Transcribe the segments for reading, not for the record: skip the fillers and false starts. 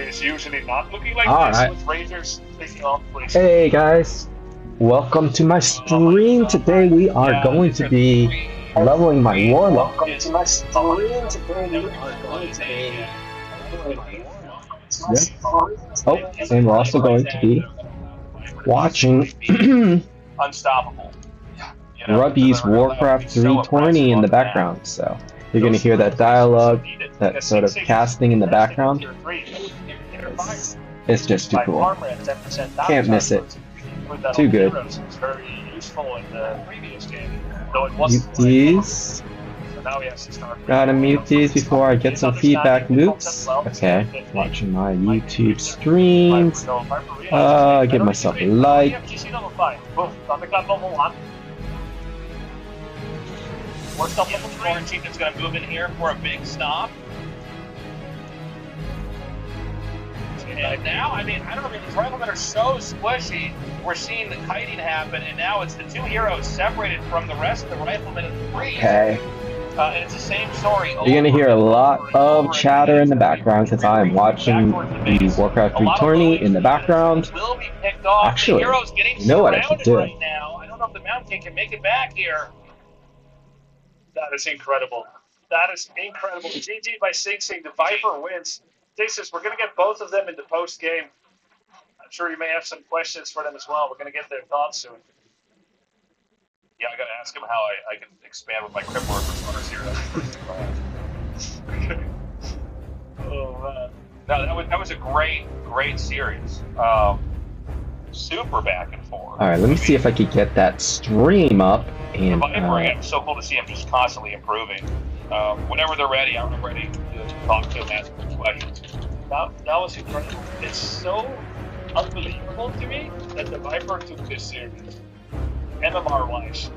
is usually not looking like All this right. with Rangers taking off place. Hey guys, welcome to my stream. Today we are going to be leveling my Warlock. Welcome to my stream. Today we are going to be leveling my Warlock. Oh, and we're also going to be watching Unstoppable. Rubby's Warcraft 3 Tourney in the background. So you're going to hear that dialogue, that sort of casting in the background. It's just too cool. Can't miss it. Too good. Mute these. Gotta mute these before I get some feedback loops. Okay, watching my YouTube streams. Give myself a like. We're still looking for a team that's going to move in here for a big stop. And now, I mean, I don't know, these riflemen are so squishy. We're seeing the kiting happen, and now it's the two heroes separated from the rest of the riflemen in the trees. Okay. And it's the same story. You're gonna hear a lot of chatter in the background because I'm watching the Warcraft 3 Tourney in the background. Actually, you know what I should do? Right now. I don't know if the Mountain King can make it back here. That is incredible. That is incredible. GG by Sing Sing. The Viper wins. Jesus, we're going to get both of them in the post-game. I'm sure you may have some questions for them as well. We're going to get their thoughts soon. Yeah, I got to ask him how I can expand with my crippler personas here. Oh, man. No, that was a great series. Super back and forth. Alright, let me see if I could get that stream up. And, it's so cool to see him just constantly improving. Whenever they're ready, I'm ready to talk to them, ask them questions. That was incredible. It's so unbelievable to me that the Viper took this series, MMR-wise.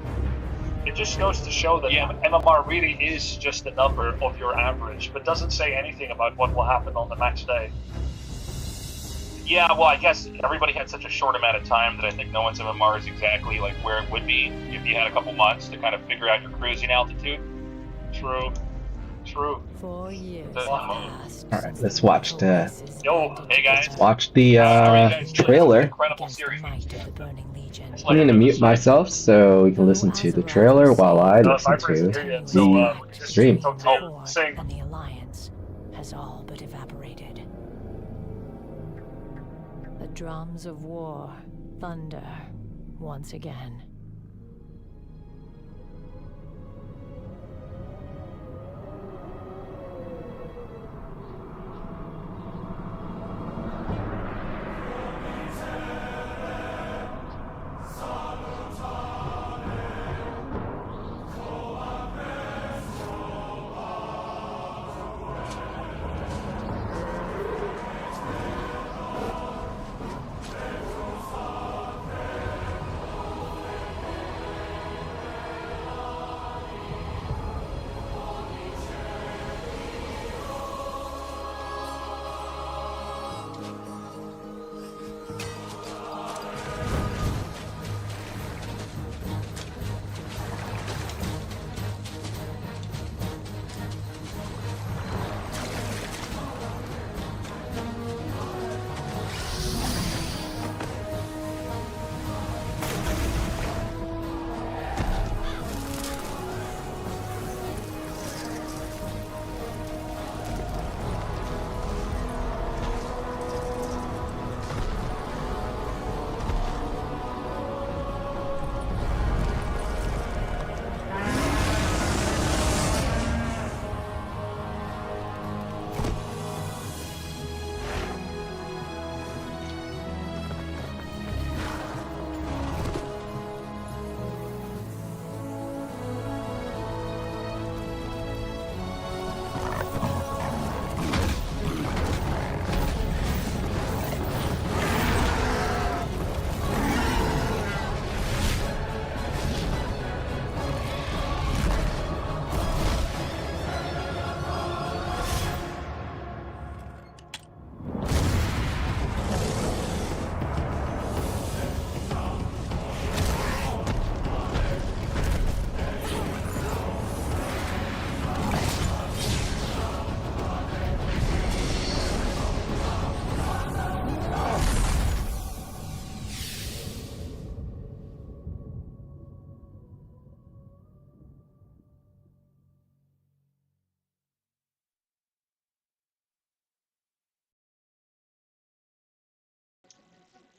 It just goes to show that MMR really is just a number of your average, but doesn't say anything about what will happen on the match day. Yeah, well, I guess everybody had such a short amount of time that I think no one's MMR is exactly like where it would be if you had a couple months to kind of figure out your cruising altitude. True. 4 years. Alright, let's watch the. Yo, hey guys. Watch the trailer. Incredible series. I'm gonna mute myself so you can listen to the trailer while I listen to the stream. And the alliance has all but evaporated. The drums of war thunder once again.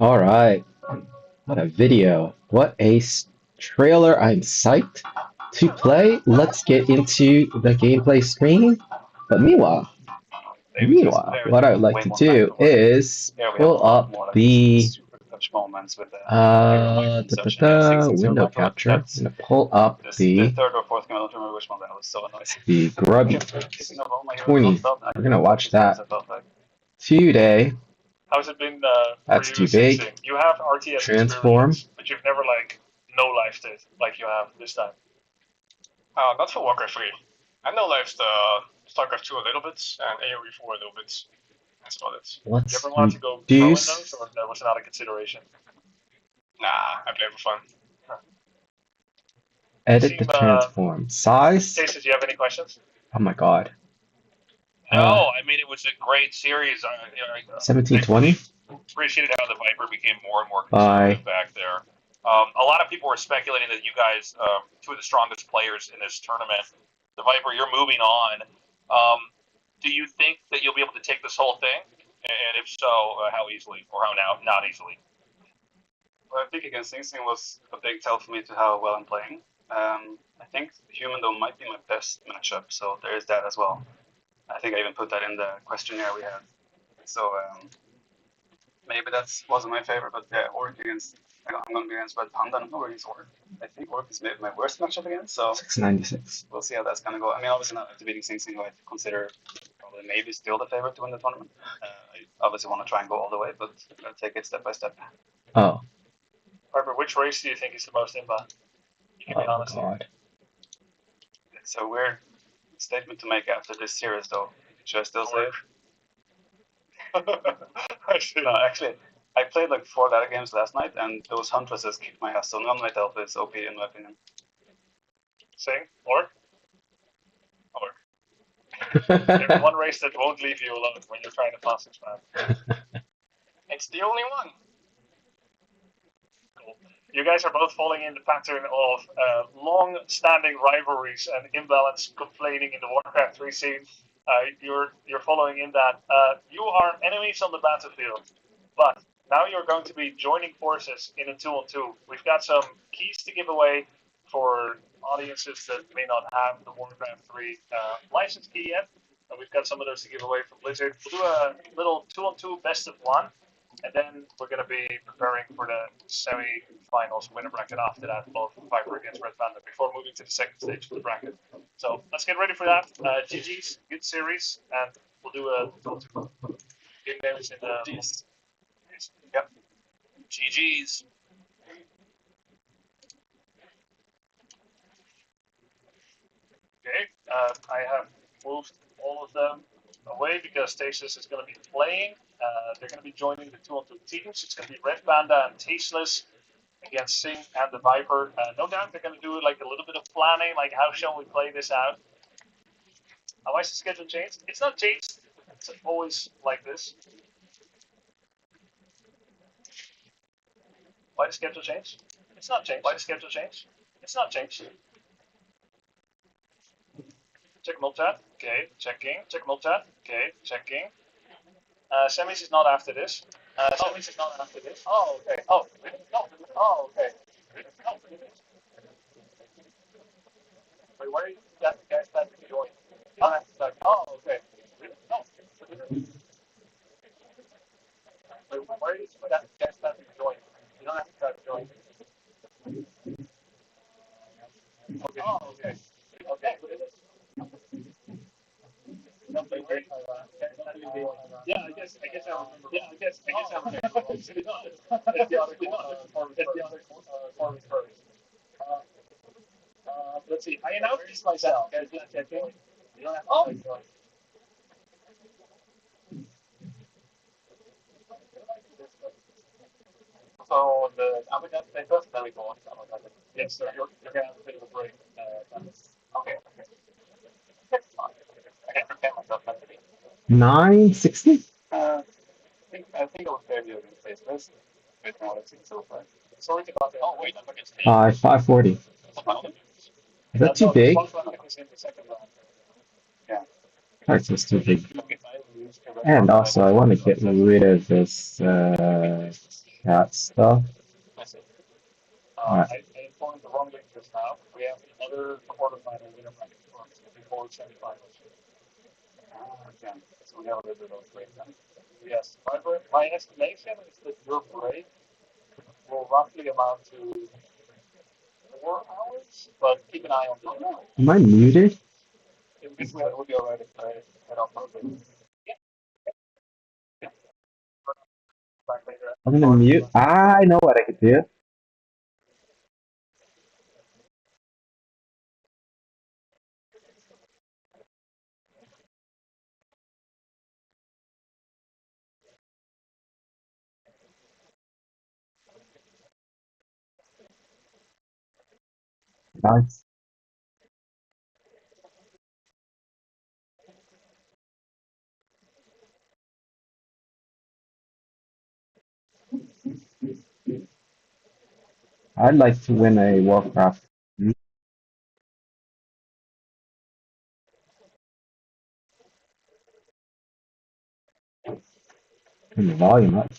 All right. What a video. What a trailer. I'm psyched to play. Let's get into the gameplay screen. But meanwhile, what I would like to do is pull up the window capture. I'm gonna pull up the third or fourth game. I don't remember which one that was. So annoying. the grubby Tourney. We're gonna watch that today. How's it been That's for too you big. since you have RTS Transform. experience, but you've never like no lifed it like you have this time? Not for Warcraft 3. I know lifed StarCraft 2 a little bit and AoE 4 a little bit. That's about it. Let's You ever wanted to go pro in reduce. those, or that was not a consideration? Nah, I play for fun. Edit the transform. Size. Stacy, do you have any questions? Oh my god. No, I mean it was a great series. 1720. Appreciated how the Viper became more and more Bye. conservative back there. A lot of people were speculating that you guys, two of the strongest players in this tournament, the Viper, you're moving on. Do you think that you'll be able to take this whole thing? And if so, how easily, or how now not easily? Well, I think against Sing Sing was a big tell for me to how well I'm playing. I think Human Dome might be my best matchup, so there is that as well. I think I even put that in the questionnaire we had. So maybe that wasn't my favorite, but yeah, Orc against, I'm going to be against Red Panda, I don't know where he's Orc. I think Orc is maybe my worst matchup against, so 696. we'll see how that's going to go. I mean, obviously not after beating Sing Sing, who I consider probably maybe still the favorite to win the tournament. I obviously want to try and go all the way, but I'll take it step by step. Oh. Harper, which race do you think is the most inbound? You can be honest. God. It's a weird statement to make after this series, though. Should I still say it? No, actually, I played like 4 data games last night, and those Huntresses kicked my ass, so none of my Delta is OP in my opinion. Sing? Or? There's one race that won't leave you alone when you're trying to pass this man. It's the only one. Cool. You guys are both falling in the pattern of long-standing rivalries and imbalance complaining in the Warcraft 3 scene. You're following in that. You are enemies on the battlefield, but now you're going to be joining forces in a 2-on-2. We've got some keys to give away for audiences that may not have the Warcraft 3 license key yet, and we've got some of those to give away from Blizzard. We'll do a little 2-on-2 best of 1. And then we're going to be preparing for the semi-finals winner bracket after that, both Viper against Red Panda, before moving to the second stage of the bracket. So let's get ready for that. GG's, good series, and we'll do a game names in the... Yep. GG's. Okay, I have moved all of them away because Stasis is going to be playing. They're going to be joining the 2-on-2 teams. It's going to be Red Panda and Tasteless against Sing and the Viper. No doubt they're going to do like a little bit of planning, like how shall we play this out. Why is the schedule changed? It's not changed. It's always like this. Why the schedule change? It's not changed. Why the schedule change? It's not changed. Check multi. Okay, checking. Check multi. Okay, checking. Semis is not after this. Semis is not after this. Oh, okay. Oh, no. Oh, okay. No. Wait, where are you? That guys that you join. Oh, okay. No. Wait, where are you? That guys that you join. You don't have to try to join. Okay. Oh, okay. Okay. Yeah, I guess I remember. Yeah, I guess I remember. It's the other Corvus first. Let's see. I announced myself. You don't have to join. So the Abagat play first, then we go on to Abagat. Yes, so you're gonna have a bit of a break. Okay. I can prepare myself mentally. 960? I think I was fairly against Tasteless. With what I've seen so far. Sorry about that. Oh wait, I'm against 540. Is that too big? Yeah. That's just too big. And also, I want to get rid of this chat stuff. I see. Alright. I informed the wrong link just now. We have another quarterfinal winner bracket before semifinals. Again, so we have a little bit of break time. Yes, my estimation is that your break will roughly amount to 4 hours, but keep an eye on the Am I muted? It would be alright if I don't know. Yeah, yeah. Back later. I'm gonna mute. I know what I could do. Nice. I'd like to win a Warcraft. Turn the volume up.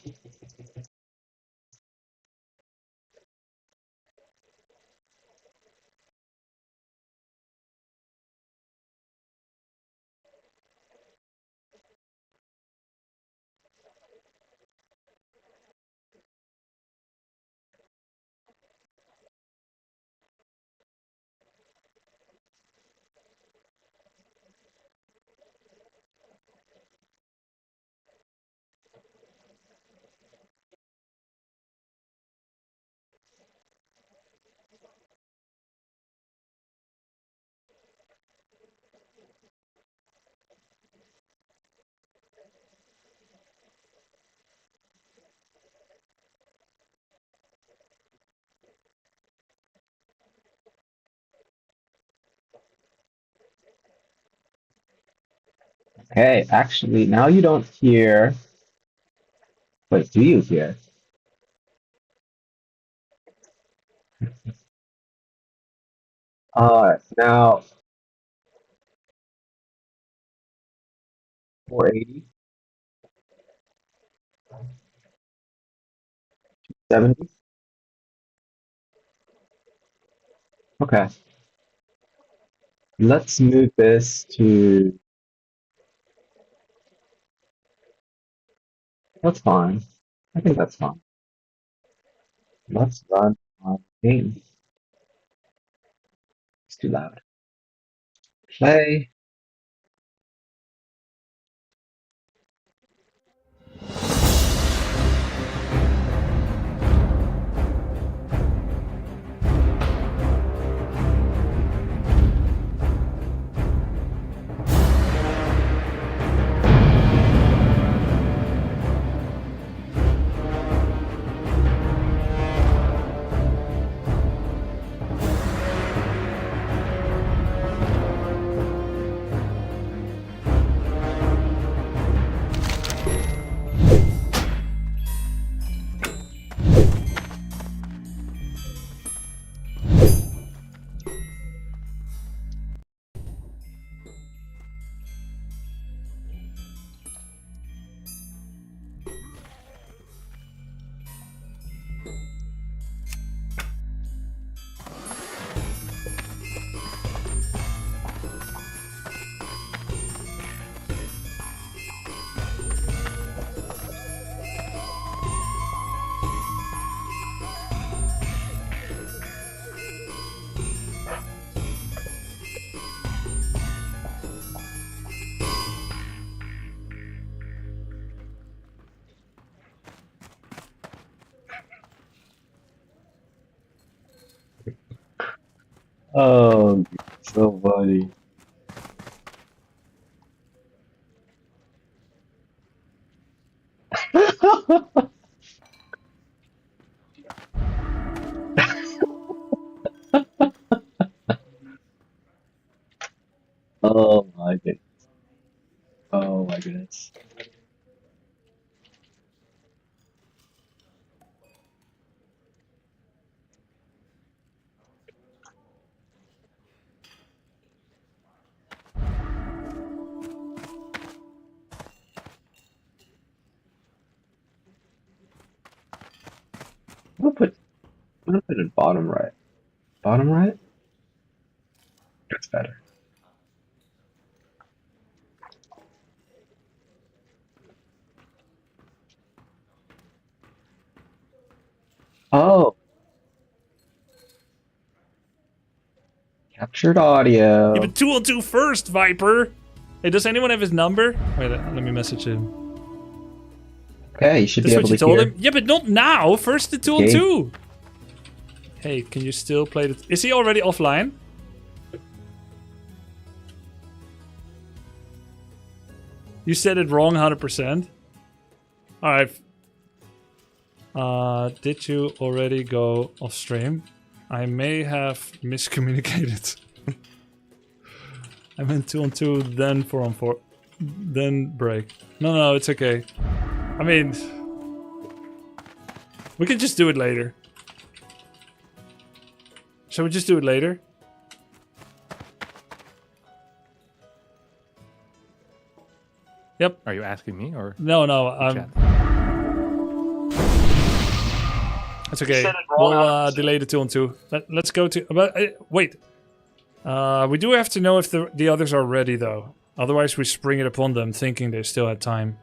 Okay, actually, now you don't hear. Wait, do you hear? Now 480, 70. Okay, let's move this to. That's fine. I think that's fine. Let's run on game. It's too loud. Play. Oh, so funny. Oh my goodness. Oh my goodness. I'm gonna put it bottom right. Bottom right? That's better. Oh. Captured audio. Yeah, but 2-on-2 first, Viper. Hey, does anyone have his number? Wait, let me message him. Okay, you should That's be what able you to told hear. him? Yeah, but not now. First the 2-on-2. Hey, can you still play the... Is he already offline? You said it wrong 100%. Alright. Did you already go off stream? I may have miscommunicated. I meant 2-on-2, then 4-on-4, then break. No, it's okay. I mean, we can just do it later. Shall we just do it later? Yep. Are you asking me or? No, chat? It's okay. said it wrong, We'll delay the 2-on-2. Let's go to... But, wait. We do have to know if the others are ready, though. Otherwise, we spring it upon them, thinking they still had time.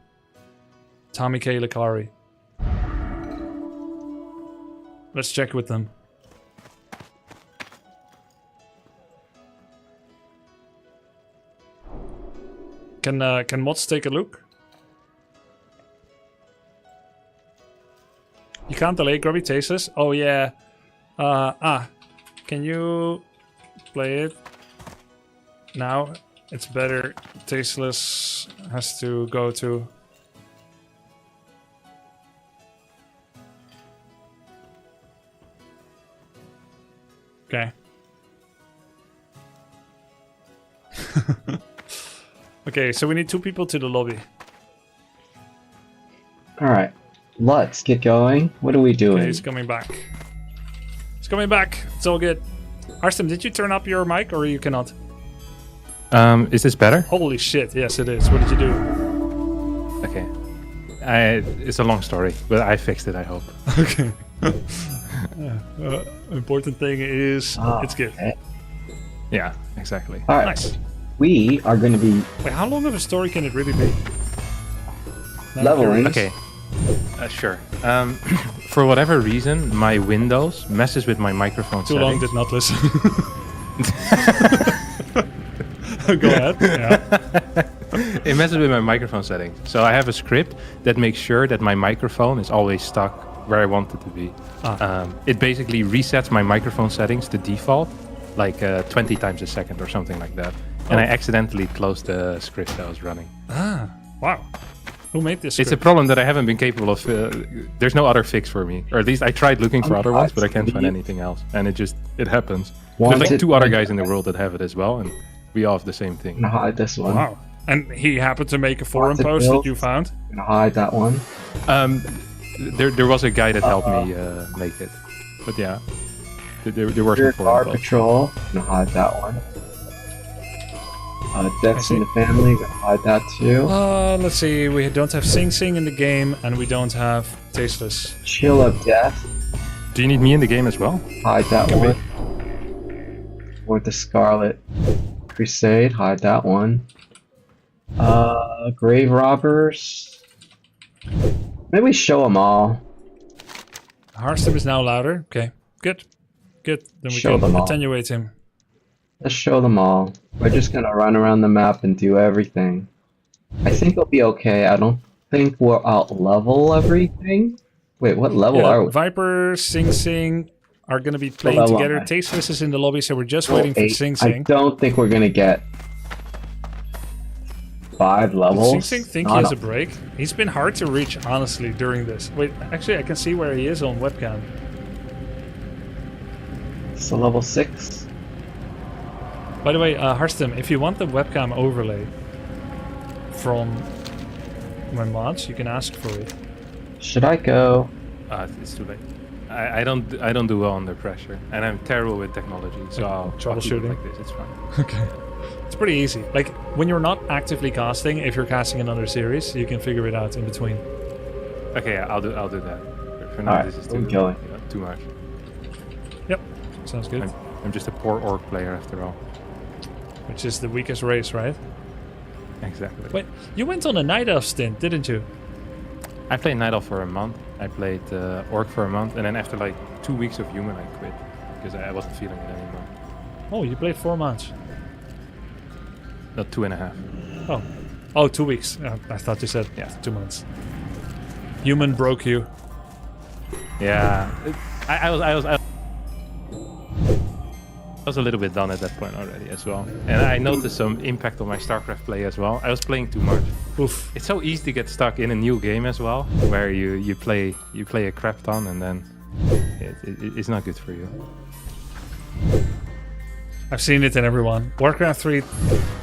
Tommy K. Lakari. Let's check with them. Can mods take a look? You can't delay Grubby Tasteless? Oh yeah. Can you play it now? It's better. Tasteless has to go to... Okay. Okay, so we need 2 people to the lobby. Alright, let's get going. What are we doing? Okay, he's coming back. He's coming back. It's all good. Arston, did you turn up your mic or you cannot? Is this better? Holy shit, yes it is. What did you do? Okay. It's a long story, but I fixed it, I hope. Okay. Important thing is it's good. Okay. Yeah, exactly. Alright, Nice. we are going to be Wait, how long of a story can it really be? No, leveling. Okay. Sure. For whatever reason, my Windows messes with my microphone Too long, settings. did not listen. Go ahead. Yeah. It messes with my microphone settings. So I have a script that makes sure that my microphone is always stuck where I want it to be. It basically resets my microphone settings to default, like 20 times a second or something like that. And I accidentally closed the script that I was running. Wow. Who made this It's a script? problem that I haven't been capable of. There's no other fix for me, or at least I tried looking for other ones, but I can't find anything else. And it happens. There's like 2 other guys in the world that have it as well, and we all have the same thing. I'm going to hide this one. Wow. And he happened to make a forum Wanted post build. that you found? I'm going to hide that one. There was a guy that helped me make it, but yeah, there were some Pure Guard forum posts. Patrol. I'm going to hide that one. Deaths in the Family. I'm going to hide that too. Let's see. We don't have Sing Sing in the game, and we don't have Tasteless. Chill of Death. Do you need me in the game as well? Hide that one. With the Scarlet Crusade. Hide that one. Grave Robbers. Maybe we show them all. Hearthstone is now louder. Okay. Good. Good. Then we Show them can all. attenuate him. Let's show them all. We're just gonna run around the map and do everything. I think it'll be okay. I don't think we'll out-level everything. Wait, what level are we? Viper, Sing Sing are going to be playing level together. am I? Tasteless is in the lobby, so we're just waiting for 8. Sing I Sing. don't think we're gonna get 5 levels. Sing Sing think he has a break? He's been hard to reach, honestly, during this. Wait, actually, I can see where he is on webcam. So level 6. By the way, Harstem, if you want the webcam overlay from my mods, you can ask for it. Should I go? It's too late. I don't do well under pressure, and I'm terrible with technology. So I'll keep it troubleshooting. like this. It's fine. Okay. It's pretty easy. Like, when you're not actively casting, if you're casting another series, you can figure it out in between. Okay, I'll do that. For now, Alright, this is I'm too. going. Yeah. too much. Yep, sounds good. I'm just a poor orc player after all. Which is the weakest race, right? Exactly. Wait, you went on a night elf stint, didn't you? I played Night Elf for a month. I played Orc for a month, and then after like 2 weeks of Human, I quit because I wasn't feeling it anymore. Oh, you played 4 months. Not 2.5. Oh, 2 weeks. I thought you said 2 months. Human broke you. Yeah, I was a little bit done at that point already as well, and I noticed some impact on my StarCraft play as well. I was playing too much. Oof. It's so easy to get stuck in a new game as well, where you play a crap ton and then it's not good for you. I've seen it in everyone. Warcraft 3,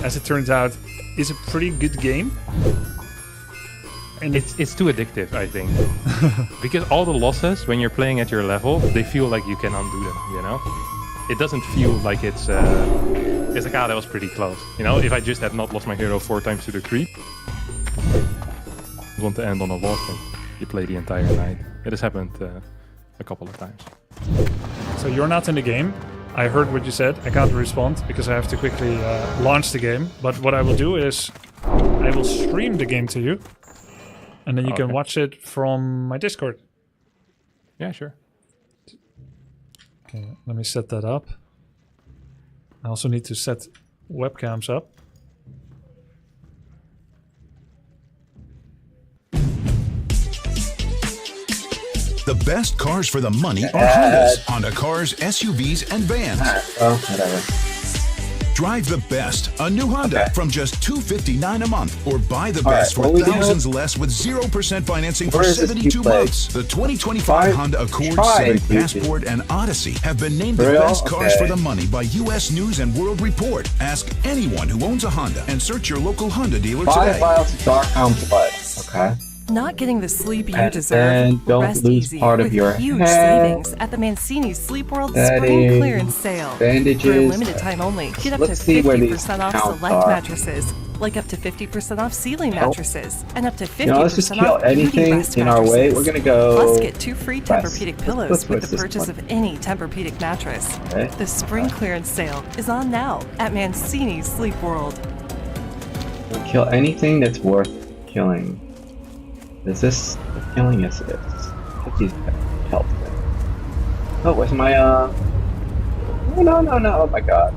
as it turns out, is a pretty good game. And It's too addictive, I think, because all the losses when you're playing at your level, they feel like you can undo them. You know, it doesn't feel like it's like, that was pretty close. You know, if I just had not lost my hero 4 times to the creep, you want to end on a loss and you play the entire night. It has happened a couple of times. So you're not in the game. I heard what you said. I can't respond because I have to quickly launch the game. But what I will do is I will stream the game to you. And then you can watch it from my Discord. Yeah, sure. Okay, let me set that up. I also need to set webcams up. The best cars for the money are Hondas. Honda cars, SUVs, and vans. Oh, whatever. Drive the best, a new Honda from just $259 a month, or buy the best for thousands less with 0% financing for 72 months. The 2025 Honda Accord, Civic, Passport, and Odyssey have been named the best cars for the money by U.S. News and World Report. Ask anyone who owns a Honda and search your local Honda dealer today. 5 miles of dark blood. Okay. Not getting the sleep you And deserve? don't Rest lose easy part of with your huge head. savings at the Mancini Sleep World That Spring is Clearance Sale. bandages. For a limited time only, get up to Let's see where these 50% off counts select are. mattresses, like up to 50% off ceiling mattresses, and up to 50% You know, let's just kill off beauty anything rest in our way. mattresses. We're gonna go. Plus, get 2 free rest. Tempur-Pedic pillows Let's with rest the this purchase one. of any Tempur-Pedic mattress. Okay. The Spring Clearance Sale is on now at Mancini Sleep World. We'll kill anything that's worth killing. Is this the killing? Yes, it is. Get these health things. Oh, where's my Oh, no! Oh my god.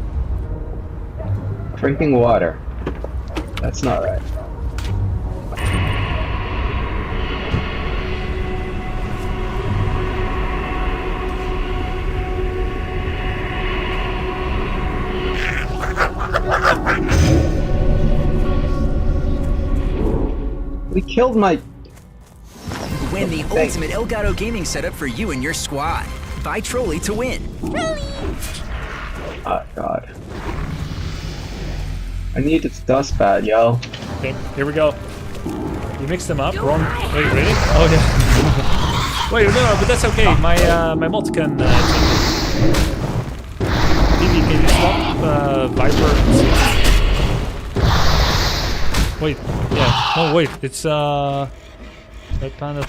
Drinking water. That's not right. We killed my... Win the ultimate Elgato gaming setup for you and your squad. Buy Trolley to win. Oh god. I need this dust bat, yo. Okay, here we go. You mixed them up. Wrong. Wait, really? Oh yeah. Wait, no, but that's okay. My mod can change it. Vivi, can you stop Viper? Wait, yeah. Oh wait, it's Red Panda.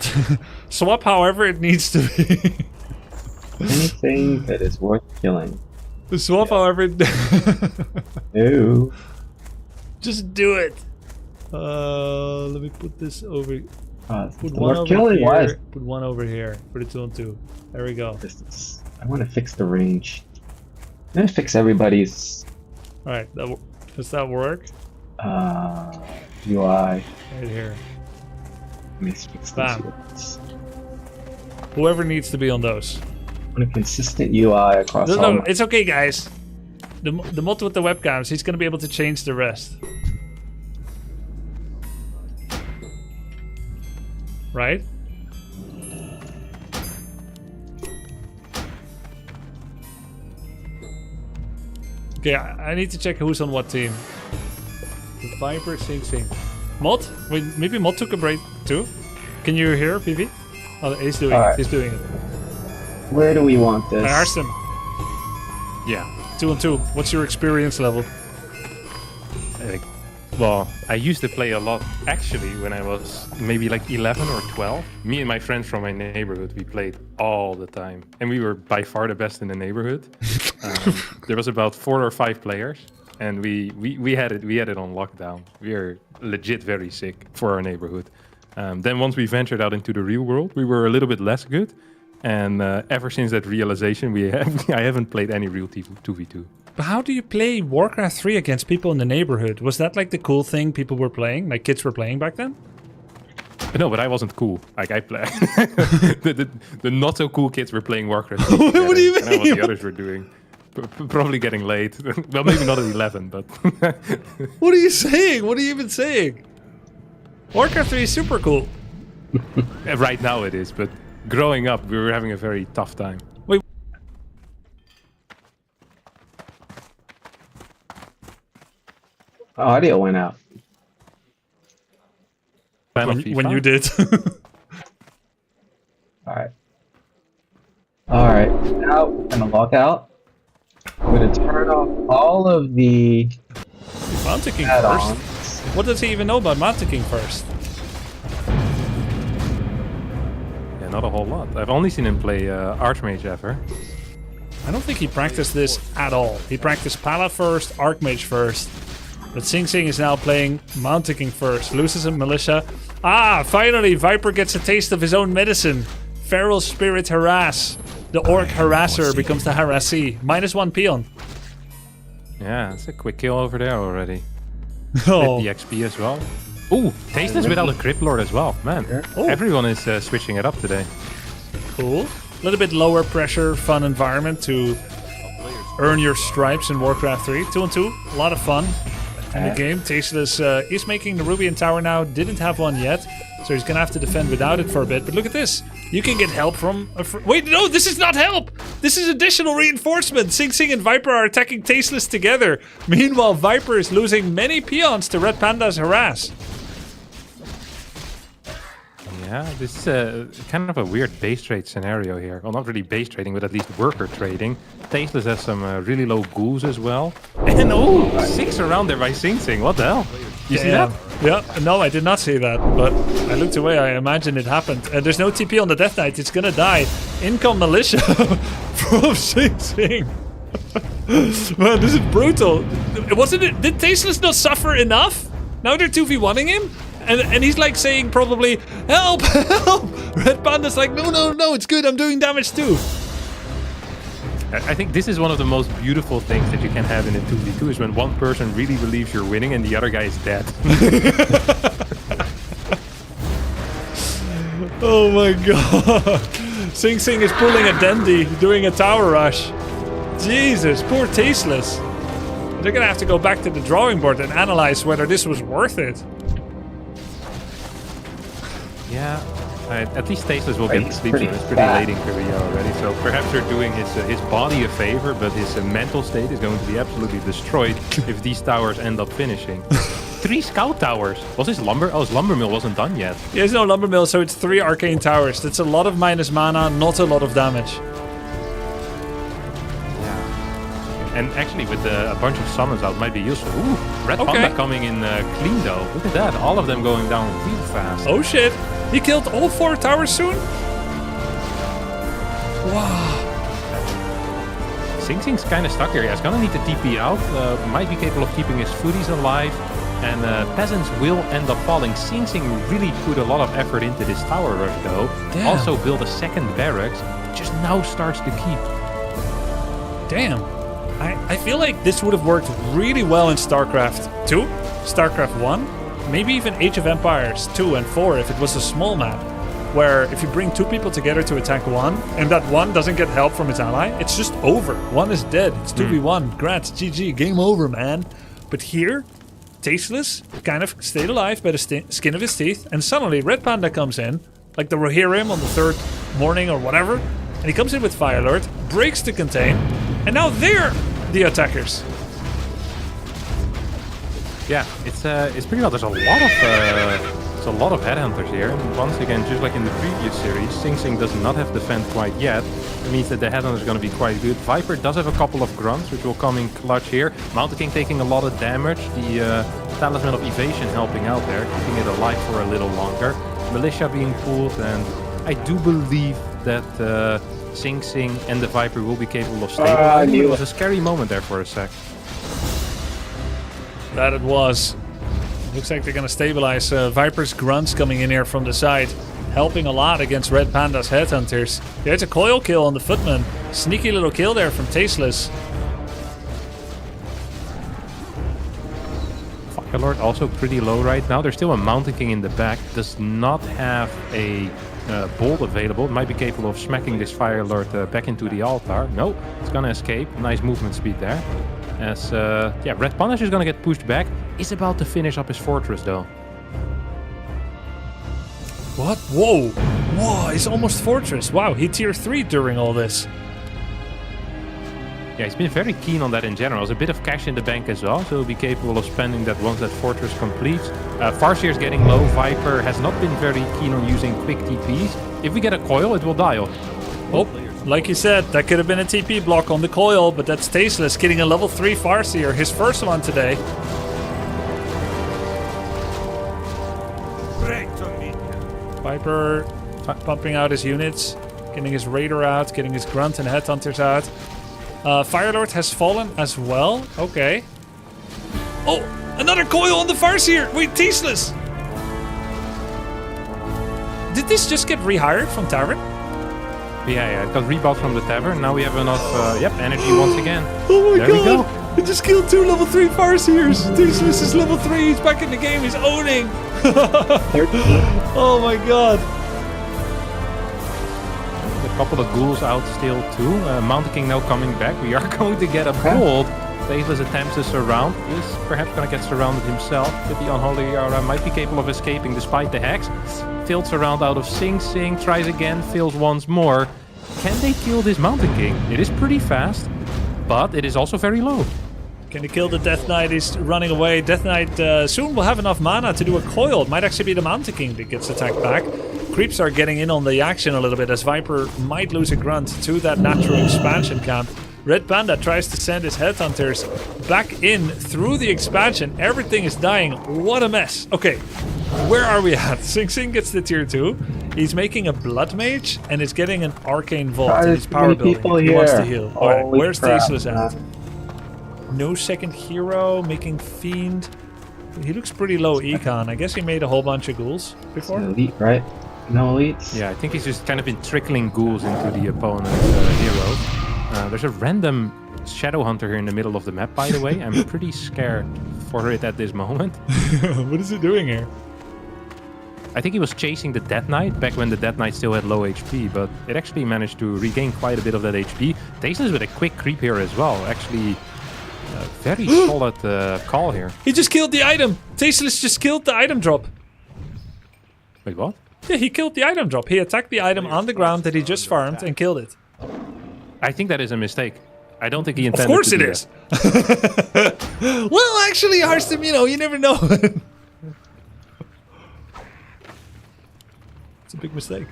Swap however it needs to be. Anything that is worth killing. Swap however it... No. Just do it. Let me put this over. Put one worth over killing. here. Why? Put one over here. Put it 2 on 2. There we go. I want to fix the range. I'm gonna fix everybody's. All right. Does that work? UI. Right here. Let me fix Bam. this. Whoever needs to be on those. I want a consistent UI across all. No, my... it's okay, guys. The mod with the webcams, he's gonna be able to change the rest. Right? Okay, I need to check who's on what team. The Viper, sing. Mod? Wait, maybe Mod took a break too? Can you hear PV? Oh, he's doing it. He's doing it. Where do we want this? I asked him. Yeah. 2 on 2. What's your experience level? Like Well, I used to play a lot, actually, when I was maybe like 11 or 12. Me and my friends from my neighborhood, we played all the time. And we were by far the best in the neighborhood. There was about 4 or 5 players. And we had it on lockdown. We are legit very sick for our neighborhood. Then once we ventured out into the real world, we were a little bit less good. And ever since that realization, I haven't played any real 2v2. But how do you play Warcraft 3 against people in the neighborhood? Was that like the cool thing people were playing? Like kids were playing back then? No, but I wasn't cool. Like I play. the not so cool kids were playing Warcraft 3 together. What do you mean? I know what the others were doing. Probably getting late. Well, maybe not at 11, but... What are you saying? What are you even saying? Warcraft 3 is super cool. Right now it is, but growing up, we were having a very tough time. Wait. Audio went out. When you did. Alright. Alright, now we're gonna log out. I'm gonna turn off all of the Mounting add-ons. first? What does he even know about Mounting first? Yeah, not a whole lot. I've only seen him play Archmage ever. I don't think he practiced this at all. He practiced Pala first, Archmage first. But Sing Sing is now playing Mounting first. Loses a Militia. Ah, finally, Viper gets a taste of his own medicine. Feral Spirit Harass. The Orc Harasser becomes the Harassee. -1 peon. Yeah, it's a quick kill over there already. Oh. With the XP as well. Ooh, Tasteless without a Crypt Lord as well. Man, everyone is switching it up today. Cool. A little bit lower pressure, fun environment to earn your stripes in Warcraft 3. 2 and 2, a lot of fun in the game. Tasteless is making the Rubian Tower now. Didn't have one yet, so he's gonna have to defend without it for a bit. But look at this. You can get help from wait, no, this is not help! This is additional reinforcement! Sing Sing and Viper are attacking Tasteless together. Meanwhile, Viper is losing many peons to Red Panda's Harass. Yeah, this is kind of a weird base trade scenario here. Well, not really base trading, but at least worker trading. Tasteless has some really low ghouls as well. And oh, 6 around there by Sing Sing. What the hell? You see that? Yeah, no, I did not see that, but I looked away. I imagine it happened. There's no TP on the Death Knight. It's gonna die. Income Militia from Sing Sing. Man, this is brutal. Wasn't it? Did Tasteless not suffer enough? Now they're 2v1ing him? And he's like saying probably, help, help! Red Panda's like, no, it's good. I'm doing damage too. I think this is one of the most beautiful things that you can have in a 2v2 is when one person really believes you're winning and the other guy is dead. Oh my god. Sing Sing is pulling a dandy, doing a tower rush. Jesus, poor Tasteless. They're gonna have to go back to the drawing board and analyze whether this was worth it. Yeah. At least Tasteless will get to sleep soon. It's pretty late in Korea already, so perhaps they're doing his body a favor, but his mental state is going to be absolutely destroyed if these towers end up finishing. 3 scout towers. Was this lumber? Oh, his lumber mill wasn't done yet. Yeah, there's no lumber mill, so it's 3 arcane towers. That's a lot of minus mana, not a lot of damage. Yeah. And actually, with a bunch of summons out, might be useful. Ooh, Red Panda coming in clean though. Look at that. All of them going down real fast. Oh shit. He killed all 4 towers soon? Wow. Sing Sing's kind of stuck here. He's gonna need to TP out. Might be capable of keeping his footies alive. And peasants will end up falling. Sing Sing really put a lot of effort into this tower rush though. Damn. Also built a second barracks. Just now starts to keep. Damn. I feel like this would have worked really well in StarCraft 2, StarCraft 1. Maybe even Age of Empires 2 and 4 if it was a small map, where if you bring 2 people together to attack one, and that one doesn't get help from his ally, it's just over. One is dead. It's 2v1. Grats, GG, game over, man. But here, Tasteless kind of stayed alive by the skin of his teeth, and suddenly Red Panda comes in, like the Rohirrim on the 3rd morning or whatever, and he comes in with Fire Lord, breaks the contain, and now they're the attackers. Yeah, it's pretty well. There's a lot of There's a lot of headhunters here, and once again, just like in the previous series, Sing Sing does not have defend quite yet. It means that the headhunter is going to be quite good. Viper does have a couple of grunts, which will come in clutch here. Mountain King taking a lot of damage. The Talisman of Evasion helping out there, keeping it alive for a little longer. Militia being pulled, and I do believe that Sing Sing and the Viper will be capable of stabilizing. It was a scary moment there for a sec. That it was. Looks like they're going to stabilize. Viper's grunts coming in here from the side, helping a lot against Red Panda's headhunters. There's a coil kill on the footman. Sneaky little kill there from Tasteless. Firelord also pretty low right now. There's still a Mountain King in the back. Does not have a bolt available. It might be capable of smacking this Firelord back into the altar. No, it's going to escape. Nice movement speed there. As Red Punish is going to get pushed back. Is about to finish up his fortress though. What? Whoa! Whoa! He's almost fortress. Wow, he tier 3 during all this. Yeah, he's been very keen on that in general. There's a bit of cash in the bank as well, so he'll be capable of spending that once that fortress completes. Farseer's getting low. Viper has not been very keen on using quick TPs. If we get a coil, it will die off. Oh, like you said, that could have been a TP block on the coil, but that's Tasteless getting a level 3 Farseer, his first one today. Viper pumping out his units, getting his Raider out, getting his Grunt and Headhunters out. Firelord has fallen as well. Okay. Oh, another coil on the Farseer. Wait, Tasteless. Did this just get rehired from Tavern? Yeah, it got rebought from the Tavern. Now we have enough, energy once again. Oh my god. We go. I just killed 2 level 3 Farseers. Tasteless is level 3. He's back in the game. He's owning. 13. Oh my god. A couple of ghouls out still too. Mountain King now coming back. We are going to get a bolt. Tasteless attempts to surround. Is perhaps going to get surrounded himself. But the Unholy Aura might be capable of escaping despite the hex. Failed surround out of Sing Sing. Tries again. Fails once more. Can they kill this Mountain King? It is pretty fast, but it is also very low. Can he kill the Death Knight? He's running away. Death Knight soon will have enough mana to do a coil. It might actually be the Mountain King that gets attacked back. Creeps are getting in on the action a little bit as Viper might lose a grunt to that natural expansion camp. Red Panda tries to send his headhunters back in through the expansion. Everything is dying. What a mess. Okay, where are we at? Sing Sing gets the tier 2. He's making a Blood Mage and is getting an Arcane Vault in his power building. He wants to heal. Alright, where's Tasteless at? No second hero, making Fiend. He looks pretty low econ. I guess he made a whole bunch of ghouls before. Elite, right? No elites? Yeah, I think he's just kind of been trickling ghouls into the opponent's hero. There's a random Shadow Hunter here in the middle of the map, by the way. I'm pretty scared for it at this moment. What is it doing here? I think he was chasing the Death Knight back when the Death Knight still had low HP, but it actually managed to regain quite a bit of that HP. Tasteless with a quick creep here as well. Actually, very solid call here. He just killed the item. Tasteless just killed the item drop. Wait, what? Yeah, he killed the item drop. He attacked the item on the ground that he just farmed and killed it. I think that is a mistake. I don't think he intended to do that. Of course it is. Well, actually, Harstem, you never know. It's a big mistake.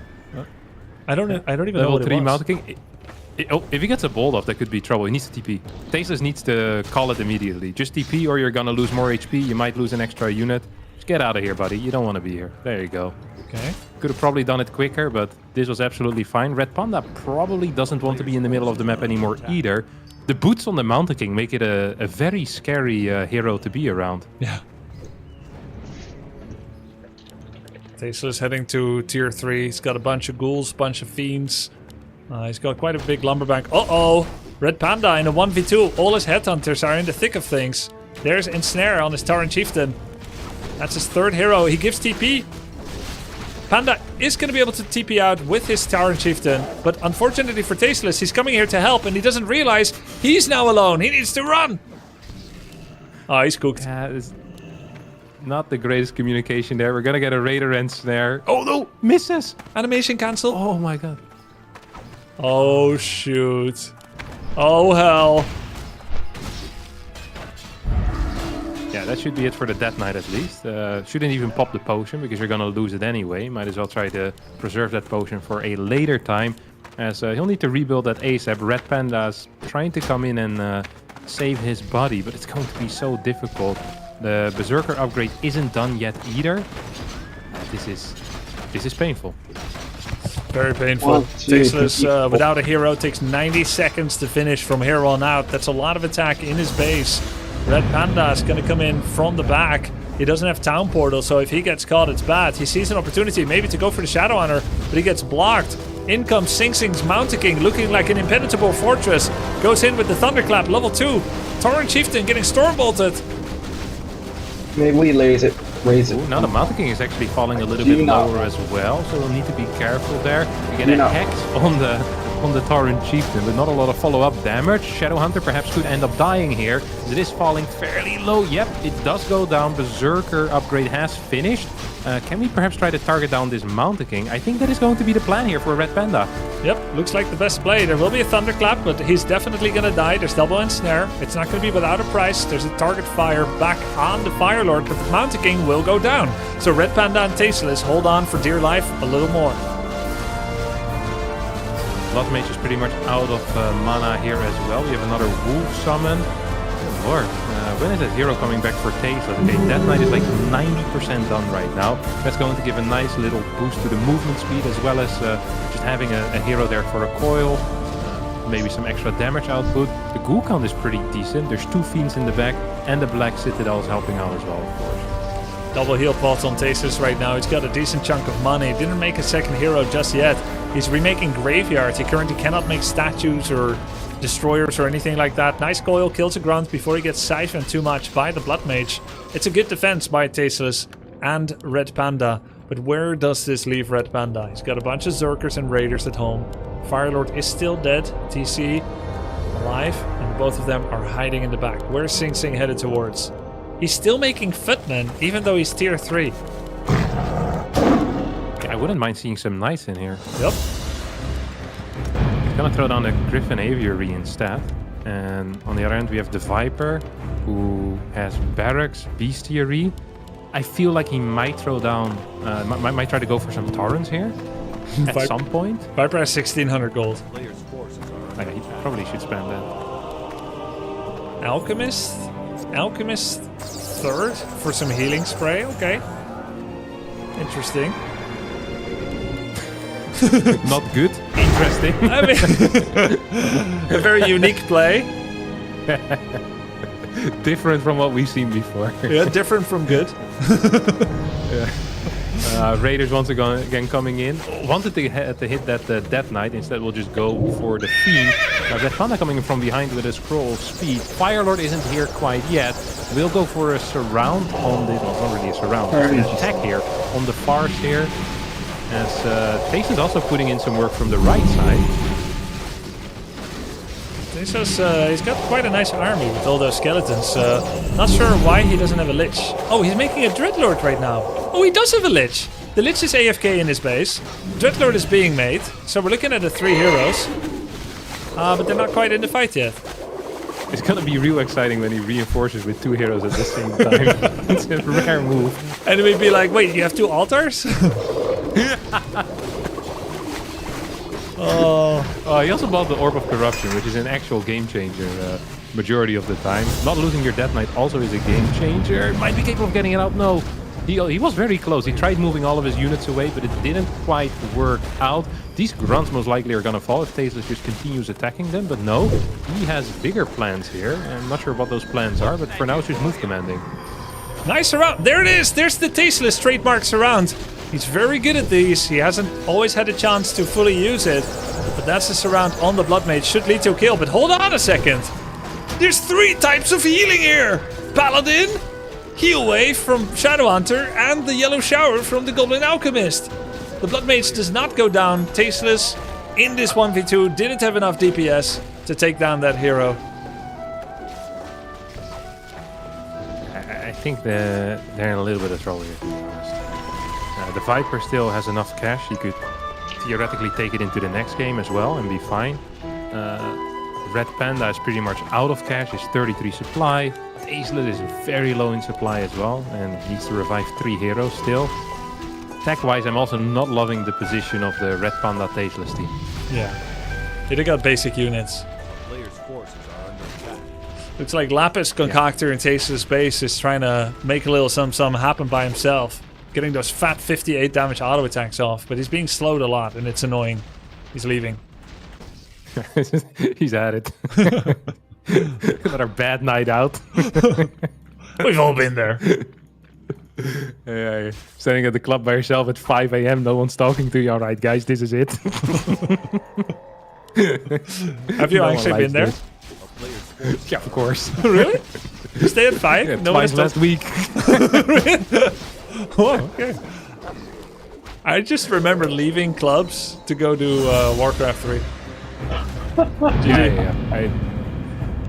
I don't even know what it was. Mountain King. If he gets a bolt off, that could be trouble. He needs to TP. Tasteless needs to call it immediately. Just TP or you're gonna lose more HP. You might lose an extra unit. Just get out of here, buddy. You don't want to be here. There you go. Okay. Could have probably done it quicker, but this was absolutely fine. Red Panda probably doesn't want to be in the middle of the map anymore either. The boots on the Mountain King make it a very scary hero to be around. Yeah. Tasteless heading to tier 3. He's got a bunch of ghouls, bunch of fiends. He's got quite a big lumber bank. Uh-oh! Red Panda in a 1v2. All his headhunters are in the thick of things. There's Ensnare on his Tauren Chieftain. That's his 3rd hero. He gives TP. Panda is going to be able to TP out with his Tauren Chieftain. But unfortunately for Tasteless, he's coming here to help and he doesn't realize he's now alone. He needs to run. Oh, he's cooked. Not the greatest communication there. We're going to get a Raider Ensnare. Oh no! Misses! Animation cancel. Oh my god. Oh shoot. Oh hell. Yeah, that should be it for the Death Knight at least. Shouldn't even pop the potion because you're gonna lose it anyway. Might as well try to preserve that potion for a later time, as he'll need to rebuild that ASAP. Red Panda's trying to come in and save his body, but it's going to be so difficult. The Berserker upgrade isn't done yet either. This is painful. Very painful. Tasteless without a hero takes 90 seconds to finish from here on out. That's a lot of attack in his base. Red Panda is going to come in from the back. He doesn't have Town Portal, so if he gets caught, it's bad. He sees an opportunity maybe to go for the Shadow Hunter, but he gets blocked. In comes Sing Sing's Mountain King, looking like an impenetrable fortress. Goes in with the Thunderclap, level 2. Torrent Chieftain getting storm bolted. Maybe we raise it. Ooh, now the Mountain King is actually falling a little bit lower as well, so we'll need to be careful there. We get a hex on the Torrent Chieftain, but not a lot of follow-up damage. Shadow Hunter perhaps could end up dying here. It is falling fairly low. Yep, it does go down. Berserker upgrade has finished. Can we perhaps try to target down this Mountain King? I think that is going to be the plan here for Red Panda. Yep, looks like the best play. There will be a Thunderclap, but he's definitely going to die. There's double ensnare. It's not going to be without a price. There's a target fire back on the Fire Lord, but the Mountain King will go down. So Red Panda and Tasteless hold on for dear life a little more. Blood Mage is pretty much out of mana here as well. We have another Wolf summon. Good lord. When is that hero coming back for Tasteless? Okay, Death Knight is like 90% done right now. That's going to give a nice little boost to the movement speed, as well as just having a hero there for a coil. Maybe some extra damage output. The ghoul count is pretty decent. There's 2 fiends in the back, and the Black Citadel is helping out as well, of course. Double heal pot on Tasteless right now. He's got a decent chunk of money. Didn't make a second hero just yet. He's remaking Graveyard. He currently cannot make statues or destroyers or anything like that. Nice coil, kills a grunt before he gets siphoned too much by the Blood Mage. It's a good defense by Tasteless and Red Panda. But where does this leave Red Panda? He's got a bunch of Zerkers and Raiders at home. Firelord is still dead. TC alive, and both of them are hiding in the back. Where's Sing Sing headed towards? He's still making Footmen, even though he's tier 3. I wouldn't mind seeing some Knights in here. Yep. He's gonna throw down a Griffin Aviary instead. And on the other end we have the Viper, who has Barracks, Bestiary. I feel like he might throw down, might try to go for some Torrents here at some point. Viper has 1600 gold. Yeah, he probably should spend that. Alchemist third for some healing spray. Okay. Interesting. Not good. Interesting. I mean, a very unique play. Different from what we've seen before. Yeah, different from good. Yeah. Raiders once again coming in. Wanted to hit that Death Knight. Instead, we'll just go for the Fiend. Red Panda coming in from behind with a Scroll of Speed. Firelord isn't here quite yet. We'll go for a surround on the... Well, not really a surround. An attack here on the Farce here. As Tace is also putting in some work from the right side. He's got quite a nice army with all those skeletons. Not sure why he doesn't have a Lich. Oh, he's making a Dreadlord right now. Oh, he does have a Lich. The Lich is AFK in his base. Dreadlord is being made. So we're looking at the 3 heroes. But they're not quite in the fight yet. It's gonna be real exciting when he reinforces with 2 heroes at the same time. It's a rare move. And we'd be like, wait, you have 2 altars? Oh, he also bought the Orb of Corruption, which is an actual game changer majority of the time. Not losing your Death Knight also is a game changer. Might be capable of getting it out. No, he was very close. He tried moving all of his units away, but it didn't quite work out. These grunts most likely are gonna fall if Tasteless just continues attacking them, but no, he has bigger plans here. I'm not sure what those plans are, but for now it's just move commanding. Nice surround. There it is. There's the Tasteless trademark surround. He's very good at these. He hasn't always had a chance to fully use it. But that's a surround on the Blood Mage. Should lead to a kill. But hold on a second. There's 3 types of healing here. Paladin, Heal Wave from Shadowhunter, and the Yellow Shower from the Goblin Alchemist. The Blood Mage does not go down. Tasteless in this 1v2 didn't have enough DPS to take down that hero. I think they're in a little bit of trouble here, to be honest. The Viper still has enough cash. He could theoretically take it into the next game as well and be fine. Red Panda is pretty much out of cash. He's 33 supply. Tasteless is very low in supply as well, and needs to revive 3 heroes still. Tech-wise, I'm also not loving the position of the Red Panda Tasteless team. Yeah. They got basic units. Looks like Lapis, Concoctor, and Tasteless Base is trying to make a little some happen by himself. Getting those fat 58 damage auto attacks off, but he's being slowed a lot, and it's annoying. He's leaving. He's at it. Another bad night out. We've all been there. Yeah, standing at the club by yourself at 5 a.m. No one's talking to you. All right, guys, this is it. Have you actually been there? Yeah, of course. Really? You stay at 5? Yeah, no twice last week. Oh, okay. I just remember leaving clubs to go to Warcraft 3. Yeah.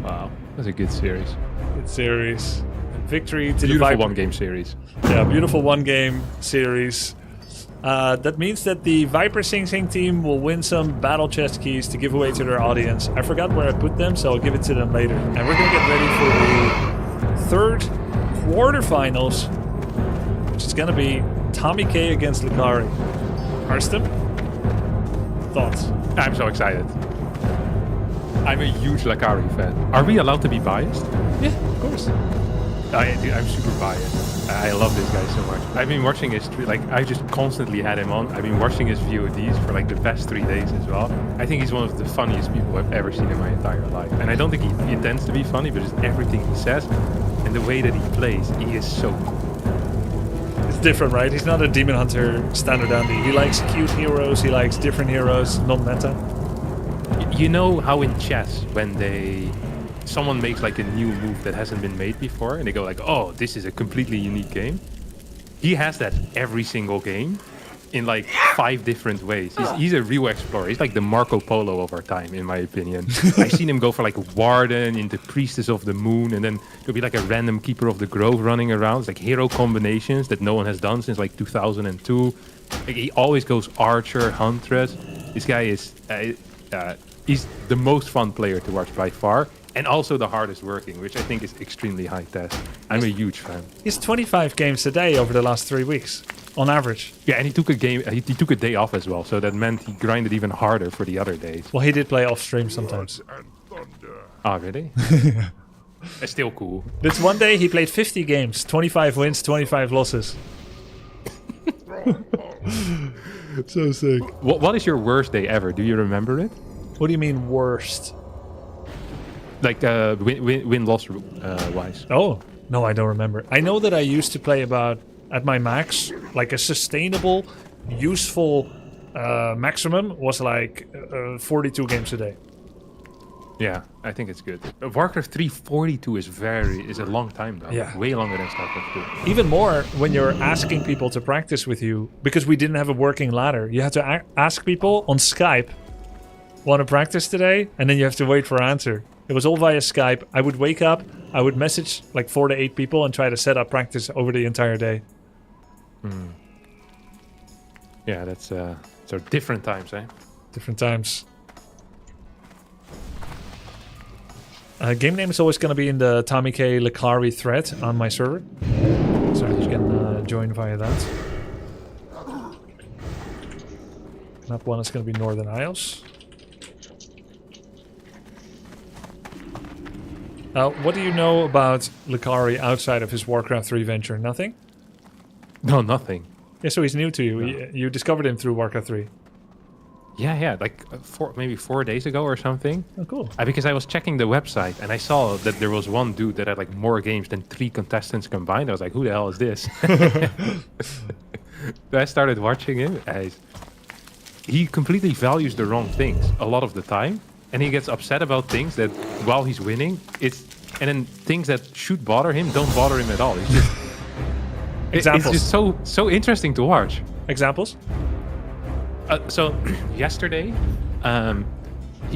Wow, that's a good series. Good series. Victory to Beautiful the Viper. one-game series. Yeah, beautiful one-game series. That means that the Viper Sing Sing team will win some battle chest keys to give away to their audience. I forgot where I put them, so I'll give it to them later. And we're going to get ready for the third quarterfinals, which is going to be Tommy K against Lucari. Karsten? Thoughts? I'm so excited. I'm a huge Lakari fan. Are we allowed to be biased? Yeah, of course. I'm super biased. I love this guy so much. I've been watching his I just constantly had him on. I've been watching his VODs for like the past 3 days as well. I think he's one of the funniest people I've ever seen in my entire life. And I don't think he intends to be funny, but just everything he says and the way that he plays, he is so cool. It's different, right? He's not a Demon Hunter standard Andy. He likes cute heroes, he likes different heroes, non-meta. You know how in chess, when someone makes like a new move that hasn't been made before, and they go like, oh, this is a completely unique game. He has that every single game in like 5 different ways. He's a real explorer. He's like the Marco Polo of our time, in my opinion. I've seen him go for like Warden into Priestess of the Moon, and then there'll be like a random Keeper of the Grove running around. It's like hero combinations that no one has done since like 2002. Like, he always goes Archer, Huntress. This guy is he's the most fun player to watch by far. And also the hardest working, which I think is extremely high test. I'm a huge fan. He's 25 games a day over the last 3 weeks, on average. Yeah, and he took a day off as well, so that meant he grinded even harder for the other days. Well, he did play off stream sometimes. Oh, really? It's still cool. This one day he played 50 games, 25 wins, 25 losses. So sick. What is your worst day ever? Do you remember it? What do you mean worst? Like win-loss wise. Oh, no, I don't remember. I know that I used to play about, at my max, like a sustainable, useful maximum was like 42 games a day. Yeah, I think it's good. Warcraft 3 42 is a long time though. Yeah. Way longer than StarCraft 2. Even more when you're asking people to practice with you, because we didn't have a working ladder. You had to ask people on Skype, want to practice today? And then you have to wait for an answer. It was all via Skype. I would wake up, I would message like 4 to 8 people and try to set up practice over the entire day. Yeah, that's so different times, eh? Different times. Game name is always going to be in the Tommy K. Lakari thread on my server. So you can join via that. Map 1 is going to be Northern Isles. What do you know about Lakari outside of his Warcraft 3 venture? Nothing? No, nothing. Yeah, so he's new to you. No. You discovered him through Warcraft 3. Yeah, like maybe 4 days ago or something. Oh, cool. Because I was checking the website and I saw that there was one dude that had like more games than 3 contestants combined. I was like, who the hell is this? I started watching him. He completely values the wrong things a lot of the time. And he gets upset about things that while he's winning, and then things that should bother him don't bother him at all. It's just Examples. It's just so interesting to watch. Examples? So yesterday,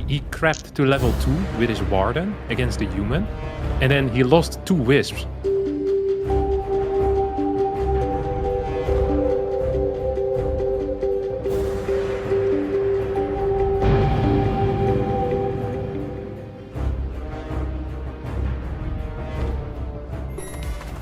he crept to level 2 with his Warden against a human, and then he lost 2 Wisps.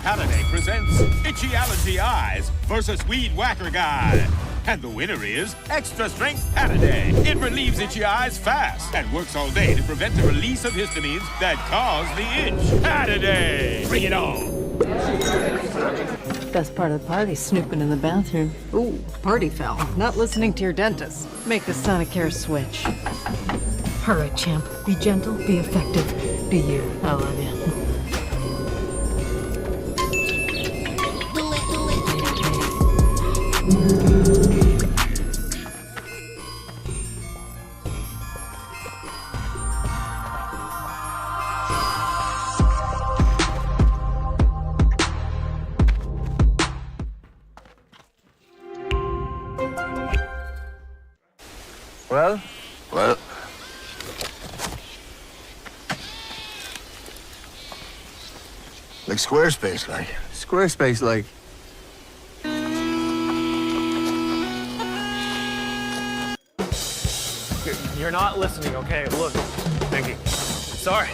Halliday presents Itchyology Eyes versus Weed Whacker Guy. And the winner is Extra Strength Halliday. It relieves itchy eyes fast and works all day to prevent the release of histamines that cause the itch. Halliday! Bring it on! Best part of the party, snooping in the bathroom. Ooh, party foul. Not listening to your dentist. Make the Sonicare switch. All right, champ. Be gentle, be effective, be you. I love you. Well? Like Squarespace, like. Squarespace, like. You're not listening, okay? Look, Pinky, sorry.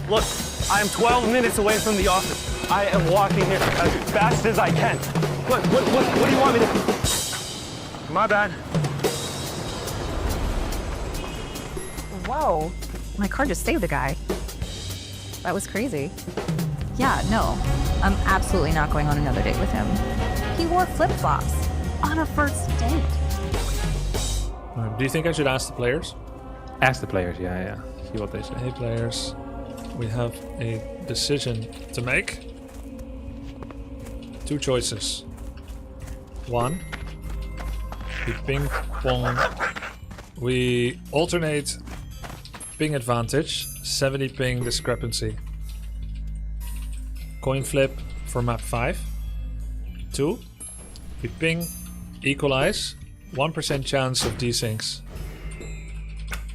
Look, I am 12 minutes away from the office. I am walking here as fast as I can. What do you want me to... My bad. Whoa, my car just saved a guy. That was crazy. Yeah, no, I'm absolutely not going on another date with him. He wore flip-flops on a first date. Do you think I should ask the players? Ask the players, yeah. See what they say. Hey players, we have a decision to make. Two choices. One, we ping pong. We alternate ping advantage, 70 ping discrepancy. Coin flip for map 5. 2, we ping equalize, 1% chance of desyncs.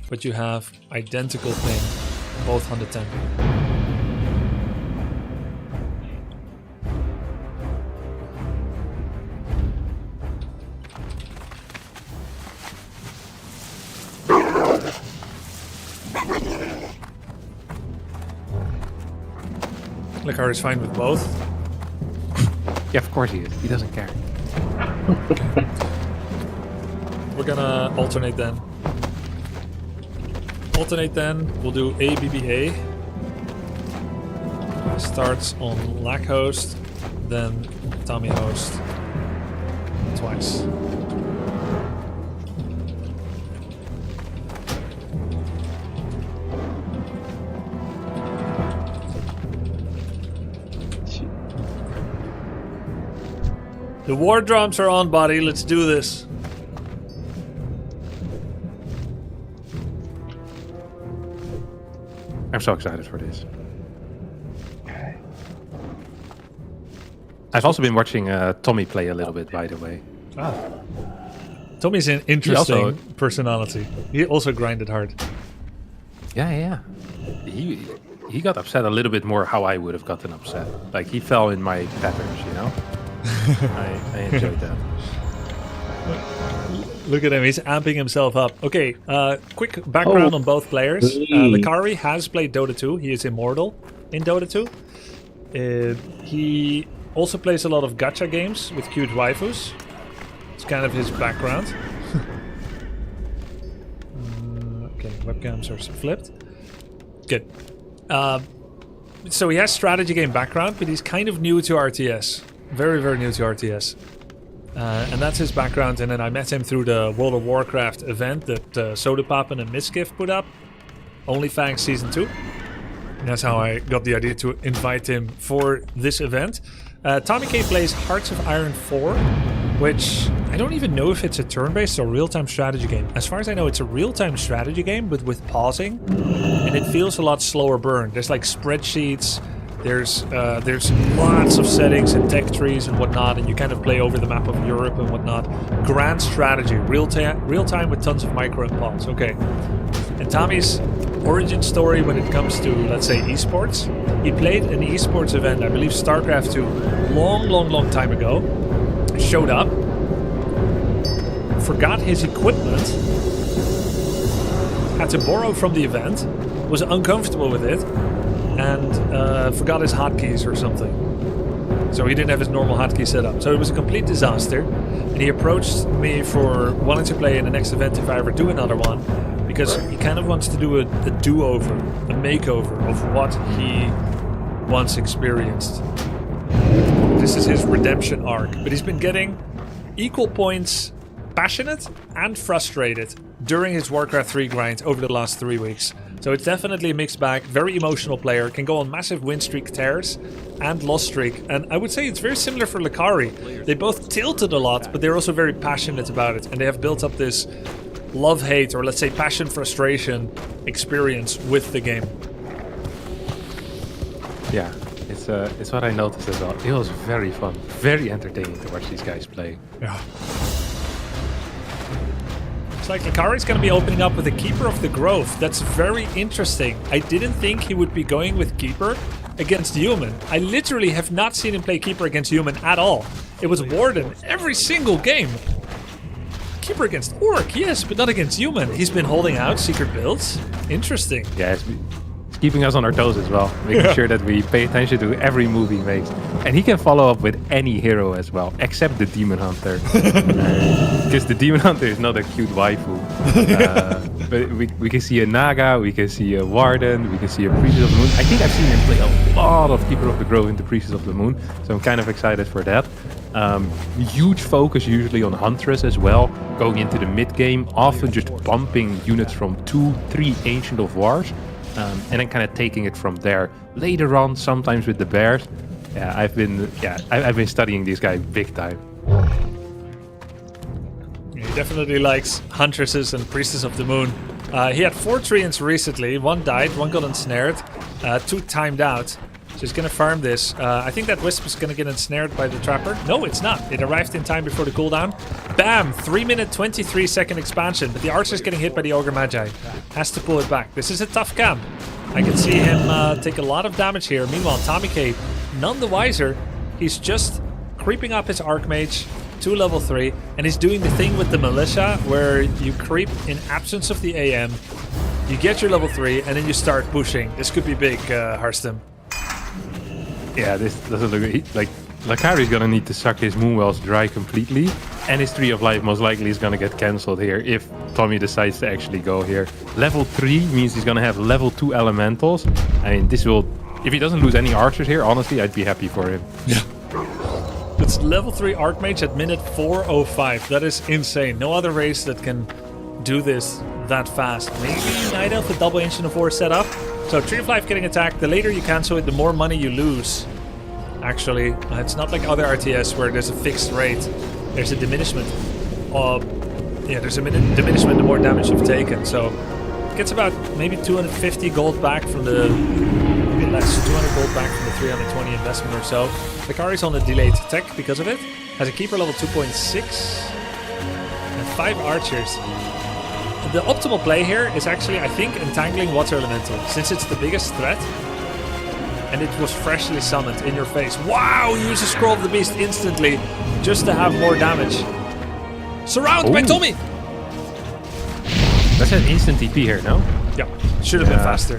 But you have identical ping, both 110. Lakar is fine with both. Yeah, of course he is. He doesn't care. Okay. We're gonna alternate then. We'll do ABBA. Starts on Lack host, then Tommy host. Twice. The war drums are on, buddy. Let's do this. I'm so excited for this. I've also been watching Tommy play a little bit, by the way. Ah. Tommy's an interesting personality. He also grinded hard. Yeah. He got upset a little bit more how I would have gotten upset. Like, he fell in my patterns, you know? I enjoyed that. Look at him, he's amping himself up. Okay, quick background on both players. Lakari has played Dota 2. He is immortal in Dota 2. He also plays a lot of gacha games with cute waifus. It's kind of his background. Okay, webcams are flipped. Good. So he has strategy game background, but he's kind of new to RTS. Very, very new to RTS. And that's his background, and then I met him through the World of Warcraft event that Sodapappen and Miskiff put up. OnlyFangs Season 2. And that's how I got the idea to invite him for this event. Tommy K plays Hearts of Iron 4, which I don't even know if it's a turn-based or real-time strategy game. As far as I know, it's a real-time strategy game, but with pausing, and it feels a lot slower burn. There's like spreadsheets. There's lots of settings and tech trees and whatnot, and you kind of play over the map of Europe and whatnot. Grand strategy, real time with tons of micro and pause. Okay. And Tommy's origin story when it comes to, let's say, esports. He played an esports event, I believe StarCraft 2, long time ago. Showed up, forgot his equipment, had to borrow from the event, was uncomfortable with it, and forgot his hotkeys or something. So he didn't have his normal hotkey set up. So it was a complete disaster. And he approached me for wanting to play in the next event if I ever do another one. Because he kind of wants to do a do-over, a makeover of what he once experienced. This is his redemption arc. But he's been getting equal points passionate and frustrated during his Warcraft 3 grind over the last 3 weeks. So it's definitely a mixed bag. Very emotional player. Can go on massive win streak tears and loss streak. And I would say it's very similar for Lakari. They both tilted a lot, but they're also very passionate about it. And they have built up this love-hate, or let's say passion-frustration experience with the game. Yeah, it's what I noticed as well. It was very fun, very entertaining to watch these guys play. Yeah. It's like Lakari's going to be opening up with a Keeper of the Grove. That's very interesting. I didn't think he would be going with Keeper against Human. I literally have not seen him play Keeper against Human at all. It was Warden every single game. Keeper against Orc, yes, but not against Human. He's been holding out secret builds. Interesting. Yeah, it's keeping us on our toes as well, making sure that we pay attention to every move he makes. And he can follow up with any hero as well, except the Demon Hunter. Because the Demon Hunter is not a cute waifu. But we can see a Naga, we can see a Warden, we can see a Priestess of the Moon. I think I've seen him play a lot of Keeper of the Grove into Priestess of the Moon, so I'm kind of excited for that. Huge focus usually on Huntress as well, going into the mid game, often just bumping units from 2-3 Ancient of Wars. And then kind of taking it from there. Later on, sometimes with the bears. Yeah, I've been studying this guy big time. He definitely likes Huntresses and Priestess of the Moon. He had 4 treants recently. 1 died, 1 got ensnared, 2 timed out. So he's gonna farm this. I think that Wisp is gonna get ensnared by the Trapper. No, it's not. It arrived in time before the cooldown. Bam! 3-minute, 23-second expansion. But the Archer's getting hit by the Ogre Magi. Has to pull it back. This is a tough camp. I can see him take a lot of damage here. Meanwhile, Tommy K, none the wiser. He's just creeping up his Archmage to level 3. And he's doing the thing with the Militia where you creep in absence of the AM. You get your level 3 and then you start pushing. This could be big, Harston. Yeah, this doesn't look like Lakari's gonna need to suck his Moonwells dry completely, and his Tree of Life most likely is gonna get cancelled here if Tommy decides to actually go here. Level 3 means he's gonna have level 2 Elementals. I mean, this will, if he doesn't lose any Archers here, honestly, I'd be happy for him. Yeah. It's level 3 Archmage at minute 4:05. That is insane. No other race that can do this that fast. Maybe Night Elf with double Ancient of War set up. So Tree of Life getting attacked, the later you cancel it, the more money you lose. Actually, it's not like other RTS where there's a fixed rate. There's a diminishment. There's a diminishment the more damage you've taken. So it gets about maybe 250 gold back from the... maybe less, 200 gold back from the 320 investment or so. Lakari's on a delayed tech because of it. Has a Keeper level 2.6 and 5 Archers. The optimal play here is actually, I think, entangling Water Elemental, since it's the biggest threat. And it was freshly summoned in your face. Wow! Use a Scroll of the Beast instantly, just to have more damage. Surround by Tommy! That's an instant TP here, no? Yeah, should have been faster.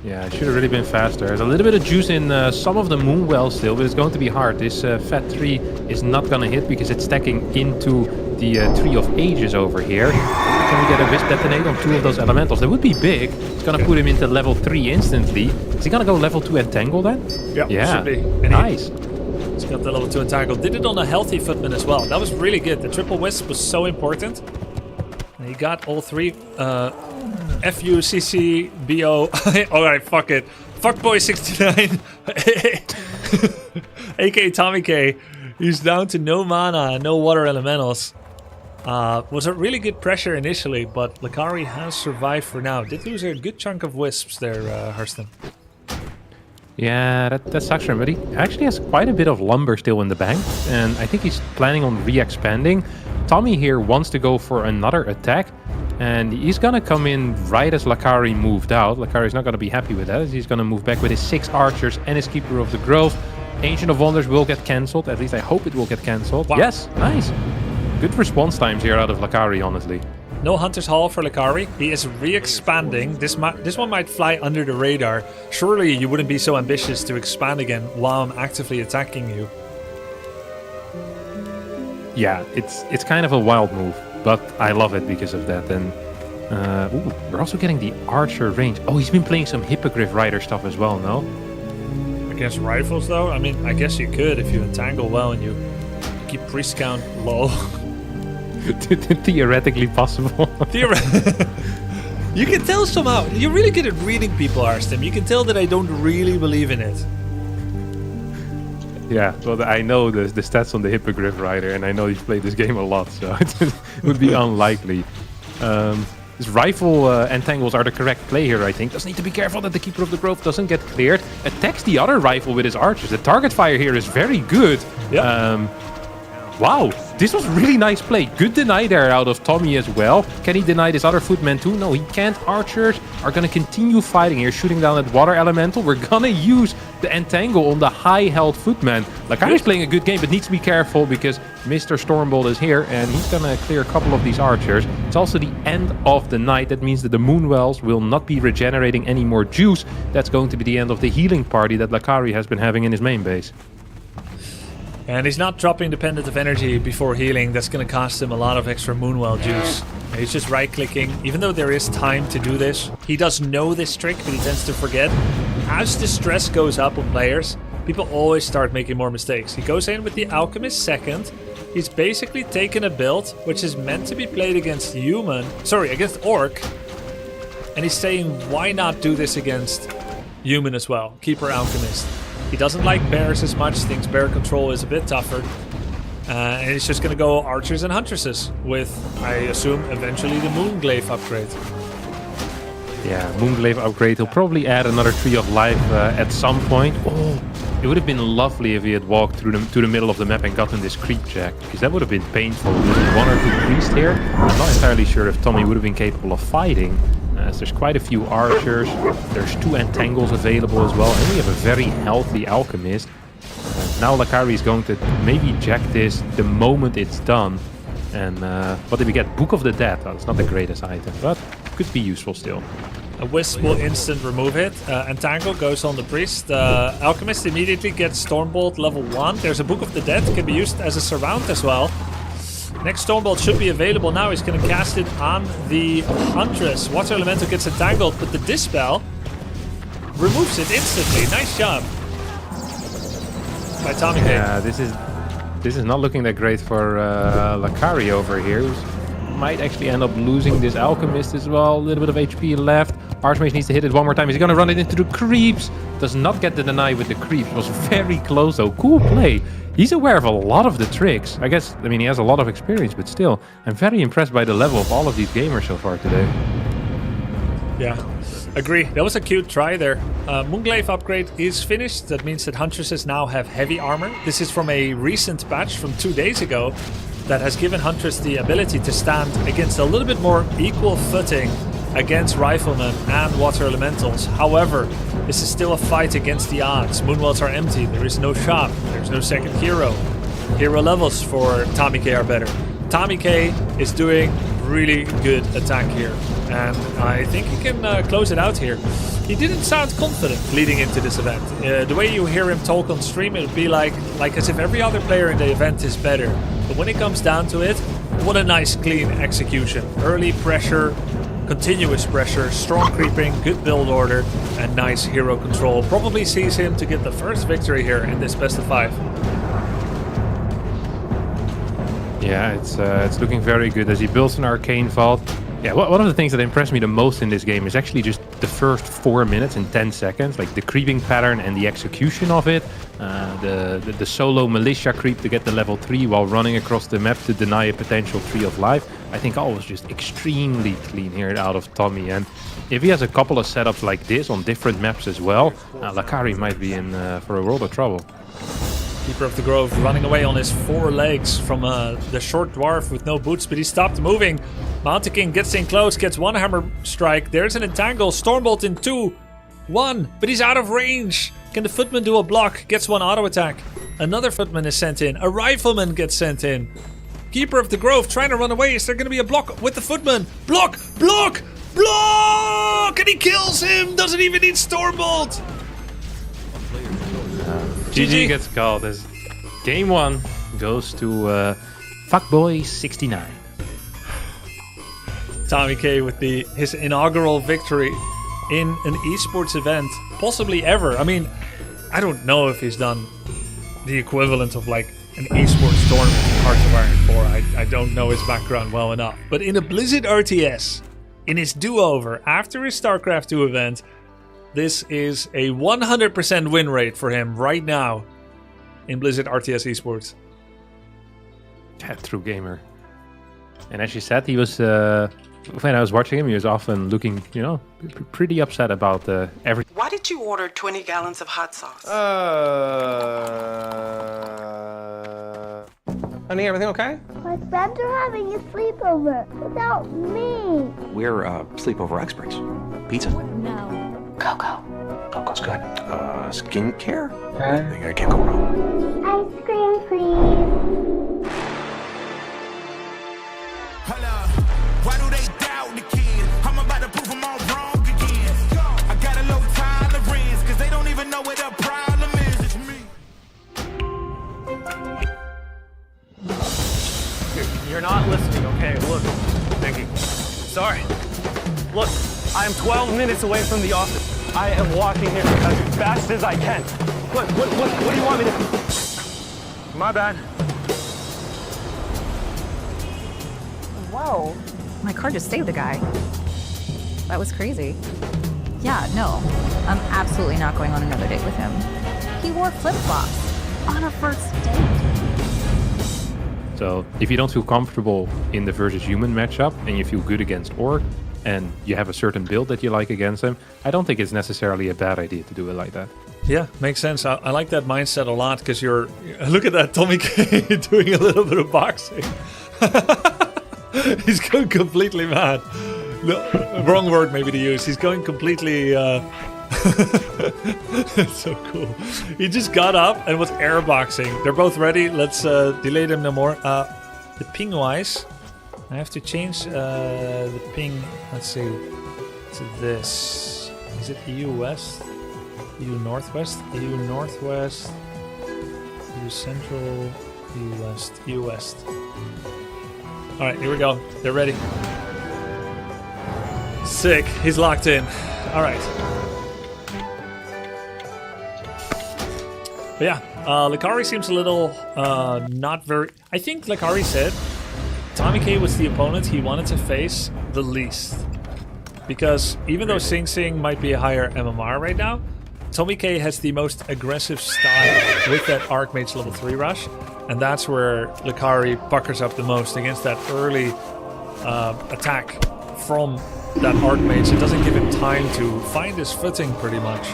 Yeah, it should have really been faster. There's a little bit of juice in some of the Moonwell still, but it's going to be hard. This Fat 3 is not going to hit because it's stacking into the Tree of Ages over here. Can we get a Wisp Detonate on 2 of those Elementals? That would be big. It's going to put him into level 3 instantly. Is he going to go level 2 Entangle then? Yeah, should be. And nice. He's got the level 2 Entangle. Did it on a healthy Footman as well. That was really good. The triple Wisp was so important. And he got all 3... FUCCBO. Alright, fuck it. Fuckboy69. aka Tommy K. He's down to no mana, no water elementals. Was a really good pressure initially, but Lakari has survived for now. Did lose a good chunk of wisps there, Hurston. Yeah, that sucks for him, but he actually has quite a bit of lumber still in the bank, and I think he's planning on re-expanding. Tommy here wants to go for another attack, and he's gonna come in right as Lakari moved out. Lakari's not gonna be happy with that, as he's gonna move back with his 6 archers and his Keeper of the Grove. Ancient of Wonders will get cancelled, at least I hope it will get cancelled. Wow. Yes, nice. Good response times here out of Lakari, honestly. No Hunter's Hall for Lakari. He is re-expanding. This one might fly under the radar. Surely you wouldn't be so ambitious to expand again while I'm actively attacking you. Yeah, it's kind of a wild move, but I love it because of that. And ooh, we're also getting the archer range. Oh, he's been playing some Hippogriff Rider stuff as well, no? Against rifles, though? I mean, I guess you could if you entangle well and you keep priest count low. Theoretically possible. You can tell somehow. You're really good at reading people, Arstem. You can tell that I don't really believe in it. Yeah, well, I know the stats on the Hippogriff Rider, and I know you've played this game a lot, so it would be unlikely. This rifle entangles are the correct play here, I think. Does need to be careful that the Keeper of the Grove doesn't get cleared. Attacks the other rifle with his archers. The target fire here is very good. Yep. Wow, this was really nice play. Good deny there out of Tommy as well. Can he deny this other footman too? No, he can't. Archers are going to continue fighting here, shooting down at Water Elemental. We're going to use the entangle on the high health footman. Lakari's playing a good game, but needs to be careful because Mr. Stormbolt is here and he's going to clear a couple of these archers. It's also the end of the night. That means that the Moonwells will not be regenerating any more juice. That's going to be the end of the healing party that Lakari has been having in his main base. And he's not dropping Dependent of Energy before healing. That's going to cost him a lot of extra Moonwell juice. He's just right-clicking. Even though there is time to do this, he does know this trick, but he tends to forget. As the stress goes up on players, people always start making more mistakes. He goes in with the Alchemist second. He's basically taken a build which is meant to be played against against Orc. And he's saying, why not do this against Human as well? Keeper Alchemist. He doesn't like bears as much, thinks bear control is a bit tougher. And he's just going to go archers and huntresses with, I assume, eventually the Moonglaive upgrade. Yeah, Moonglaive upgrade. He'll probably add another Tree of Life at some point. Oh, it would have been lovely if he had walked through to the middle of the map and gotten this creep check, because that would have been painful. With 1 or 2 priests here, I'm not entirely sure if Tommy would have been capable of fighting. As there's quite a few archers, there's 2 entangles available as well, and we have a very healthy alchemist. Now Lakari is going to maybe jack this the moment it's done. And what did we get? Book of the Dead. Oh, it's not the greatest item, but could be useful still. A Wisp will instant remove it. Entangle goes on the priest. Alchemist immediately gets Stormbolt level 1. There's a Book of the Dead, can be used as a surround as well. Next Stormbolt should be available now. He's going to cast it on the Huntress. Water Elemental gets entangled, but the Dispel removes it instantly. Nice job by Tommy. Yeah, this is not looking that great for Lakari over here. Might actually end up losing this Alchemist as well. A little bit of HP left. Archmage needs to hit it one more time. Is he going to run it into the creeps? Does not get the deny with the creeps. It was very close though. Cool play. He's aware of a lot of the tricks. I mean, he has a lot of experience, but still, I'm very impressed by the level of all of these gamers so far today. Yeah, agree. That was a cute try there. Moonglaive upgrade is finished. That means that Huntresses now have heavy armor. This is from a recent patch from 2 days ago that has given Huntress the ability to stand against a little bit more equal footing against Riflemen and Water Elementals. However, this is still a fight against the odds. Moonwells are empty, there is no shop, there's no second hero. Hero levels for Tommy K are better. Tommy K is doing really good attack here, and I think he can close it out here. He didn't sound confident leading into this event. The way you hear him talk on stream, it would be like as if every other player in the event is better. But when it comes down to it, what a nice clean execution. Early pressure, continuous pressure, strong creeping, good build order, and nice hero control. Probably sees him to get the first victory here in this best of 5. Yeah, it's looking very good as he builds an Arcane Vault. Yeah, one of the things that impressed me the most in this game is actually just the first 4 minutes and 10 seconds, like the creeping pattern and the execution of it. The solo militia creep to get the level 3 while running across the map to deny a potential Tree of Life. I think all was just extremely clean here out of Tommy, and if he has a couple of setups like this on different maps as well, Lakari might be in for a world of trouble. Keeper of the Grove running away on his 4 legs from the short dwarf with no boots, but he stopped moving. Mountain King gets in close, gets 1 hammer strike. There's an entangle. Stormbolt in 2. 1, but he's out of range. Can the footman do a block? Gets 1 auto attack. Another footman is sent in. A rifleman gets sent in. Keeper of the Grove trying to run away. Is there going to be a block with the footman? Block! Block! Block! And he kills him! Doesn't even need Stormbolt! GG gets called as game 1 goes to Fuckboy69. Tommy K with his inaugural victory in an esports event, possibly ever. I mean, I don't know if he's done the equivalent of like an esports tournament in Hearts of Iron 4. I don't know his background well enough. But in a Blizzard RTS, in his do-over after his StarCraft 2 event, this is a 100% win rate for him right now in Blizzard RTS esports. Yeah, true gamer. And as you said, he was when I was watching him, he was often looking, you know, pretty upset about everything. Why did you order 20 gallons of hot sauce? Honey, everything okay? My friends are having a sleepover without me. We're sleepover experts. Pizza? No. Cocoa. Cocoa's good. Skincare? I think I can't go wrong. Ice cream, please. Why do they doubt the kid? I'm about to prove them all wrong again. I got a low tolerance, cause they don't even know what the problem is. It's me. You're not listening, okay? Look, Vicky. Sorry. Look, I am 12 minutes away from the office. I am walking here as fast as I can. What do you want me to... My bad. Whoa. My car just saved a guy. That was crazy. Yeah, no. I'm absolutely not going on another date with him. He wore flip-flops on a first date. So if you don't feel comfortable in the versus human matchup and you feel good against Orc and you have a certain build that you like against him, I don't think it's necessarily a bad idea to do it like that. Yeah, makes sense. I like that mindset a lot because you're... Look at that, Tommy K doing a little bit of boxing. He's going completely mad. No, wrong word maybe to use. He's going completely... It's so cool. He just got up and was airboxing. They're both ready. Let's delay them no more. The ping-wise, I have to change the ping, let's see, to this. Is it EU West? EU Northwest? EU Northwest? EU Central? EU West? EU West. Alright, here we go. They're ready. Sick. He's locked in. Alright. But yeah, Lakari seems a little not very... I think Lakari said Tommy K was the opponent he wanted to face the least. Because even though Sing Sing might be a higher MMR right now, Tommy K has the most aggressive style with that Archmage level 3 rush. And that's where Lakari puckers up the most against that early attack from that Archmage. It doesn't give him time to find his footing pretty much.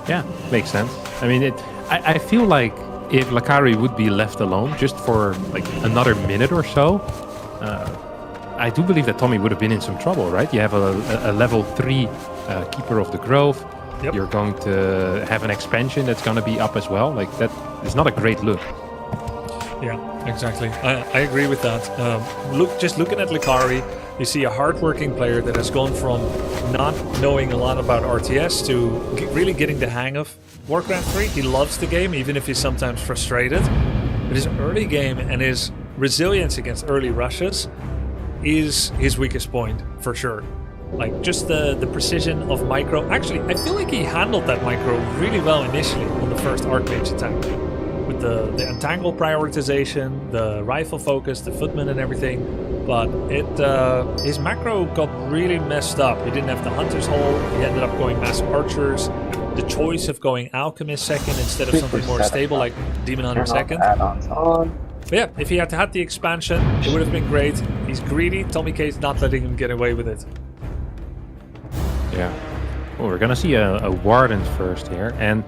Yeah, makes sense. I mean, I feel like if Lakari would be left alone just for like another minute or so, I do believe that Tommy would have been in some trouble, right? You have a level 3 Keeper of the Grove. Yep. You're going to have an expansion that's going to be up as well. Like, that is not a great look. Yeah, exactly. I agree with that. Just looking at Lakari, you see a hardworking player that has gone from not knowing a lot about RTS to really getting the hang of Warcraft 3. He loves the game, even if he's sometimes frustrated. But his early game and his resilience against early rushes is his weakest point, for sure. Like, just the precision of micro. Actually, I feel like he handled that micro really well initially on the first Archmage attack. With the entangle prioritization, the rifle focus, the footman and everything. But his macro got really messed up. He didn't have the Hunter's Hole. He ended up going Massive Archers. The choice of going Alchemist second instead of something more stable like Demon Hunter second. But yeah, if he had had the expansion, it would have been great. He's greedy. Tommy K's not letting him get away with it. Yeah. Well, we're gonna see a Warden first here, and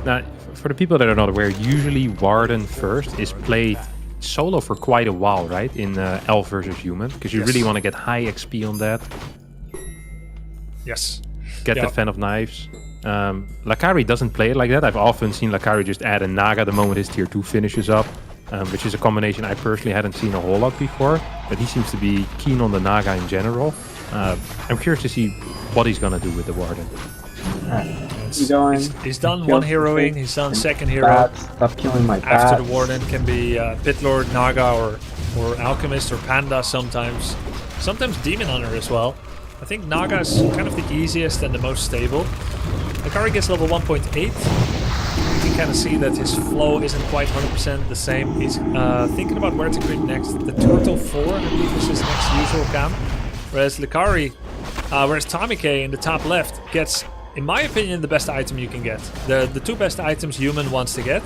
now for the people that are not aware, usually Warden first is played solo for quite a while, right? In Elf versus Human, because you really want to get high XP on that. Yes. Get the Fan of Knives. Lakari doesn't play it like that. I've often seen Lakari just add a Naga the moment his tier 2 finishes up. which is a combination I personally hadn't seen a whole lot before. But he seems to be keen on the Naga in general. I'm curious to see what he's gonna do with the Warden. He's done one heroing, he's done second hero. Bats. Stop killing my bats. After the Warden can be Pitlord, Naga, or Alchemist, or Panda sometimes. Sometimes Demon Hunter as well. I think Naga is kind of the easiest and the most stable. Akari gets level 1.8. You can kind of see that his flow isn't quite 100% the same. He's thinking about where to creep next. The Turtle 4, I believe, is his next usual camp. Whereas Tamike in the top left gets, in my opinion, the best item you can get. The two best items human wants to get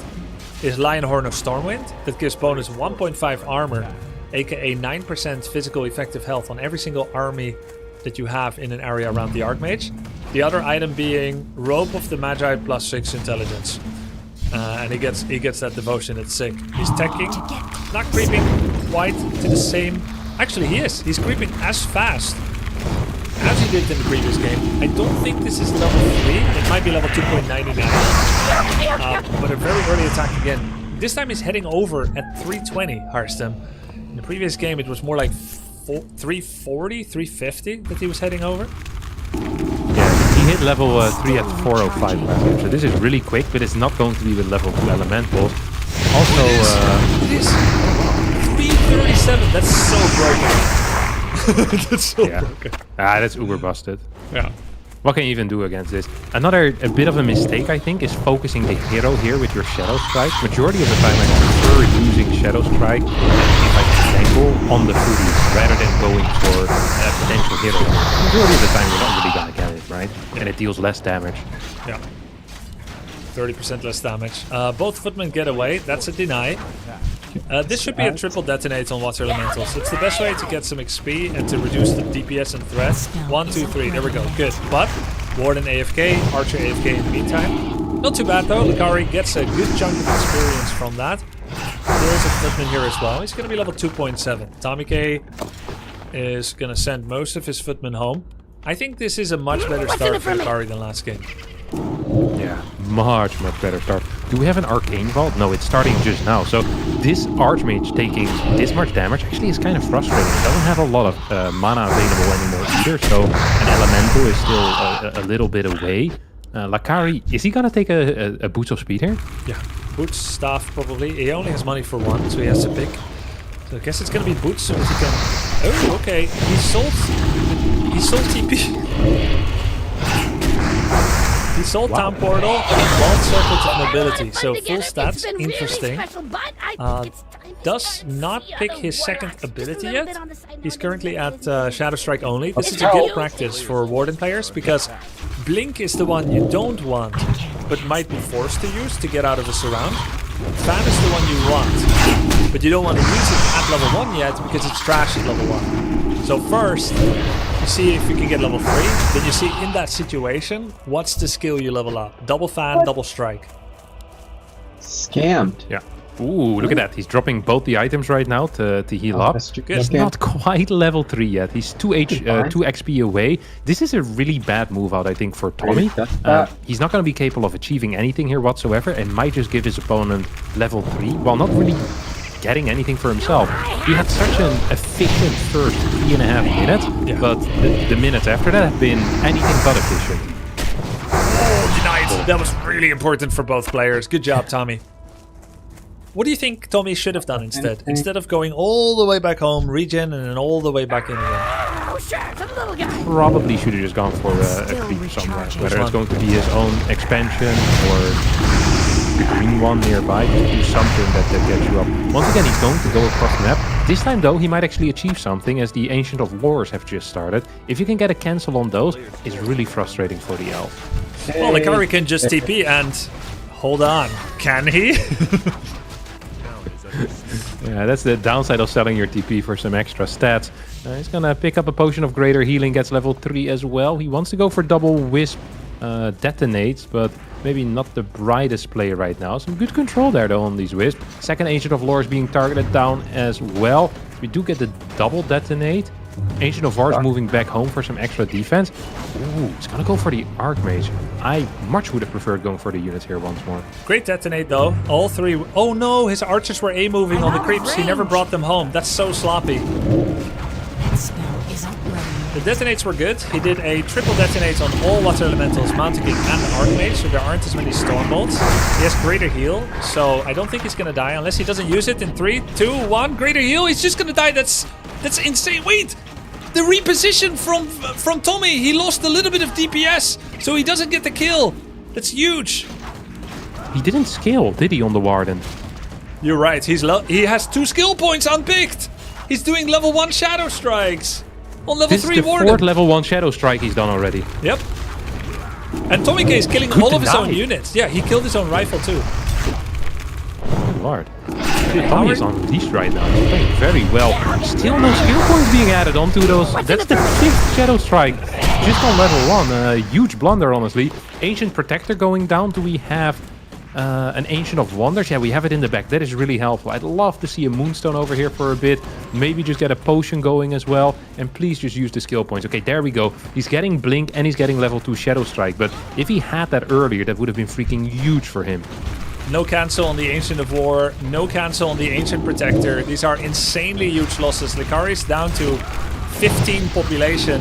is Lion Horn of Stormwind. That gives bonus 1.5 armor, aka 9% physical effective health on every single army that you have in an area around the Archmage. The other item being Robe of the Magi plus 6 intelligence. And he gets that devotion, it's sick. He's teching, not creeping quite to the same. Actually, he is. He's creeping as fast as he did in the previous game. I don't think this is level 3. It might be level 2.99. But a very early attack again. This time he's heading over at 320, Harstem. In the previous game, it was more like 340, 350 that he was heading over. Yeah, he hit level 3 at 405 last time. So this is really quick, but it's not going to be with level 2 elementals. Also, it is 337. That's so broken. That's so broken. That's uber busted. Yeah. What can you even do against this? A bit of a mistake, I think, is focusing the hero here with your Shadow Strike. Majority of the time, I prefer using Shadow Strike if I can angle on the foodies rather than going for a potential hero. Majority of the time, you're not really gonna get it, right? And it deals less damage. Yeah. 30% less damage. Both footmen get away. That's a deny. This should be a triple detonate on water elementals. It's the best way to get some XP and to reduce the DPS and threat. 1, 2, 3. There we go. Good. But Warden AFK, Archer AFK in the meantime. Not too bad though. Likari gets a good chunk of experience from that. Kills a footman here as well. He's going to be level 2.7. Tamike is going to send most of his footmen home. I think this is a much better start for Likari than last game. Yeah, much better start. Do we have an Arcane Vault? No, it's starting just now. So this Archmage taking this much damage actually is kind of frustrating. It doesn't have a lot of mana available anymore either, so an Elemental is still a little bit away. Likari, is he gonna take a Boots of Speed here? Yeah, Boots, Staff probably. He only has money for one, so he has to pick. So I guess it's gonna be Boots so that he can... Oh, okay. He sold TP. He sold Town Portal and Vault Circuit of Mobility, so full stats, interesting. Does not pick his second ability yet. He's currently at Shadow Strike only. This is a good practice for Warden players, because Blink is the one you don't want, but might be forced to use to get out of a surround. Fan is the one you want, but you don't want to use it at level 1 yet, because it's trash at level 1. So first, you see if you can get level 3, then you see in that situation, what's the skill you level up? Double Fan, Double Strike. Scammed. Yeah. Ooh, look at that. He's dropping both the items right now to heal up. He's not quite level 3 yet. He's 2 XP away. This is a really bad move out, I think, for Tommy. He's not going to be capable of achieving anything here whatsoever and might just give his opponent level 3 while not really getting anything for himself. He had such an efficient first 3.5 minutes, but the minutes after that have been anything but efficient. Oh, denied. That was really important for both players. Good job, Tommy. What do you think Tommy should have done instead? Instead of going all the way back home, regen, and then all the way back in again? Oh, sure, it's a little guy. Probably should have just gone for a creep somewhere. Whether it's going to be his own expansion or the green one nearby, just do something that gets you up. Once again, he's going to go across the map. This time, though, he might actually achieve something, as the Ancient of Wars have just started. If you can get a cancel on those, it's really frustrating for the elf. Well, Likari can just TP and... Hold on. Can he? Yeah, that's the downside of selling your TP for some extra stats. He's gonna pick up a potion of greater healing, gets level 3 as well. He wants to go for double wisp detonates, but maybe not the brightest play right now. Some good control there though on these wisps. Second Ancient of Lore is being targeted down as well. We do get the double detonate. Ancient of Wars moving back home for some extra defense. Ooh, it's gonna go for the Archmage. I much would have preferred going for the units here once more. Great detonate though. All three. Oh no, his archers were A-moving on the creeps. He never brought them home. That's so sloppy. That spell isn't ready. The detonates were good. He did a triple detonate on all Water Elementals, Mountain King and Archmage, so there aren't as many Storm Bolts. He has Greater Heal, so I don't think he's gonna die unless he doesn't use it in 3, 2, 1. Greater Heal, he's just gonna die. That's insane. Wait! The reposition from Tommy, he lost a little bit of DPS, so he doesn't get the kill. That's huge. He didn't scale, did he, on the Warden? You're right. He has 2 skill points unpicked. He's doing level 1 Shadow Strikes on level 3 Warden. This is the 4th level 1 Shadow Strike he's done already. Yep. And Tommy K is killing all of his own units. Yeah, he killed his own rifle too. Good lord. Tommy is on leash right now. He's playing very well. Still no skill points being added onto those. That's the 5th Shadow Strike. Just on level 1. A huge blunder, honestly. Ancient Protector going down. Do we have an Ancient of Wonders? Yeah, we have it in the back. That is really helpful. I'd love to see a Moonstone over here for a bit. Maybe just get a potion going as well. And please just use the skill points. Okay, there we go. He's getting Blink and he's getting level 2 Shadow Strike. But if he had that earlier, that would have been freaking huge for him. No cancel on the Ancient of War. No cancel on the Ancient Protector. These are insanely huge losses. Likari's down to 15 population.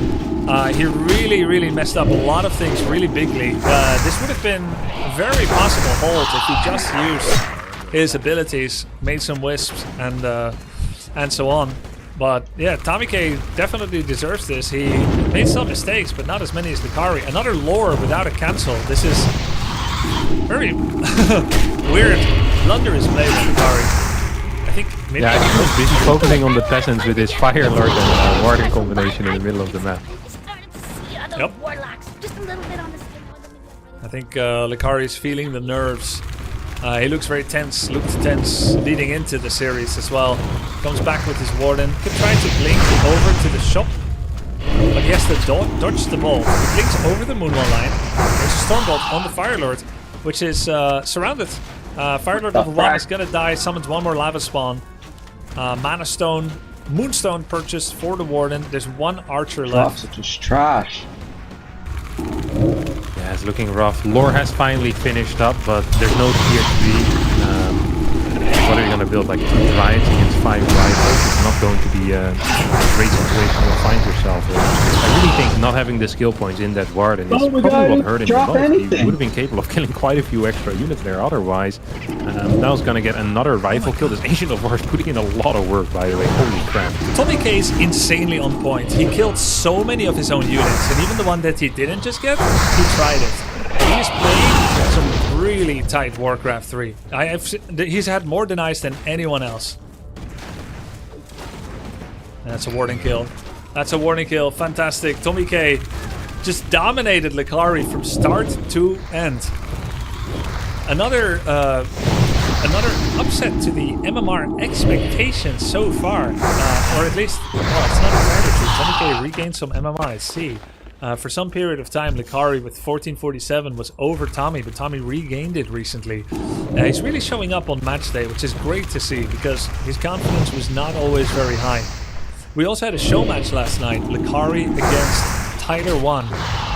He really messed up a lot of things really bigly. This would have been a very possible hold if he just used his abilities, made some wisps and so on. But yeah, Tommy K definitely deserves this. He made some mistakes, but not as many as Likari. Another lore without a cancel. This is very weird. Blunder is played on Likari. I think maybe... Yeah, he was busy focusing on the peasants with his Fire Lord and Warden combination in the middle of the map. Yep. I think Likari's feeling the nerves. He looks very tense, looked tense leading into the series as well. Comes back with his Warden. Kept trying to blink over to the shop, but he has to dodge the bolt. He blinks over the Moonwall line. There's a Storm Bolt on the Fire Lord, which is surrounded. Fire Lord level 1 is gonna die, summons one more Lava Spawn. Mana Stone, Moonstone purchased for the Warden. There's 1 Archer left. Such as trash. Yeah, it's looking rough. Lore has finally finished up, but there's no tier 3. What are you going to build? Like 2 drives against 5 rifles? It's not going to be a great situation you'll find yourself in. I really think not having the skill points in that Warden is probably what hurt him the most. He would have been capable of killing quite a few extra units there otherwise. Now he's going to get another rifle kill. This Ancient of War is putting in a lot of work, by the way. Holy crap. Tommy K is insanely on point. He killed so many of his own units, and even the one that he didn't just get, he tried it. He's playing some really tight Warcraft 3. He's had more denies than anyone else. That's a Warden kill. That's a Warden kill. Fantastic. Tommy K just dominated Likari from start to end. Another upset to the MMR expectations so far. Or at least, well, it's not entirely true. Tommy K regained some MMR, I see. For some period of time, Likari with 1447 was over Tommy, but Tommy regained it recently. He's really showing up on match day, which is great to see because his confidence was not always very high. We also had a show match last night, Likari against Tyler 1.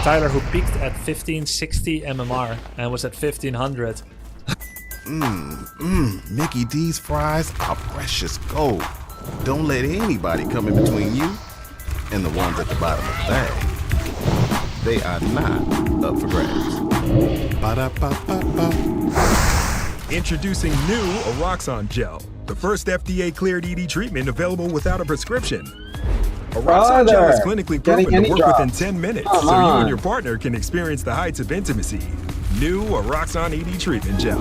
Tyler, who peaked at 1560 MMR and was at 1500. Mickey D's fries are precious gold. Don't let anybody come in between you and the ones at the bottom of the bag. They are not up for grabs. Ba-da-ba-ba-ba. Introducing new Oroxon Gel, the first FDA-cleared ED treatment available without a prescription. Oroxon Gel is clinically proven to work within 10 minutes, so you and your partner can experience the heights of intimacy. New Oroxon ED Treatment Gel.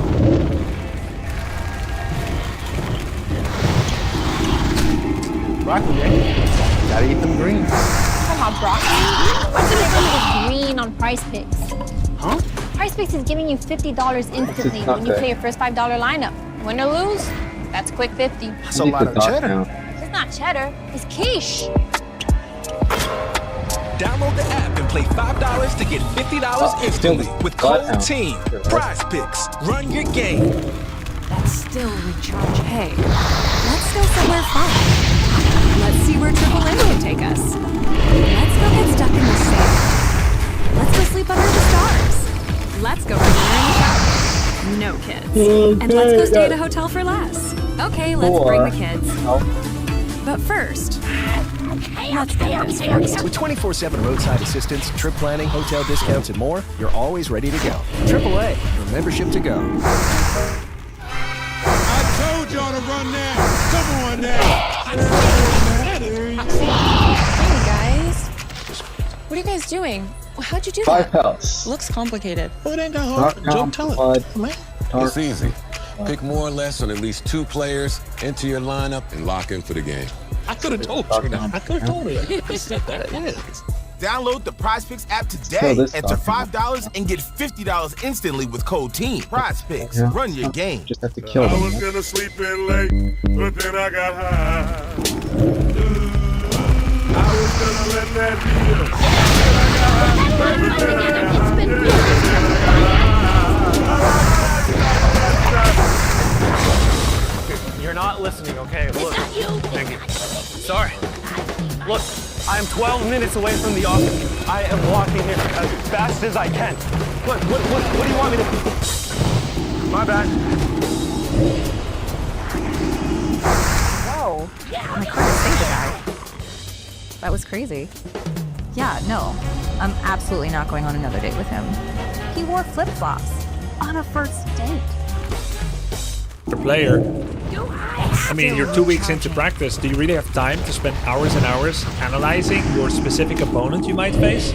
Broccoli, eh? Gotta eat them greens. About broccoli? What's the difference with green on Price Picks? Huh? Price Picks is giving you $50 instantly when you pay your first $5 lineup. Win or lose, that's quick 50. That's a lot of cheddar. It's not cheddar, it's quiche. Download the app and play $5 to get $50 instantly with code TEAM. Prize Picks. Run your game. That's still recharge. Hey, let's go somewhere fun. Let's see where Triple A can take us. Let's go get stuck in the sand. Let's go sleep under the stars. Let's go run dinner in the shower. No kids. And let's go stay at a hotel for less. Okay, let's bring the kids. But first, let's get this fixed. With 24/7 roadside assistance, trip planning, hotel discounts, and more, you're always ready to go. AAA, your membership to go. I told y'all to run now. Come on now. Hey guys. What are you guys doing? How'd you do 5 that? health. Looks complicated. Oh, it ain't that hard. Joe, tell it. It's easy. Pick more or less on at least 2 players, enter your lineup, and lock in for the game. I could have told you. I could have told you. He said that. Yeah. Download the PrizePicks app today. Enter $5 and get $50 instantly with code TEAM. PrizePicks. Run your game. Just have to kill them. I was gonna sleep in late, but then I got high. I was gonna let that You're not listening, okay? Look. Thank you. Sorry. Look, I am 12 minutes away from the office. I am walking here as fast as I can. What do you want me to do? My bad. Whoa. My car just saved the guy. That was crazy. Yeah, no. I'm absolutely not going on another date with him. He wore flip-flops on a first date. The player. I mean, you're 2 weeks into practice. Do you really have time to spend hours and hours analyzing your specific opponent you might face?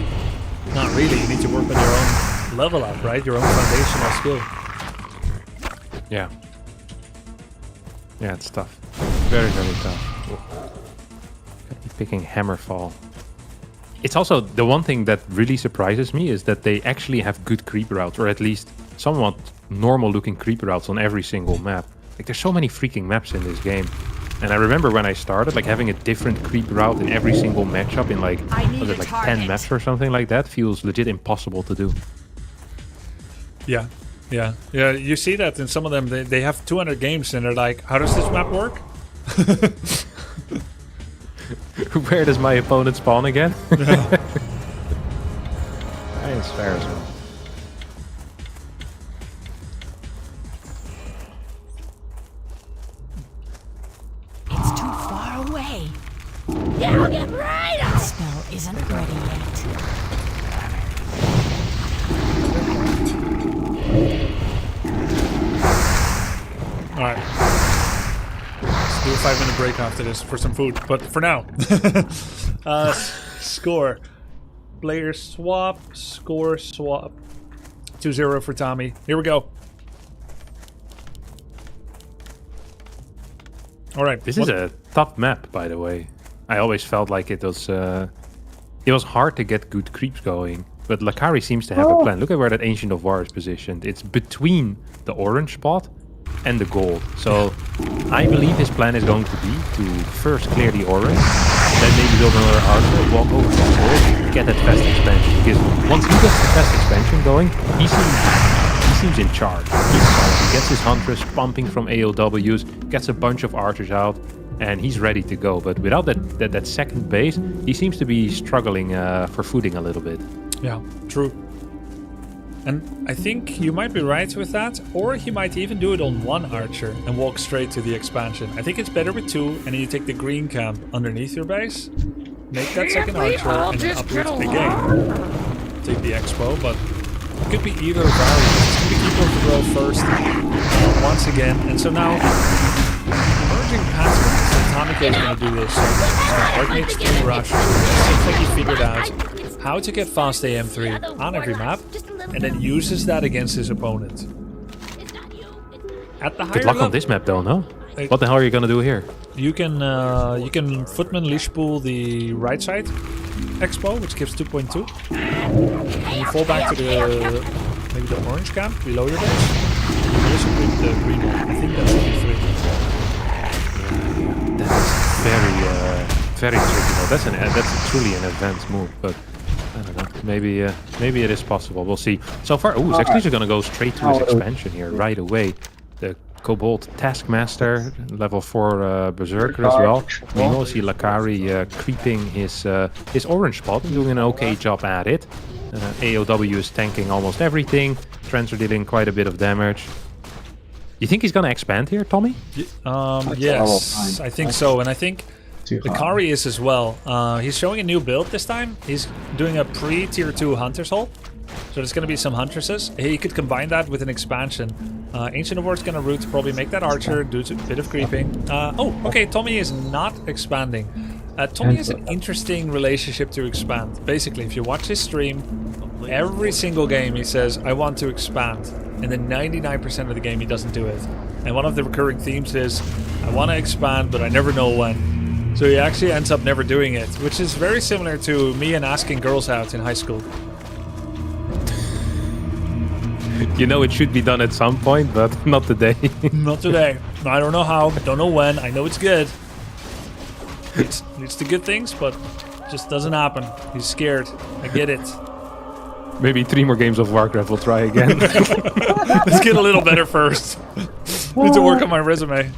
Not really. You need to work on your own level up, right? Your own foundational skill. Yeah. Yeah, it's tough. Very, very tough. Gotta be picking Hammerfall. It's also the one thing that really surprises me is that they actually have good creep routes, or at least somewhat normal looking creep routes on every single map. Like, there's so many freaking maps in this game. And I remember when I started, like, having a different creep route in every single matchup in, like, was it like 10 maps or something like that feels legit impossible to do. Yeah, yeah, yeah. You see that in some of them. They have 200 games and they're like, how does this map work? Where does my opponent spawn again? Yeah. That is fair as well. It's too far away. Now get right up. The spell isn't ready yet. All right. Let's do a 5-minute break after this for some food. But for now, score. Player swap. Score swap. 2-0 for Tommy. Here we go. All right. This is a tough map, by the way. I always felt like it was hard to get good creeps going. But Lakari seems to have a plan. Look at where that Ancient of War is positioned. It's between the orange spot and the gold. So I believe his plan is going to be to first clear the orange, then maybe build another archer, walk over to the gold, get that fast expansion. Because once he gets the fast expansion going, he seems in charge. He gets his Huntress pumping from AOWs, gets a bunch of archers out, and he's ready to go. But without that second base, he seems to be struggling for footing a little bit. Yeah, true. And I think you might be right with that, or he might even do it on one archer and walk straight to the expansion. I think it's better with 2, and then you take the green camp underneath your base, make that second archer, and then uproot again. Take the expo, but it could be either variant. It's going to be keep the row first, once again, and so now, emerging pattern is that Tommy is going to do this. Arcmage's 3 rush. Seems like he figured out how to get fast AM3 on every map, and then uses that against his opponent. At the higher Good luck level, on this map though, no? What the hell are you gonna do here? You can footman leash pool the right side expo, which gives 2.2. And you fall back to maybe the orange camp below your base. You also pick the green one. I think that's the 3. That is very tricky though. That's truly an advanced move, but I don't know. Maybe it is possible. We'll see. So far, he's actually going to go straight to his expansion here right away. The Kobold Taskmaster, level 4 Berserker as well. Meanwhile, see Lakari creeping his orange spot and doing an okay job at it. AOW is tanking almost everything. Trends are dealing quite a bit of damage. You think he's gonna expand here, Tommy? Yes, I think so, and I think Lakari is as well. He's showing a new build this time. He's doing a pre-tier 2 Hunter's Hold. So there's going to be some Huntresses. He could combine that with an expansion. Ancient of War is going to root to probably make that Archer, do a bit of creeping. Oh, okay, Tommy is not expanding. Tommy has an interesting relationship to expand. Basically, if you watch his stream, every single game he says, I want to expand. And then 99% of the game he doesn't do it. And one of the recurring themes is, I want to expand, but I never know when. So he actually ends up never doing it, which is very similar to me and asking girls out in high school. You know it should be done at some point, but not today. Not today. I don't know how, don't know when. I know it's good. Leads to good things, but just doesn't happen. He's scared. I get it. Maybe 3 more games of Warcraft, we'll try again. Let's get a little better first. Need to work on my resume.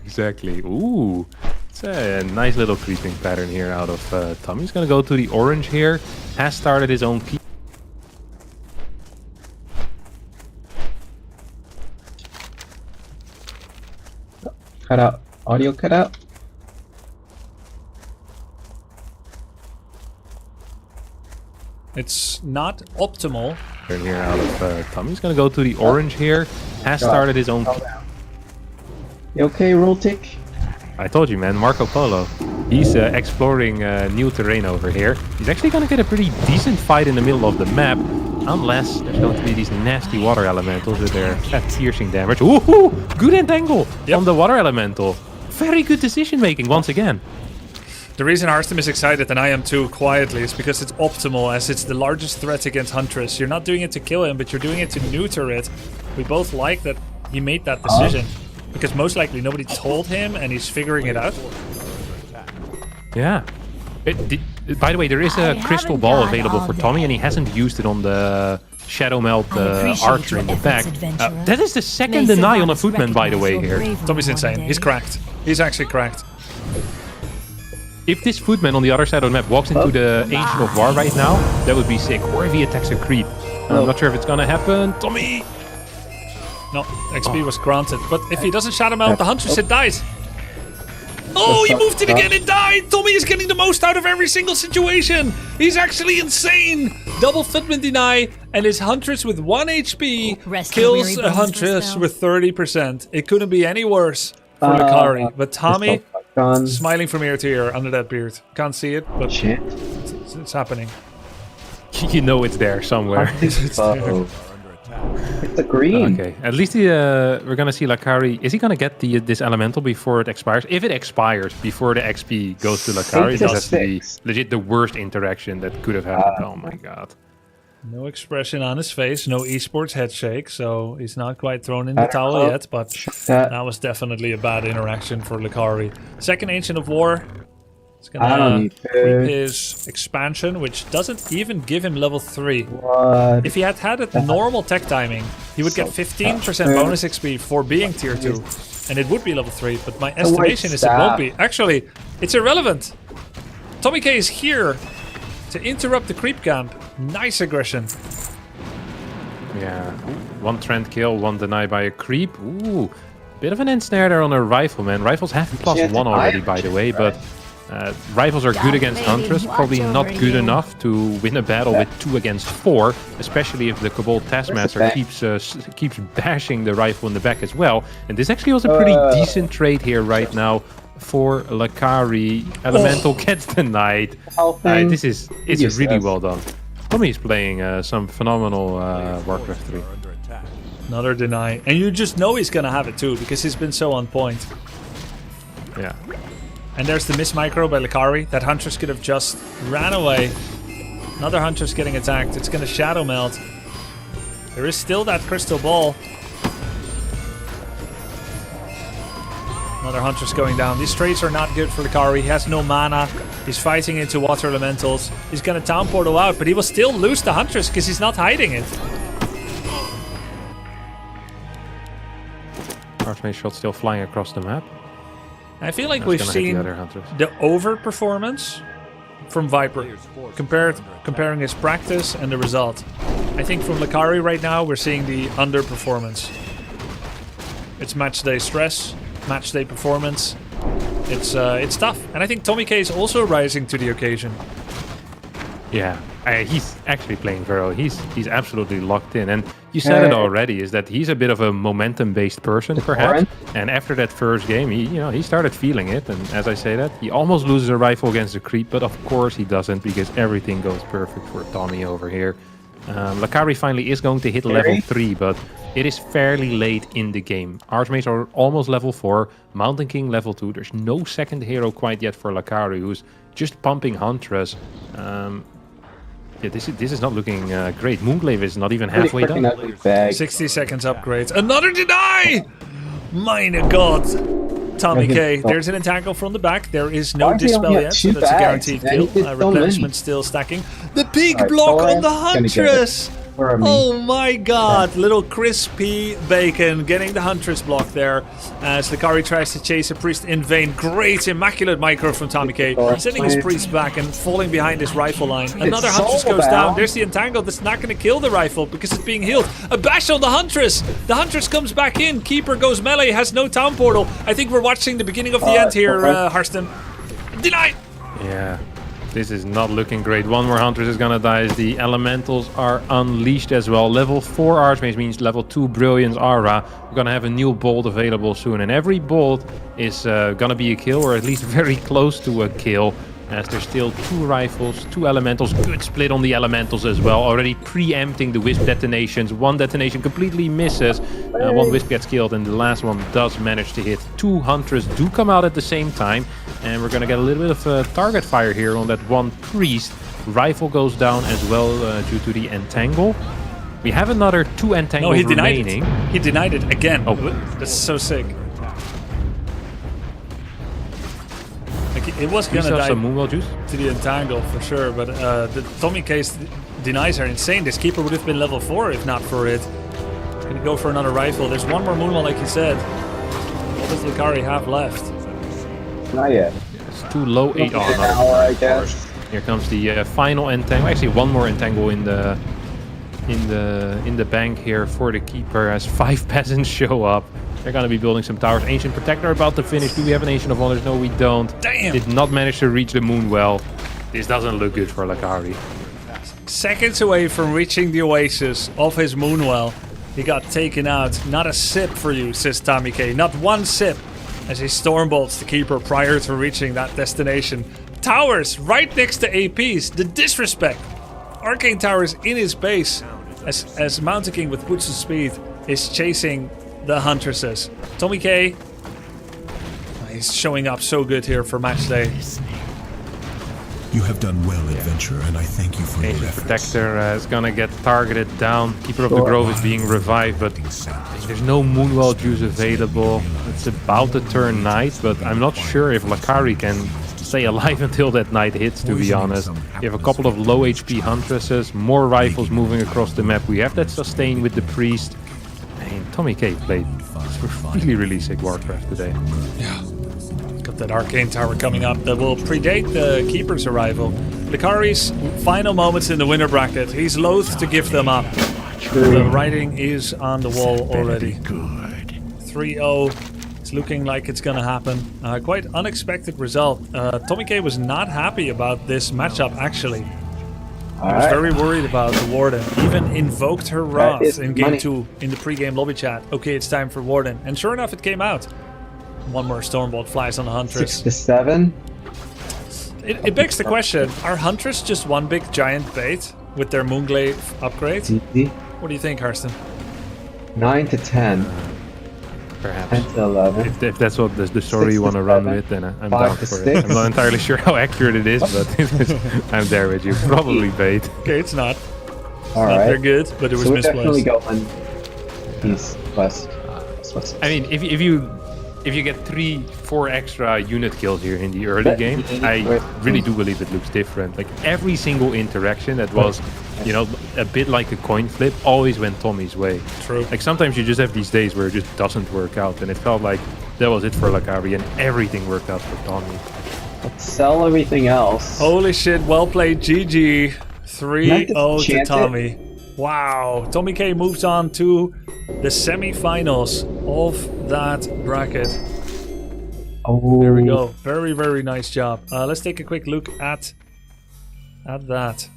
Exactly. Ooh. It's a nice little creeping pattern here out of Tommy. He's going to go to the orange here. Has started his own key. Cut out. Audio cut out. It's not optimal. Here out of Tommy. He's going to go to the orange here. Has started his own. You okay, Roltic? I told you, man. Marco Polo. He's exploring new terrain over here. He's actually going to get a pretty decent fight in the middle of the map. Unless there's going to be these nasty water elementals with their piercing damage. Ooh, good entangle on the water elemental. Very good decision making once again. The reason Arstem is excited, and I am too, quietly, is because it's optimal, as it's the largest threat against Huntress. You're not doing it to kill him, but you're doing it to neuter it. We both like that he made that decision, because most likely nobody told him, and he's figuring it out. Yeah. By the way, there is a crystal ball available for Tommy, and he hasn't used it on the Shadow Melt Archer in the back. That is the second deny on a Footman, by the way, here. Tommy's insane. He's cracked. He's actually cracked. If this Footman on the other side of the map walks into the Ancient of War right now, that would be sick. Or if he attacks a creep. I'm not sure if it's gonna happen. Tommy! No, XP was granted. But if he doesn't Shadow Melt, the Huntress, it dies. Oh, he moved it again, it died! Tommy is getting the most out of every single situation! He's actually insane! Double Footman deny, and his Huntress with 1 HP kills a Huntress with 30%. It couldn't be any worse for Lakari. But Tommy, smiling from ear to ear under that beard. Can't see it, but it's happening. You know it's there somewhere. It's the green. Okay, at least we're gonna see Lakari. Is he gonna get this elemental before it expires? If it expires before the XP goes to Lakari, that has to be legit the worst interaction that could have happened. Oh my god. No expression on his face, no esports head shake, so he's not quite thrown in the towel yet, but that was definitely a bad interaction for Lakari. Second Ancient of War. He's gonna creep his expansion, which doesn't even give him level 3. What? If he had a normal tech timing, he would get 15% bonus XP for being tier 2. And it would be level 3, but my estimation is it won't be. Actually, it's irrelevant. Tommy K is here to interrupt the creep camp. Nice aggression. Yeah, 1 trend kill, 1 deny by a creep. Ooh, bit of an ensnare there on a rifle, man. Rifles have +1 already, by the way, but rifles are good against Huntress, probably not good enough to win a battle with 2 against 4, especially if the Kobold Taskmaster keeps bashing the rifle in the back as well. And this actually was a pretty decent trade here right now for Lakari. Elemental gets denied. It's really well done. Tommy's playing some phenomenal Warcraft 3. Another deny. And you just know he's gonna have it too, because he's been so on point. Yeah. And there's the miss micro by Lakari. That Huntress could have just ran away. Another Huntress getting attacked. It's gonna Shadow Melt. There is still that crystal ball. Another Huntress going down. These trades are not good for Lakari. He has no mana. He's fighting into water elementals. He's gonna town portal out, but he will still lose the Huntress because he's not hiding it. Archmage shot still flying across the map. I feel like That's we've gonna hit seen the other hunters. the over-performance from Viper, comparing his practice and the result. I think from Lakari right now, we're seeing the underperformance. It's match day stress, match day performance. It's tough. And I think Tommy K is also rising to the occasion. Yeah, he's actually playing very well. He's absolutely locked in. And you said it already, is that he's a bit of a momentum-based person, perhaps. And after that first game, he started feeling it. And as I say that, he almost loses a rifle against the creep, but of course he doesn't, because everything goes perfect for Tommy over here. Lakari finally is going to hit level 3, but it is fairly late in the game. Archmages are almost level 4, Mountain King level 2. There's no second hero quite yet for Lakari, who's just pumping Huntress. Yeah, this is not looking great. Moonglaive is not even halfway done. 60 seconds upgrades. Another deny! Meine God. Tommy K. There's an entangle from the back. There is no dispel yet, so that's a guaranteed kill. Replenishment still stacking. The big block on the Huntress! Oh my God! Little crispy bacon getting the Huntress block there as Lakari tries to chase a priest in vain. Great immaculate micro from Tommy K. Sending his priest back and falling behind his rifle line. Another Huntress goes down. There's the entangle that's not going to kill the rifle because it's being healed. A bash on the Huntress. The Huntress comes back in. Keeper goes melee. Has no town portal. I think we're watching the beginning of the end here, Harston. Denied. Yeah. This is not looking great. One more Huntress is gonna die as the Elementals are unleashed as well. Level 4 Archmage means level 2 Brilliance Aura. We're gonna have a new bolt available soon. And every bolt is gonna be a kill, or at least very close to a kill. As there's still 2 rifles, 2 Elementals. Good split on the Elementals as well. Already preempting the Wisp detonations. One detonation completely misses. One Wisp gets killed and the last one does manage to hit. 2 Huntress do come out at the same time. And we're going to get a little bit of target fire here on that one priest. Rifle goes down as well due to the entangle. We have another 2 entangles remaining. No, he denied it. He denied it again. Oh, that's so sick. Like, it was going to die some Moonwell juice to the entangle for sure, but the Tommy case denies are insane. This keeper would have been level 4 if not for it. Gonna go for another rifle. There's one more Moonwell, like you said. What does Lakari have left? Not yet. It's too low. 8 on. I guess. Here comes the final entangle. Actually, one more entangle in the bank here for the keeper as 5 peasants show up. They're gonna be building some towers. Ancient Protector about to finish. Do we have an Ancient of Wonders? No, we don't. Damn. Did not manage to reach the Moonwell. This doesn't look good for Lakari. Seconds away from reaching the oasis of his Moonwell. He got taken out. Not a sip for you, says Tommy K. Not one sip. As he stormbolts the keeper prior to reaching that destination. Towers right next to APs. The disrespect. Arcane Towers in his base. As Mountain King with boots of speed is chasing the Huntresses. Tommy K. He's showing up so good here for match day. You have done well, adventurer, and I thank you for your efforts. Protector is gonna get targeted down. Keeper of the Grove is being revived, but there's no Moonwell juice available. It's about to turn night, but I'm not sure if Lakari can stay alive until that night hits, to be honest. You have a couple of low HP Huntresses, more rifles moving across the map. We have that sustain with the priest. And Tommy K played really sick Warcraft today. Yeah. Got that Arcane Tower coming up that will predate the Keeper's arrival. Lakari's final moments in the winner bracket. He's loath to give them up. The writing is on the wall already. 3-0. It's looking like it's gonna happen. Quite unexpected result. Tommy K was not happy about this matchup, actually. He was very worried about the Warden. Even invoked her wrath in game 2 in the pre-game lobby chat. Okay, it's time for Warden. And sure enough, it came out. One more Stormbolt flies on the Huntress. 6 to 7. It begs the question, are Huntress just one big giant bait with their Moonglaive upgrade? What do you think, Harston? 9 to 10. Perhaps. 10 to 11. If that's what the story you want to run with, then I'm down for it. I'm not entirely sure how accurate it is, but I'm there with you. Probably bait. Okay, it's not. All right. Very good, but it was misplaced. Definitely going east, west, west. I mean, if you if you get 3-4 extra unit kills here in the early game, I really do believe it looks different. Like every single interaction that was, you know, a bit like a coin flip, always went Tommy's way. True. Like sometimes you just have these days where it just doesn't work out, and it felt like that was it for Lakari, and everything worked out for Tommy. Let's sell everything else. Holy shit, well played, GG. 3-0 to Tommy. Wow, Tommy K moves on to the semi-finals of that bracket. Oh, there we go. Very, very nice job. Let's take a quick look at that.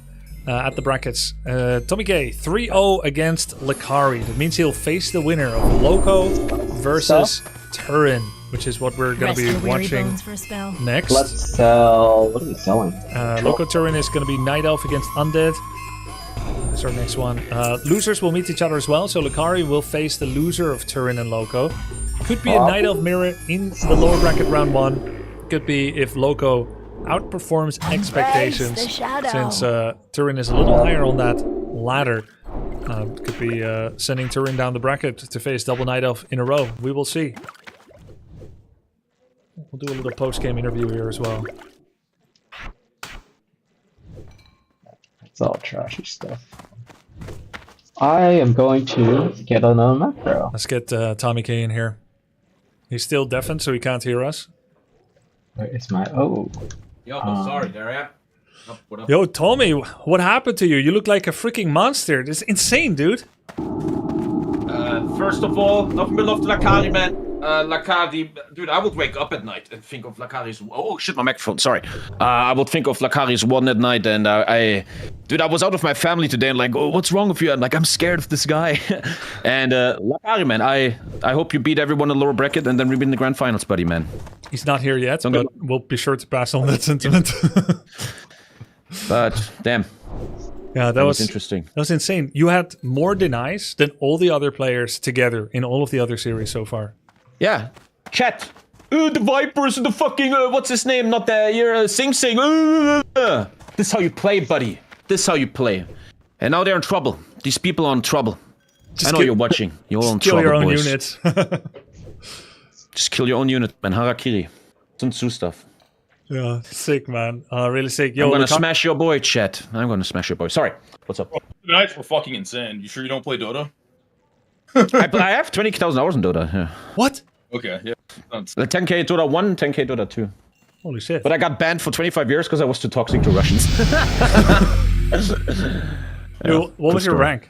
At the brackets. Tommy K, 3-0 against Lakari. That means he'll face the winner of Loco versus Turin, which is what we're going to be watching next. Let's sell... What are we selling? Loco Turin is going to be Night Elf against Undead. That's our next one. Losers will meet each other as well, so Lakari will face the loser of Turin and Loco. Could be a Night Elf mirror in the lower bracket round 1. Could be if Loco outperforms expectations, since Turin is a little higher on that ladder. Could be sending Turin down the bracket to face double Night Elf in a row. We will see. We'll do a little post-game interview here as well. It's all trashy stuff. I am going to get on a macro. Let's get Tommy K in here. He's still deafened, so he can't hear us. Where is my... Oh. Yo, sorry, there I am. What up? Yo, Tommy, what happened to you? You look like a freaking monster. This is insane, dude. First of all, nothing but love to Lakari, man. Lakari, dude, I would wake up at night and think of Lakari's... Oh, shit, my microphone, sorry. I would think of Lakari's one at night, and Dude, I was out with my family today and like, oh, what's wrong with you? And like, I'm scared of this guy. And Lakari, man, I hope you beat everyone in the lower bracket and then we win the grand finals, buddy, man. He's not here yet, but we'll be sure to pass on that sentiment. But, damn. Yeah, that was interesting. That was insane. You had more denies than all the other players together in all of the other series so far. Yeah. Chat. The Vipers and the fucking, what's his name? Not the, Sing Sing. This is how you play, buddy. This is how you play. And now they're in trouble. These people are in trouble. I know you're watching. You're all in trouble, your own boys. units. Just kill your own unit, man. Harakiri. Sun Tzu stuff. Yeah, sick, man. Really sick. Yo, I'm gonna smash your boy, chat. I'm gonna smash your boy. Sorry. What's up? The nights were fucking insane. You sure you don't play Dota? I have 20,000 hours in Dota. Yeah. What? Okay, yeah. 10k Dota 1, 10k Dota 2. Holy shit. But I got banned for 25 years because I was too toxic to Russians. What was your rank?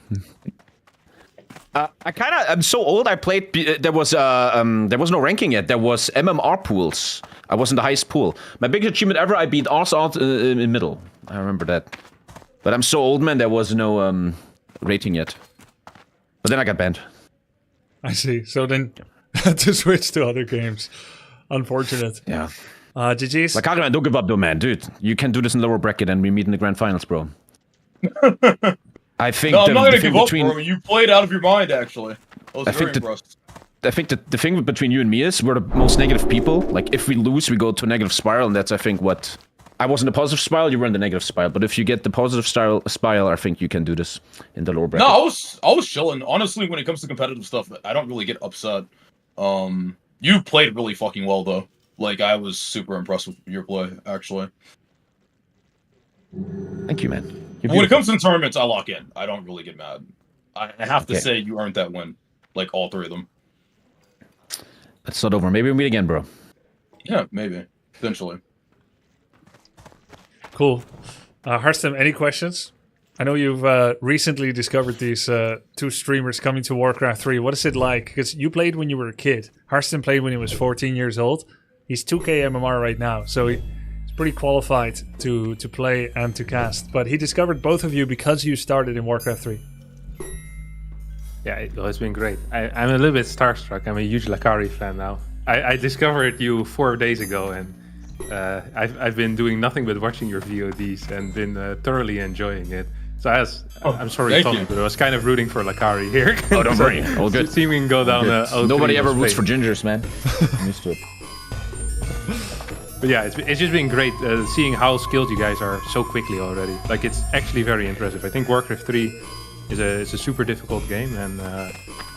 I'm so old. I played. There was no ranking yet. There was MMR pools. I was in the highest pool. My biggest achievement ever. I beat Ars out in middle. I remember that. But I'm so old, man. There was no rating yet. But then I got banned. I see. So then to switch to other games. Unfortunate. Yeah. GG's. Like, man, don't give up, though, man. Dude, you can do this in lower bracket and we meet in the grand finals, bro. I think no, I'm not gonna give up, bro. You played out of your mind, actually. I was very impressed. I think the thing between you and me is we're the most negative people. Like, if we lose, we go to a negative spiral, and that's, I think, what... I was in the positive spiral, you were in the negative spiral. But if you get the positive spiral, I think you can do this in the lower bracket. No, I was chilling. Honestly, when it comes to competitive stuff, I don't really get upset. You played really fucking well, though. Like, I was super impressed with your play, actually. Thank you, man. When it comes to the tournaments, I lock in. I don't really get mad. I have to say you earned that win. Like, all three of them. Let's start over. Maybe we meet again, bro. Yeah, maybe. Eventually. Cool. Harstem, any questions? I know you've recently discovered these two streamers coming to Warcraft 3. What is it like? Because you played when you were a kid. Harstem played when he was 14 years old. He's 2K MMR right now, so he's pretty qualified to play and to cast. But he discovered both of you because you started in Warcraft 3. Yeah, it's been great. I'm a little bit starstruck. I'm a huge Lakari fan now. I discovered you 4 days ago, and I've been doing nothing but watching your VODs and been thoroughly enjoying it. So I'm sorry, Tommy, but I was kind of rooting for Lakari here. Oh, don't worry. All good. See we can go down. Nobody ever roots for gingers, man. I'm used to it. But yeah, it's just been great seeing how skilled you guys are so quickly already. Like, it's actually very impressive. I think Warcraft 3 It's a super difficult game, and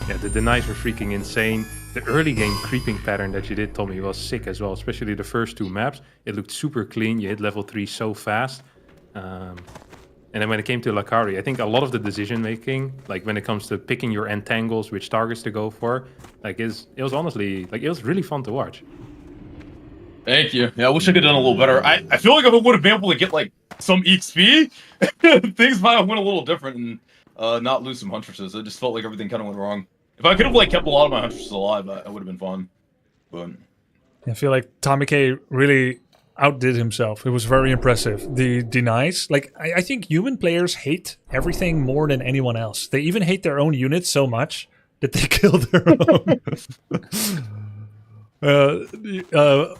yeah, the denies were freaking insane. The early game creeping pattern that you did, Tommy, was sick as well, especially the first 2 maps. It looked super clean. You hit level 3 so fast. And then when it came to Lakari, I think a lot of the decision making, like when it comes to picking your entangles, which targets to go for, like it was honestly, like it was really fun to watch. Thank you. Yeah, I wish I could have done a little better. I feel like if I would have been able to get like some XP, things might have went a little different and not lose some huntresses. It just felt like everything kind of went wrong. If I could have like kept a lot of my huntresses alive, I would have been fun. But I feel like Tommy K really outdid himself. It was very impressive. The denies, like I think human players hate everything more than anyone else. They even hate their own units so much that they kill their own.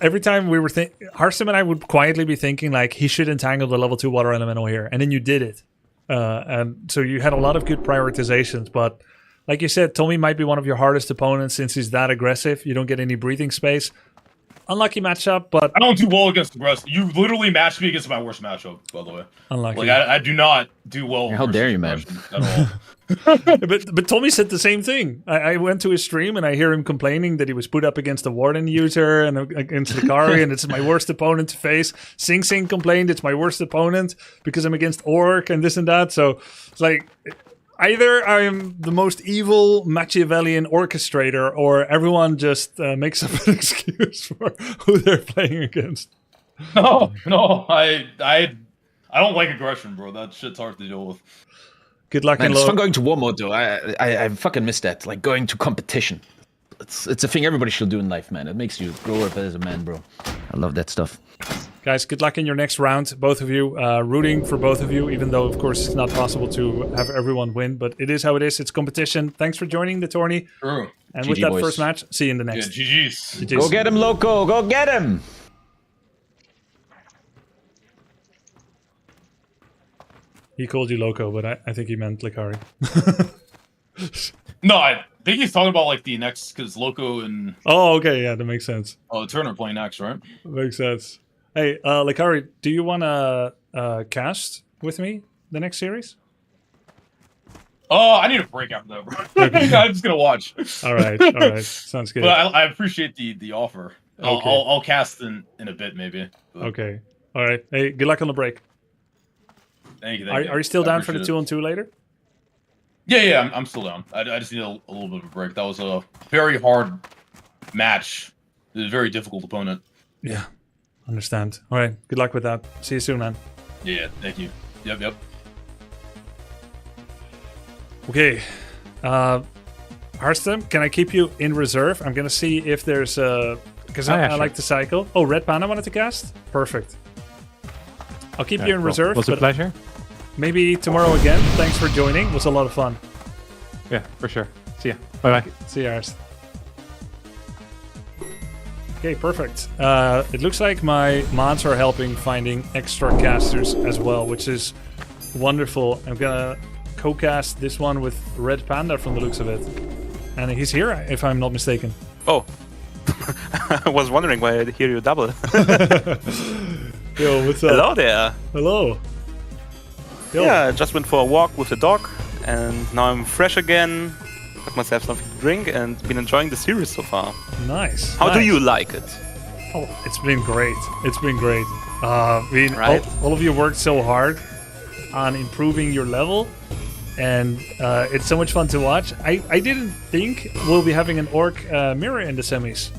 Every time we were Harstem and I would quietly be thinking like he should entangle the level 2 water elemental here, and then you did it. And so you had a lot of good prioritizations, but like you said, Tommy might be one of your hardest opponents since he's that aggressive. You don't get any breathing space. Unlucky matchup, but I don't do well against aggressive. You literally matched me against my worst matchup, by the way. Unlucky. Like I do not do well. How dare you, man? At all. but Tommy said the same thing. I went to his stream and I hear him complaining that he was put up against a Warden user and against Lakari, and it's my worst opponent to face. Sing Sing complained it's my worst opponent because I'm against Orc and this and that. So it's like either I'm the most evil Machiavellian orchestrator, or everyone just makes up an excuse for who they're playing against. No, I don't like aggression, bro. That shit's hard to deal with. Good luck. Man, it's fun going to war mode though. I fucking miss that. Like going to competition. It's a thing everybody should do in life, man. It makes you grow up as a man, bro. I love that stuff. Guys, good luck in your next round, both of you. Rooting for both of you, even though, of course, it's not possible to have everyone win. But it is how it is. It's competition. Thanks for joining the tourney. True. And GG, with that boys. first match, see you in the next. Yeah, GG's. GG's. Go get him, Loco. Go get him. He called you Loco, but I think he meant Lakari. No, I think he's talking about like the next, because Loco and Oh, okay. Yeah, that makes sense. Turner playing next, right? Makes sense. Hey, Lakari, do you want to cast with me the next series? Oh, I need a break after that, bro. Okay. I'm just gonna watch. All right. Sounds good. But I appreciate the offer. Okay. I'll cast in a bit, maybe. But Okay. All right. Hey, good luck on the break. Thank you. Are you still I down for the appreciate 2-on-2 later? Yeah, I'm still down. I just need a little bit of a break. That was a very hard match. It was a very difficult opponent. Yeah. Understand. All right. Good luck with that. See you soon, man. Yeah, thank you. Yep. Okay. Harstem, can I keep you in reserve? I'm going to see if there's because I sure. like to cycle. Oh, Red Panda wanted to cast? Perfect. I'll keep you in reserve. Was a pleasure. Maybe tomorrow again. Thanks for joining. It was a lot of fun. Yeah, for sure. See ya. Bye-bye. See you, Ars. Okay, perfect. It looks like my mods are helping finding extra casters as well, which is wonderful. I'm gonna co-cast this one with Red Panda from the looks of it. And he's here, if I'm not mistaken. Oh. I was wondering why I hear you double. Yo, what's up? Hello there. Hello. Yo. Yeah, I just went for a walk with the dog, and now I'm fresh again. Got myself something to drink, and been enjoying the series so far. Nice. How do you like it? Oh, it's been great. It's been great. Right. All of you worked so hard on improving your level, and it's so much fun to watch. I didn't think we'll be having an Orc mirror in the semis.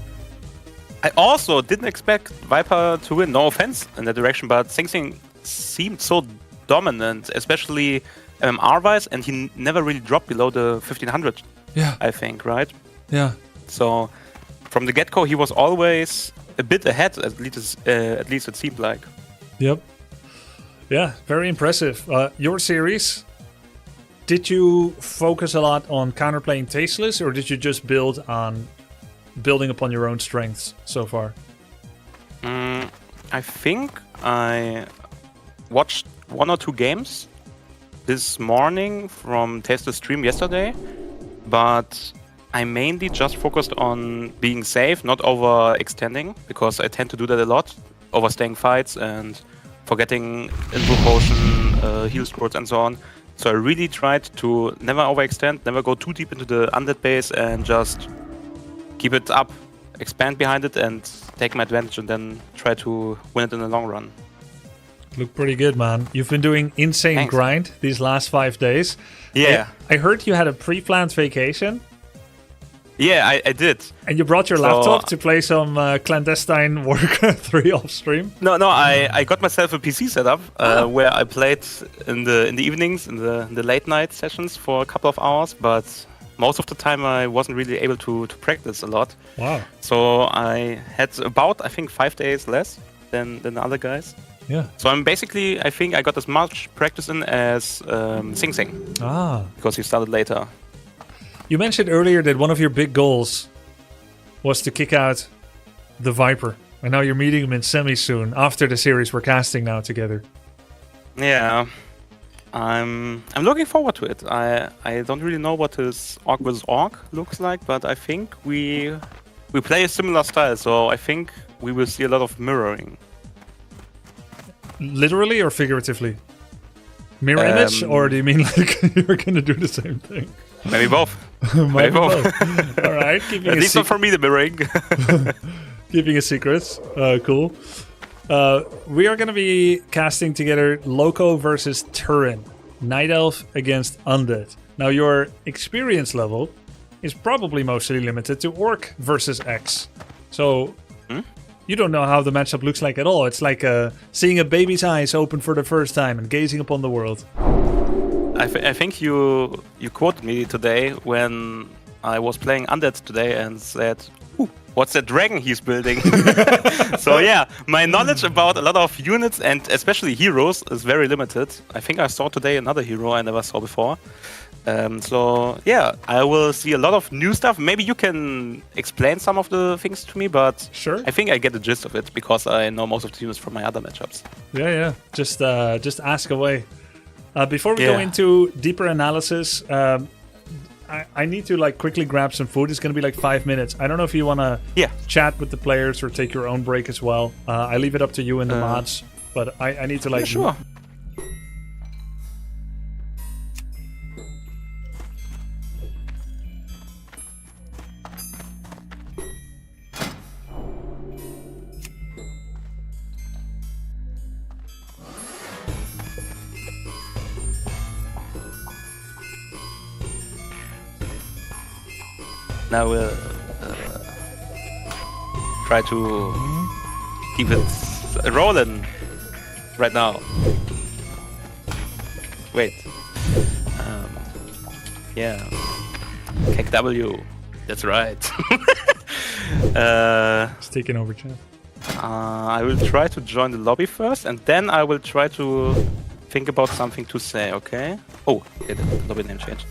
I also didn't expect Viper to win. No offense in that direction, but Sing Sing seemed so dominant, especially MMR-wise, and he never really dropped below the 1500. Yeah. I think, right? Yeah. So from the get-go, he was always a bit ahead. At least it seemed like. Yep. Yeah, very impressive. Your series. Did you focus a lot on counterplaying Tasteless, or did you just build on building upon your own strengths so far? I think I watched 1 or 2 games this morning from Tasteless stream yesterday, but I mainly just focused on being safe, not overextending, because I tend to do that a lot, overstaying fights and forgetting info potion, heal scrolls and so on. So I really tried to never overextend, never go too deep into the undead base, and just keep it up, expand behind it, and take my advantage, and then try to win it in the long run. Look pretty good, man. You've been doing insane grind these last 5 days. Yeah. I heard you had a pre-planned vacation. Yeah, I did. And you brought your laptop to play some clandestine Warcraft 3 off stream? No, I got myself a PC setup where I played in the evenings, in the late night sessions for a couple of hours, but most of the time I wasn't really able to practice a lot. Wow. So I had about, I think, 5 days less than the other guys. Yeah. So I'm basically, I think I got as much practice in as Sing Sing. Ah. Because he started later. You mentioned earlier that one of your big goals was to kick out the Viper. And now you're meeting him in semi soon, after the series we're casting now together. Yeah. I'm looking forward to it. I don't really know what his Orc vs Orc looks like, but I think we play a similar style, so I think we will see a lot of mirroring. Literally or figuratively? Mirror image? Or do you mean like you're going to do the same thing? Maybe both. Maybe both. All right. At least not for me, the mirroring. Keeping a secret. Cool. We are going to be casting together Loco versus Turin. Night Elf against Undead. Now, your experience level is probably mostly limited to Orc versus X. So, you don't know how the matchup looks like at all. It's like seeing a baby's eyes open for the first time and gazing upon the world. I think you quoted me today when I was playing Undead today and said, "Ooh, what's that dragon he's building?" So yeah, my knowledge about a lot of units and especially heroes is very limited. I think I saw today another hero I never saw before. So yeah, I will see a lot of new stuff. Maybe you can explain some of the things to me, but sure. I think I get the gist of it because I know most of the units from my other matchups. Yeah. Just ask away. Before we go into deeper analysis, I need to like quickly grab some food. It's going to be like 5 minutes. I don't know if you want to chat with the players or take your own break as well. I leave it up to you and the mods, but I need to like... Yeah, sure. Now we'll try to keep it rolling right now. Wait. Yeah. KW. That's right. It's taking over chat. I will try to join the lobby first, and then I will try to think about something to say, okay? Oh, okay, the lobby name changed.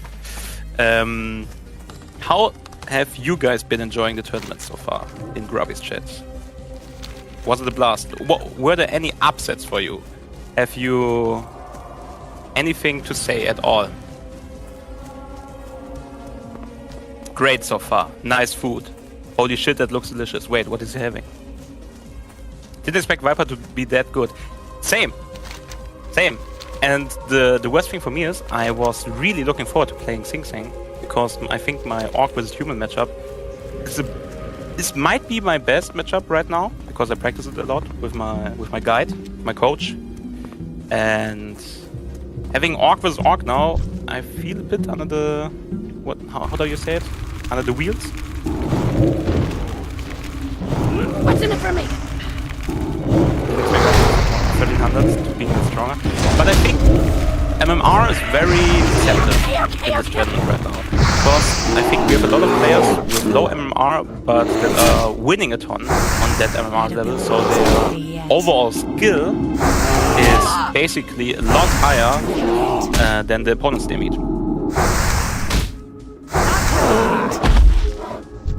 How have you guys been enjoying the tournament so far in Grubby's chat? Was it a blast? Were there any upsets for you? Have you anything to say at all? Great so far. Nice food. Holy shit, that looks delicious. Wait, what is he having? Didn't expect Viper to be that good. Same. And the worst thing for me is I was really looking forward to playing Sing Sing, because I think my Orc vs Human matchup this might be my best matchup right now, because I practice it a lot with my guide, my coach. And having Orc vs Orc now, I feel a bit under the... how do you say it? Under the wheels? What's in it for me? 1300 to being stronger. But I think MMR is very deceptive in this tournament right now. Because I think we have a lot of players with low MMR, but that are winning a ton on that MMR level, so their overall skill is basically a lot higher than the opponents they meet.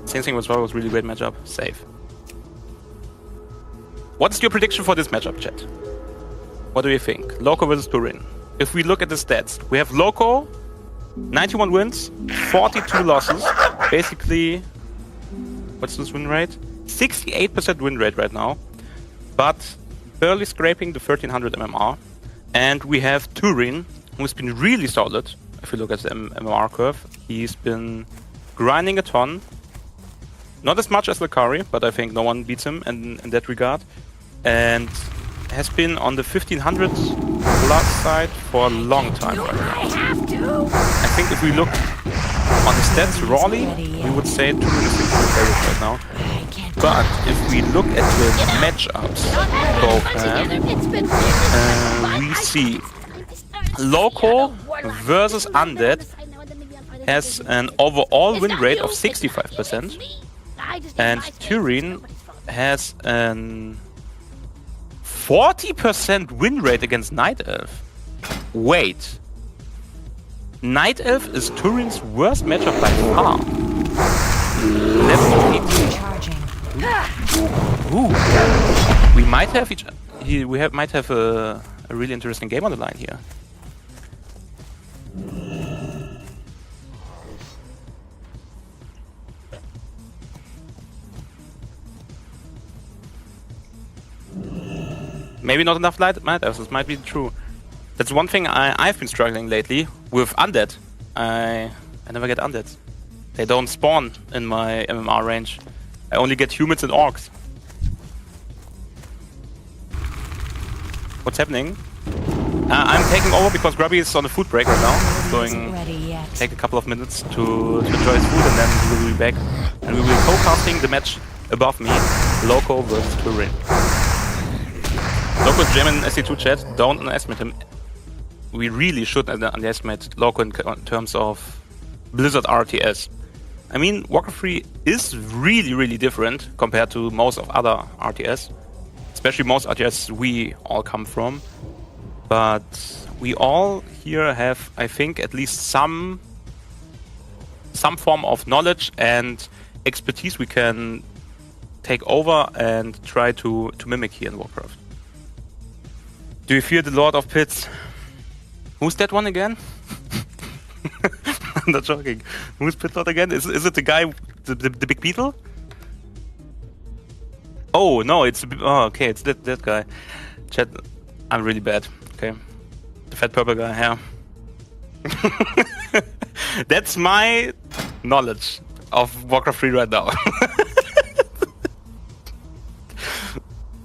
Sing Sing was a really great matchup. Safe. What's your prediction for this matchup, chat? What do you think? Loco versus Turin. If we look at the stats, we have Loco, 91 wins, 42 losses. Basically, what's this win rate? 68% win rate right now, but barely scraping the 1300 MMR. And we have Turin who's been really solid, if you look at the MMR curve. He's been grinding a ton. Not as much as Lakari, but I think no one beats him in that regard. And has been on the 1500 plus side for a long time right now. I think if we look on the stats rawly, we would say 2 minutes favorite right now. But if we look at the matchups both have, we see Loco versus Undead has an overall win rate of 65%, and Tourney has an 40% win rate against Night Elf. Wait. Night Elf is Turin's worst matchup by far. 11-8. Ooh. We might have might have a really interesting game on the line here. Maybe not enough Night Elves, this might be true. That's one thing I've been struggling lately with Undead. I never get Undeads. They don't spawn in my MMR range. I only get humans and orcs. What's happening? I'm taking over because Grubby is on a food break right now. Going take a couple of minutes to enjoy his food, and then we will be back. And we will be co-casting the match above me, Loco versus Tourney. Loco's German SC2 chat, don't underestimate him. We really should underestimate Loco in terms of Blizzard RTS. I mean, Warcraft 3 is really different compared to most of other RTS. Especially most RTS we all come from. But we all here have, I think, at least some form of knowledge and expertise we can take over and try to mimic here in Warcraft. Do you fear the Lord of Pits? Who's that one again? I'm not joking. Who's Pit Lord again? Is it the guy, the big beetle? Oh no, it's okay, it's that guy. Chat, I'm really bad. Okay, the fat purple guy. Yeah. That's my knowledge of Warcraft 3 right now.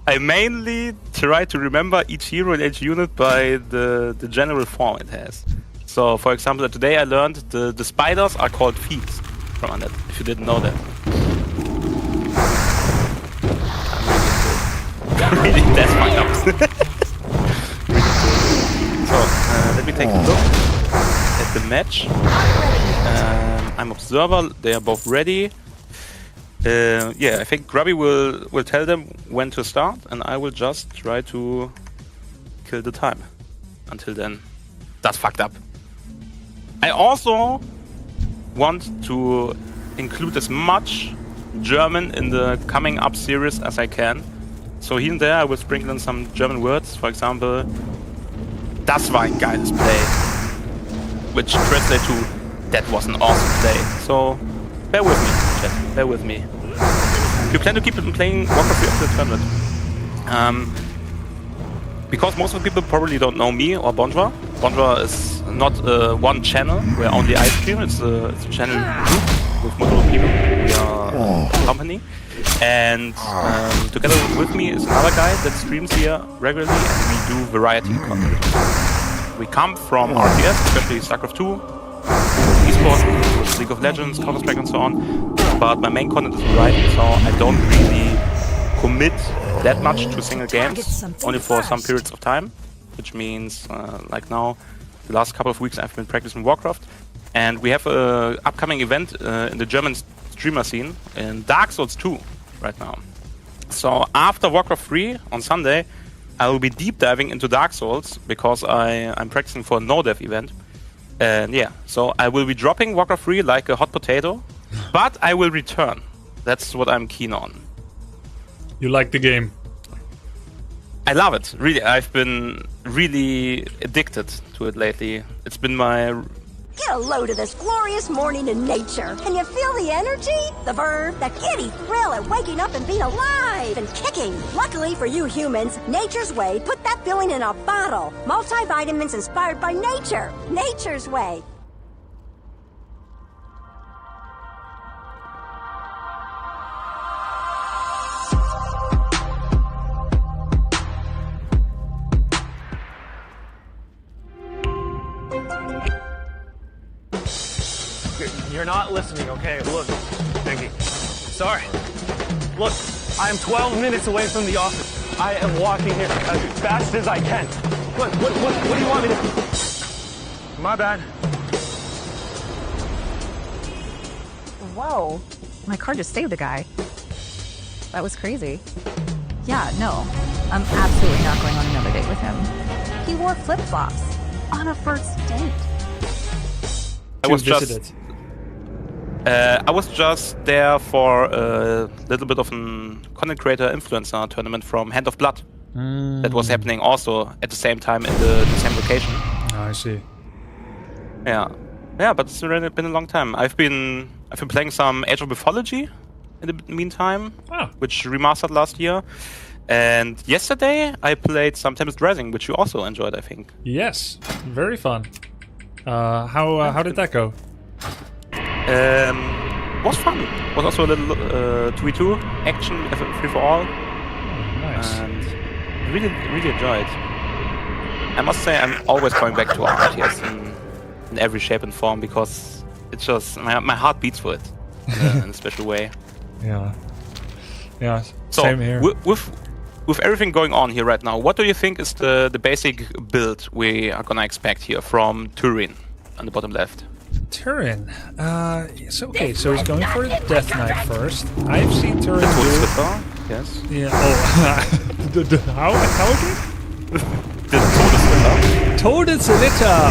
I mainly try to remember each hero and each unit by the general form it has. So, for example, today I learned the spiders are called feet from Undead, if you didn't know that. I'm really that's fucked up. So, let me take a look at the match. I'm observer, they are both ready. Yeah, I think Grubby will tell them when to start, and I will just try to kill the time. Until then, that's fucked up. I also want to include as much German in the coming up series as I can. So here and there I will sprinkle in some German words. For example, das war ein geiles Play, which translates to that was an awesome play. So bear with me, chat. Bear with me. We plan to keep playing Warcraft 3 after the tournament. Because most of the people probably don't know me or Bonjour. Bonjour is not one channel where only I stream. It's a channel group with multiple people. We are a company. And together with me is another guy that streams here regularly, and we do variety content. We come from RTS, especially StarCraft 2, esports, League of Legends, Counter-Strike and so on. But my main content is variety, so I don't really commit that much to single games, only for some periods of time, which means like now, the last couple of weeks I've been practicing Warcraft, and we have an upcoming event in the German streamer scene in Dark Souls 2 right now. So after Warcraft 3 on Sunday, I will be deep diving into Dark Souls because I'm practicing for a no-dev event. And yeah, so I will be dropping Warcraft 3 like a hot potato, but I will return. That's what I'm keen on. You like the game? I love it. Really, I've been really addicted to it lately. It's been my Get a load of this glorious morning in nature. Can you feel the energy? The verve, the giddy thrill of waking up and being alive and kicking. Luckily for you humans, Nature's Way put that feeling in a bottle. Multivitamins inspired by nature. Nature's Way. You're not listening, okay? Look, Pinky. Sorry. Look, I am 12 minutes away from the office. I am walking here as fast as I can. What do you want me to... My bad. Whoa. My car just saved a guy. That was crazy. Yeah, no. I'm absolutely not going on another date with him. He wore flip-flops on a first date. I was just there for a little bit of an content creator influencer tournament from Hand of Blood. That was happening also at the same time in the same location. I see. Yeah, but it's already been a long time. I've been playing some Age of Mythology in the meantime, which remastered last year. And yesterday I played some Tempest Rising, which you also enjoyed, I think. Yes, very fun. How did that go? Was fun. Was also a little 2v2 action, free for all. Nice. And really enjoyed. I must say I'm always going back to RTS in every shape and form because it's just my heart beats for it in a special way. Yeah. So same here. With everything going on here right now, what do you think is the basic build we are gonna expect here from Tourney on the bottom left? Turin. So he's going for a Death Knight first. I've seen Turin do it. Yes. Yeah. Oh. How again? The Todesritter. Todesritter.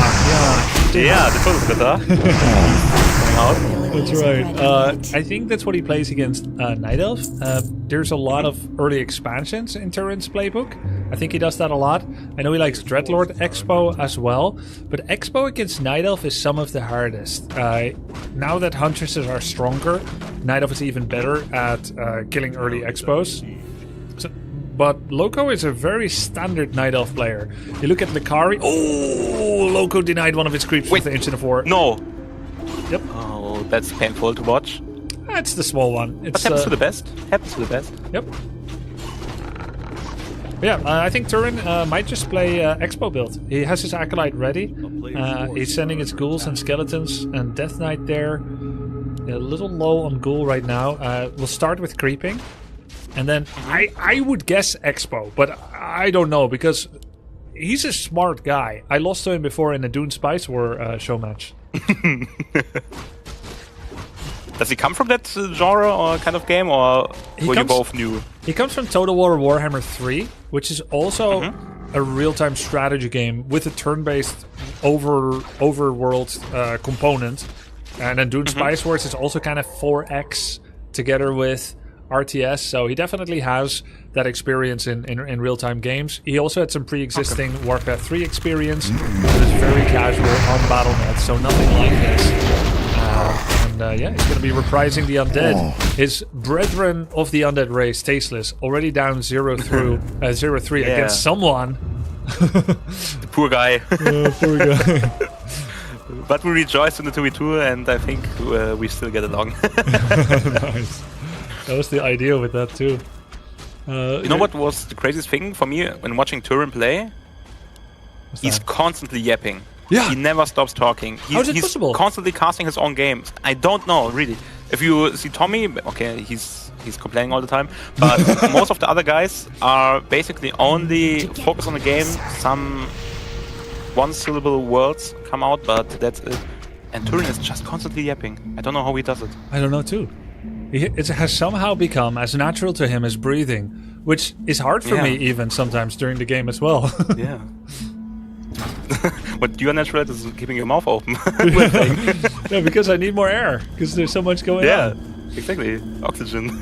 Yeah, the Todesritter. Coming out. That's right. I think that's what he plays against Night Elf. There's a lot of early expansions in Turin's playbook. I think he does that a lot. I know he likes Dreadlord Expo as well, but Expo against Night Elf is some of the hardest. Now that Huntresses are stronger, Night Elf is even better at killing early Expos. But Loco is a very standard Night Elf player. You look at Lakari. Oh, Loco denied one of his creeps with the Ancient of War. No. Yep. Oh, that's painful to watch. It's the small one. But happens to the best. Happens to the best. Yep. Yeah, I think Turin might just play Expo build. He has his Acolyte ready. He's sending his ghouls and skeletons and Death Knight there. A little low on ghoul right now. We'll start with creeping. And then I would guess Expo, but I don't know because he's a smart guy. I lost to him before in a Dune Spice War show match. Does he come from that genre or kind of game, or were you both new? He comes from Total War Warhammer 3, which is also a real-time strategy game with a turn-based overworld component. And then Dune Spice Wars is also kind of 4X together with RTS, so he definitely has that experience in real-time games. He also had some pre-existing Warcraft 3 experience, but it's very casual on Battle.net, so nothing like this. He's going to be reprising the Undead. His brethren of the Undead race, Tasteless, already down 0-3 against someone. The poor guy. Poor guy. But we rejoice in the 2v2, and I think we still get along. Nice. That was the idea with that too. You know what was the craziest thing for me when watching Turin play? He's constantly yapping. Yeah. He never stops talking. How's it possible? He's constantly casting his own games. I don't know, really. If you see Tommy, okay, he's complaining all the time, but most of the other guys are basically only focused on the game. Some one-syllable words come out, but that's it. And Turin is just constantly yapping. I don't know how he does it. I don't know too. It has somehow become as natural to him as breathing, which is hard for me even sometimes during the game as well. Yeah. What your natural is keeping your mouth open. Yeah, because I need more air, because there's so much going on. Yeah, exactly. Oxygen.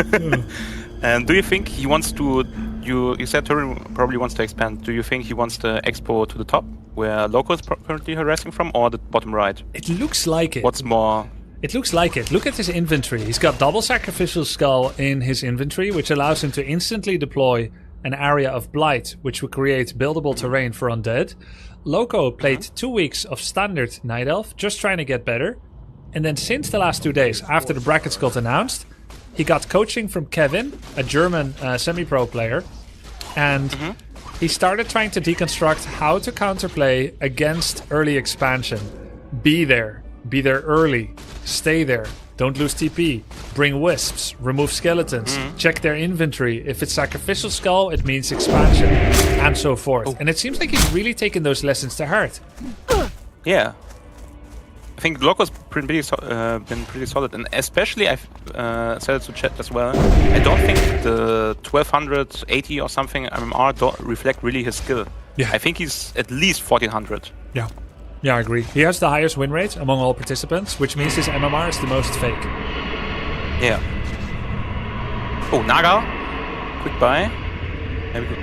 And do you think he wants to... You said Turin probably wants to expand. Do you think he wants the Expo to the top? where Loco is currently harassing from, or the bottom right? It looks like it. What's more? It looks like it. Look at his inventory. He's got double sacrificial skull in his inventory, which allows him to instantly deploy an area of blight, which would create buildable terrain for undead. Loco played 2 weeks of standard Night Elf, just trying to get better. And then since the last 2 days, after the brackets got announced, he got coaching from Kevin, a German semi-pro player. And he started trying to deconstruct how to counterplay against early expansion. Be there early, stay there, don't lose TP, bring wisps, remove skeletons, check their inventory. If it's sacrificial skull, it means expansion, and so forth. And it seems like he's really taken those lessons to heart. Yeah. I think Loco's been pretty solid, and especially I've said it to chat as well. I don't think the 1280 or something MMR don't reflect really his skill. Yeah. I think he's at least 1400. Yeah. Yeah, I agree. He has the highest win rate among all participants, which means his MMR is the most fake. Yeah. Oh, Naga. Quick buy. There we go.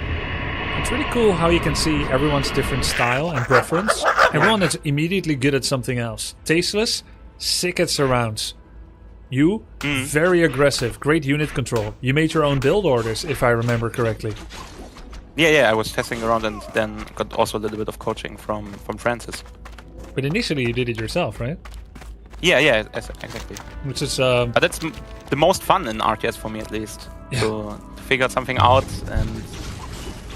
It's really cool how you can see everyone's different style and preference. Everyone is immediately good at something else. Tasteless, sick at surrounds. You, very aggressive, great unit control. You made your own build orders, if I remember correctly. Yeah, I was testing around and then got also a little bit of coaching from Francis. But initially you did it yourself, right? Yeah, exactly. Which is... But that's the most fun in RTS for me, at least. Yeah. To figure something out and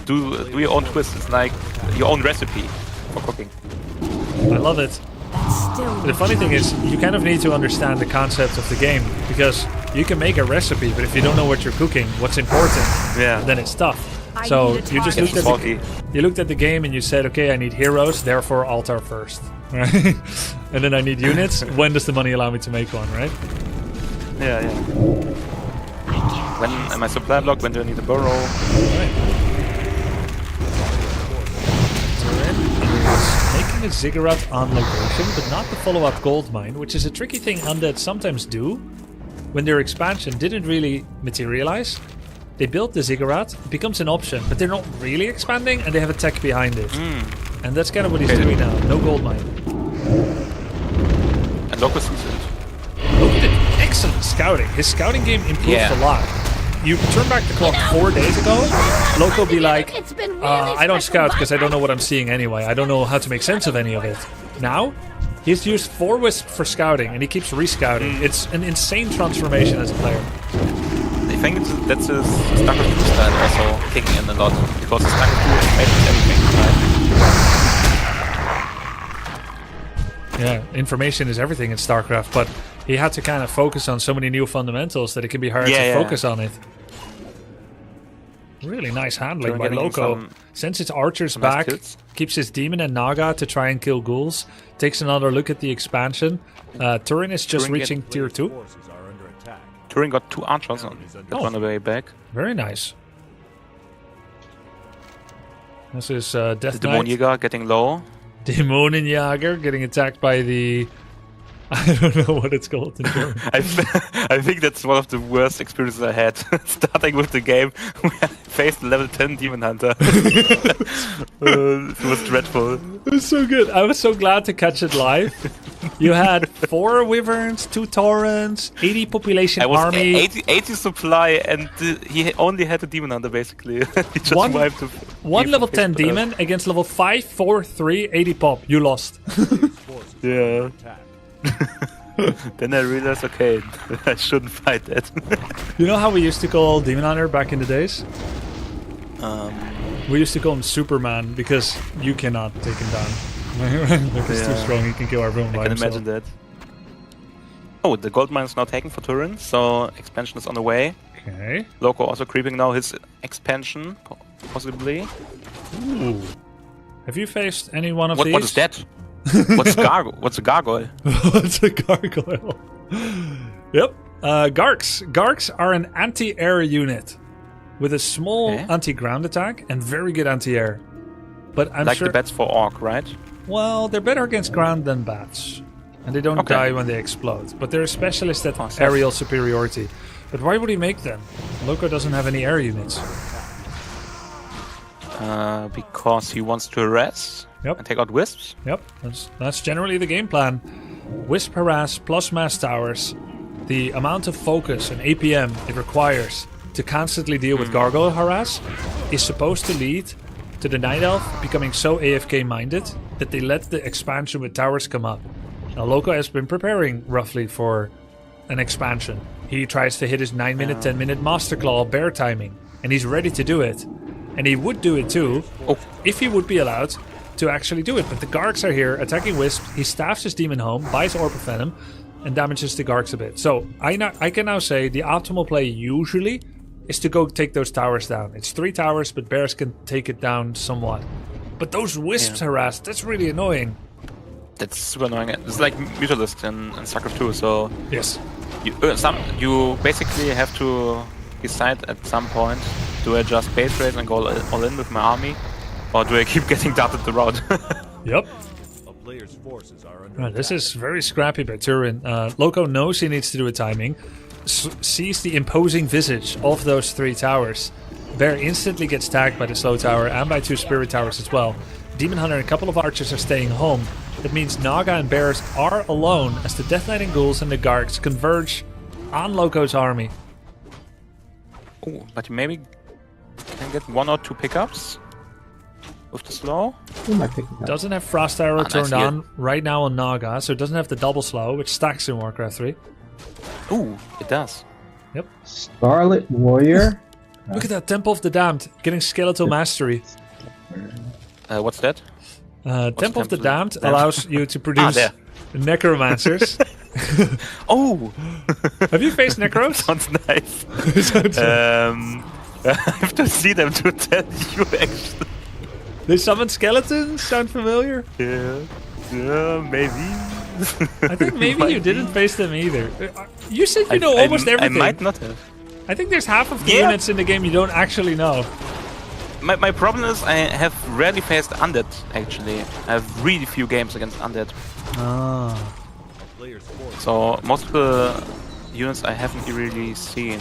do your own twist. It's like your own recipe for cooking. I love it. The funny thing is, you kind of need to understand the concept of the game, because you can make a recipe, but if you don't know what you're cooking, what's important, then it's tough. So you just looked at the game and you said, okay, I need heroes, therefore altar first, right? And then I need units. When does the money allow me to make one, right? Yeah. When am I supply block? When do I need a burrow? Right. Making a ziggurat on location, but not the follow-up gold mine, which is a tricky thing undead sometimes do when their expansion didn't really materialize. They built the ziggurat, it becomes an option, but they're not really expanding, and they have a tech behind it. And that's kind of what he's doing now. No gold mine. And Loco sees it. Loco did excellent scouting. His scouting game improved a lot. You turn back the clock 4 days ago, Loco be like, I don't scout because I don't know what I'm seeing anyway. I don't know how to make sense of any of it. Now, he's used 4 wisp for scouting, and he keeps re-scouting. It's an insane transformation as a player. I think that's his StarCraft 2 style also kicking in a lot, because StarCraft 2 is made with everything, right? Yeah, information is everything in StarCraft, but he had to kind of focus on so many new fundamentals that it can be hard to focus on it. Really nice handling by Loco. Sends his archers back, keeps his demon and Naga to try and kill ghouls, takes another look at the expansion. Turin is just reaching tier 2. Turin got 2 archers on on the way back. Very nice. This is Death Knight. The Dämonenjäger getting low. Dämonenjäger getting attacked by the... I don't know what it's called in German. I think that's one of the worst experiences I had starting with the game. We faced a level 10 Demon Hunter. It was dreadful. It was so good. I was so glad to catch it live. You had 4 wyverns, 2 torrents, 80 population army. 80 supply, and he only had a Demon Hunter basically. He just wiped one level 10 demon against level 5, 4, 3, 80 pop. You lost. Yeah. Then I realized, okay, I shouldn't fight that. You know how we used to call Demon Hunter back in the days? We used to call him Superman because you cannot take him down. Like he's too strong, he can kill everyone by himself. I can imagine that. Oh, the gold mine is now taken for Turin, so expansion is on the way. Okay. Loco also creeping now his expansion, possibly. Ooh. Have you faced any one of these? What is that? What's a gargoyle? What's a gargoyle? Yep. Garks. Garks are an anti-air unit with a small anti-ground attack and very good anti-air. But I'm like sure the bats for Orc, right? Well, they're better against ground than bats, and they don't die when they explode. But they're a specialist at aerial superiority. But why would he make them? Loco doesn't have any air units. Because he wants to harass. Yep. And take out Wisps. Yep, that's generally the game plan. Wisp harass plus mass towers. The amount of focus and APM it requires to constantly deal with gargoyle harass is supposed to lead to the Night Elf becoming so AFK minded that they let the expansion with towers come up. Now Loco has been preparing roughly for an expansion. He tries to hit his 9-minute, 10-minute Master Claw bear timing, and he's ready to do it. And he would do it too, if he would be allowed to actually do it. But the Gargs are here attacking Wisp. He staffs his demon home, buys Orb of Venom, and damages the Gargs a bit. So I can now say the optimal play usually is to go take those towers down. It's 3 towers, but bears can take it down somewhat. But those Wisps harass, that's really annoying. That's super annoying. It's like Mutalisk in StarCraft 2, so... Yes. You basically have to decide at some point, do I just base raid and go all in with my army, or do I keep getting darted the route? Yep. Right, this is very scrappy by Turin. Loco knows he needs to do a timing, sees the imposing visage of those 3 towers. Bear instantly gets tagged by the slow tower and by 2 spirit towers as well. Demon Hunter and a couple of archers are staying home. That means Naga and Bears are alone as the Death Knight and Ghouls and the Gargs converge on Loco's army. Oh, but you maybe can get 1 or 2 pickups with the slow. Doesn't have Frost Arrow turned on right now on Naga, so it doesn't have the double slow, which stacks in Warcraft 3. Ooh, it does. Yep. Scarlet Warrior. Look at that, Temple of the Damned, getting Skeletal Mastery. What's that? Temple of the Damned allows you to produce necromancers. Oh! Have you faced necros? Sounds nice. I have to see them to tell you actually. They summon skeletons? Sound familiar? Yeah, maybe. I think maybe you didn't face them either. You said you know almost everything. I might not have. I think there's half of the units in the game you don't actually know. My problem is I have rarely faced Undead, actually. I have really few games against Undead. Ah. So most of the units I haven't really seen.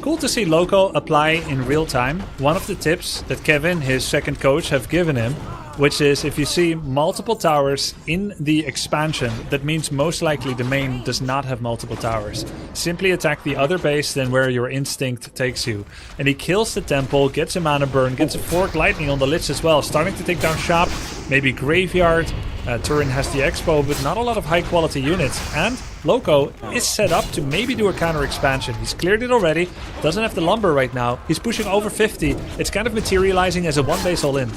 Cool to see Loco apply in real time one of the tips that Kevin, his second coach, have given him, which is if you see multiple towers in the expansion, that means most likely the main does not have multiple towers. Simply attack the other base than where your instinct takes you. And he kills the temple, gets a mana burn, gets a fork lightning on the Lich as well, starting to take down shop, maybe graveyard. Turin has the expo, but not a lot of high quality units. And Loco is set up to maybe do a counter expansion. He's cleared it already, doesn't have the lumber right now. He's pushing over 50. It's kind of materializing as a 1 base all in.